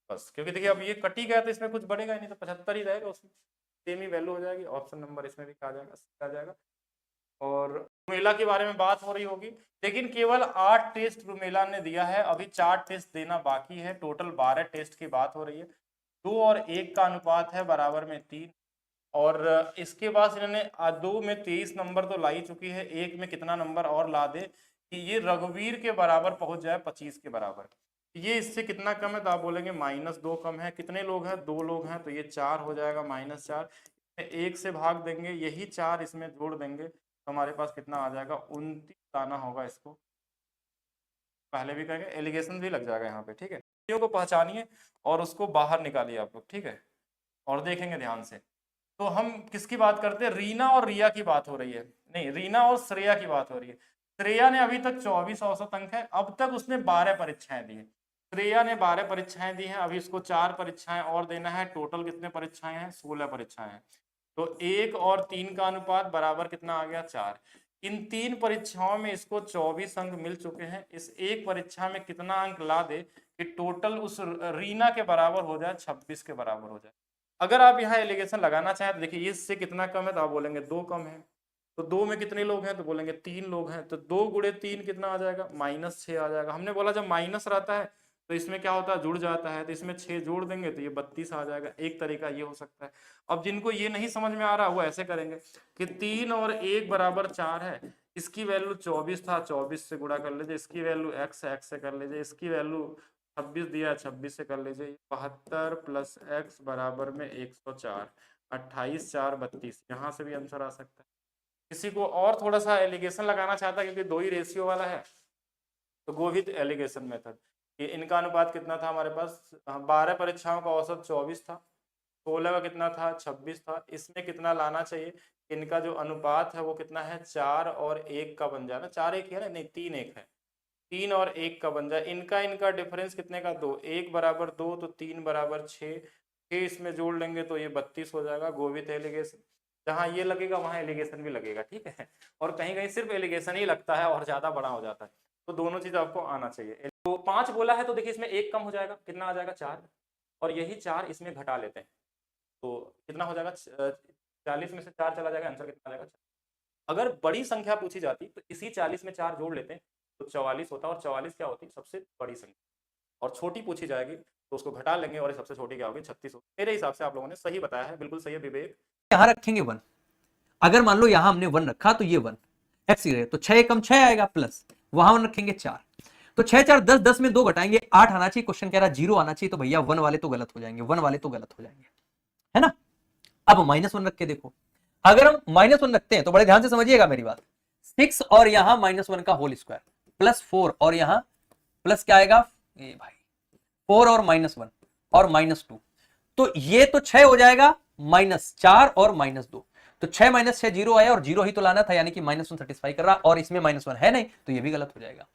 बस। क्योंकि देखिए अब ये कट ही गया तो इसमें कुछ बढ़ेगा ही नहीं, तो 75 ही रहेगा, उसमें सेम ही वैल्यू हो जाएगी। ऑप्शन नंबर इसमें भी आ जाएगा। और रुमेला के बारे में बात हो रही होगी, लेकिन केवल 8 टेस्ट रुमेला ने दिया है, अभी 4 टेस्ट देना बाकी है। टोटल 12 टेस्ट की बात हो रही है। 2 और 1 का अनुपात है बराबर में 3, और इसके बाद इन्होंने 2 में 23 नंबर तो ला ही चुकी है, 1 में कितना नंबर और ला दे कि ये रघुवीर के बराबर पहुंच जाए, 25 के बराबर। ये इससे कितना कम है? तो आप बोलेंगे -2 कम है। कितने लोग हैं? 2 लोग हैं, तो ये 4 हो जाएगा, -4। 1 से भाग देंगे, यही 4 इसमें जोड़ देंगे, तो हमारे पास कितना आ जाएगा? 29 लाना होगा इसको। पहले भी कहेंगे, एलिगेशन भी लग जाएगा यहाँ पे, ठीक है। चीज़ों को पहचानिए और उसको बाहर निकालिए आप लोग, ठीक है, और देखेंगे ध्यान से। तो हम किसकी बात करते हैं? रीना और रिया की बात हो रही है। नहीं, रीना और श्रेया की बात हो रही है। श्रेया ने अभी तक 24 औसत अंक है, अब तक उसने 12 परीक्षाएं दी है। श्रेया ने 12 परीक्षाएं दी हैं, अभी इसको 4 परीक्षाएं और देना है। टोटल कितने परीक्षाएं हैं? 16 परीक्षाएं हैं। तो 1 और 3 का अनुपात बराबर कितना आ गया? 4। इन 3 परीक्षाओं में इसको 24 अंक मिल चुके हैं। इस एक परीक्षा में कितना अंक ला दे कि टोटल उस रीना के बराबर हो जाए, 26 के बराबर हो जाए। अगर आप यहाँ एलिगेशन लगाना चाहें तो देखिए इससे कितना कम है, तो आप बोलेंगे 2 कम है। तो 2 में कितने लोग हैं? तो बोलेंगे 3 लोग हैं। तो 2 गुणे 3 कितना आ जाएगा? -6 आ जाएगा। हमने बोला जब माइनस रहता है तो इसमें क्या होता है? जुड़ जाता है। तो इसमें 6 जोड़ देंगे तो ये 32 आ जाएगा। एक तरीका ये हो सकता है। अब जिनको ये नहीं समझ में आ रहा वो ऐसे करेंगे कि 3 और 1 बराबर 4 है। इसकी वैल्यू 24 था, 24 से गुणा कर लीजिए। इसकी वैल्यू x से कर लीजिए। इसकी वैल्यू 26 दिया, 26 से कर लीजिए। 72 + x बराबर में 104। 28 4 32। यहाँ से भी आंसर आ सकता है। किसी को और थोड़ा सा एलिगेशन लगाना चाहता है क्योंकि 2 ही रेशियो वाला है, तो गो विद एलिगेशन मेथड। ये इनका अनुपात कितना था हमारे पास? 12 परीक्षाओं का औसत 24 था, 16 का कितना था? 26 था। इसमें कितना लाना चाहिए? इनका जो अनुपात है वो कितना है? 4 और 1 का बन जाए ना। 4 1 है ना? नहीं, 3 1 है। 3 और 1 का बन जाए। इनका डिफरेंस कितने का? 2। 1 बराबर 2 तो 3 बराबर 6। 6 इसमें जोड़ लेंगे तो ये 32 हो जाएगा। Go with alligation. जहाँ ये लगेगा वहाँ एलिगेशन भी लगेगा, ठीक है। और कहीं कहीं सिर्फ एलिगेशन ही लगता है और ज्यादा बड़ा हो जाता है। तो दोनों चीज आपको आना चाहिए। तो 5 बोला है तो देखिए इसमें 1 कम हो जाएगा। कितना आ जाएगा? 4। और यही 4 इसमें घटा लेते हैं तो कितना हो जाएगा? 40 में से 4 चला जाएगा, आंसर कितना आ जाएगा? 4। अगर बड़ी संख्या पूछी जाती तो इसी 40 में 4 जोड़ लेते हैं तो 44 होता। और 44 क्या होती? सबसे बड़ी संख्या। और छोटी पूछी जाएगी तो उसको घटा लेंगे और सबसे छोटी क्या होगी? 36 होगी। मेरे हिसाब से आप लोगों ने सही बताया है, बिल्कुल सही है विवेक। यहां रखेंगे 1। अगर मान लो यहां हमने 1 रखा तो ये 1 एक्स रहे तो 6 कम 6 आएगा, प्लस वहां 1 रखेंगे 4 तो 6 4 10, 10 में 2 घटाएंगे 8 आना चाहिए। क्वेश्चन कह रहा 0 आना चाहिए, तो भैया 1 वाले तो गलत हो जाएंगे, 1 वाले तो गलत हो जाएंगे, है ना। अब -1 रख के देखो। अगर हम -1 रखते हैं तो बड़े ध्यान से समझिएगा मेरी बात। 6 और यहां -1 का होल स्क्वायर प्लस 4 और यहां प्लस क्या आएगा? ये भाई 4 और -1 और -2 तो ये तो 6 हो जाएगा, -4 और -2 तो 6 - 6 0 आया और 0 ही तो लाना था, यानी कि -1 सेटिस्फाई कर रहा और इसमें -1 है नहीं तो ये भी गलत हो जाएगा।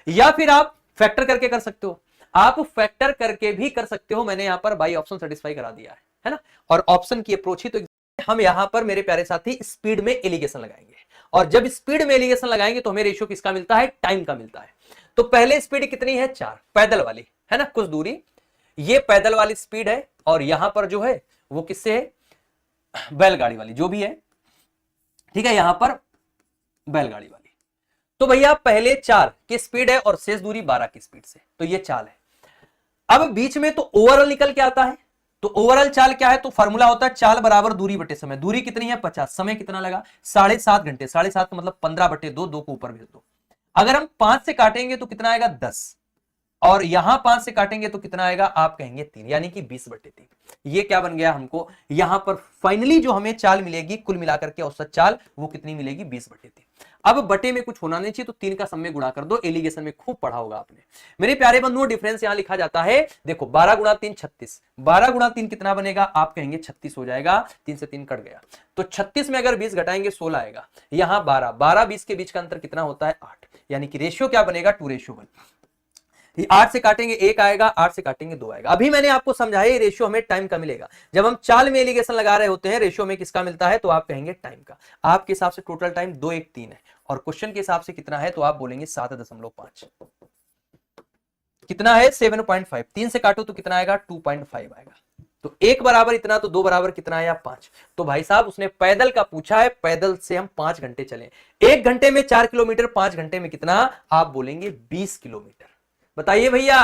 या फिर आप फैक्टर करके कर सकते हो, आप फैक्टर करके भी कर सकते हो। मैंने यहां पर बाई ऑप्शन सेटिस्फाई करा दिया है ना। और ऑप्शन की अप्रोच ही तो हम यहां पर मेरे प्यारे साथी स्पीड में एलिगेशन लगाएंगे। और जब स्पीड में एलिगेशन लगाएंगे तो हमें रेशियो किसका मिलता है? टाइम का मिलता है। तो पहले स्पीड कितनी है? 4 पैदल वाली, है ना, कुछ दूरी। ये पैदल वाली स्पीड है और यहां पर जो है वो किससे है? बैलगाड़ी वाली, जो भी है, ठीक है, यहां पर बैलगाड़ी वाली। तो भैया पहले 4 की स्पीड है और शेष दूरी 12 की स्पीड से, तो ये चाल है। अब बीच में तो ओवरऑल निकल के आता है, तो ओवरऑल चाल क्या है? तो फॉर्मूला होता है चाल बराबर दूरी बटे समय। दूरी कितनी है? 50। समय कितना लगा? 7.5 घंटे। 7.5 का मतलब 15/2, 2 को ऊपर भेज दो। अगर हम 5 से काटेंगे तो कितना आएगा? 10 और यहां 5 से काटेंगे तो कितना आएगा? आप कहेंगे 3, यानी कि 20/3। ये क्या बन गया हमको? यहां पर फाइनली जो हमें चाल मिलेगी कुल मिलाकर के औसत चाल वो कितनी मिलेगी? 20/3। अब बटे में कुछ होना नहीं चाहिए तो 3 का सम में गुणा कर दो। एलिगेशन में खूब पढ़ा होगा आपने मेरे प्यारे बंधुओं। डिफरेंस यहां लिखा जाता है, देखो 12 × 3 36। 12 × 3 कितना बनेगा? आप कहेंगे 36 हो जाएगा। 3 से 3 कट गया तो 36 में अगर 20 घटाएंगे 16 आएगा। यहां 12 20 के बीच का अंतर कितना होता है? 8, यानी कि रेशियो क्या बनेगा? 2:1। 8 से काटेंगे 1 आएगा, 8 से काटेंगे 2 आएगा। अभी मैंने आपको समझाया रेशियो हमें टाइम का मिलेगा। जब हम चाल में एलिगेशन लगा रहे होते हैं रेशियो में किसका मिलता है? तो आप कहेंगे टाइम का। आपके हिसाब से टोटल टाइम 2 1 3 है और क्वेश्चन के हिसाब से कितना है? तो आप बोलेंगे 7.5। कितना है? 7.5। 3 से काटो तो कितना आएगा? 2.5 आएगा। तो 1 बराबर इतना तो 2 बराबर कितना आया? 5। तो भाई साहब उसने पैदल का पूछा है, पैदल से हम 5 घंटे चले। 1 घंटे में 4 किलोमीटर, 5 घंटे में कितना? आप बोलेंगे 20 किलोमीटर। बताइए भैया।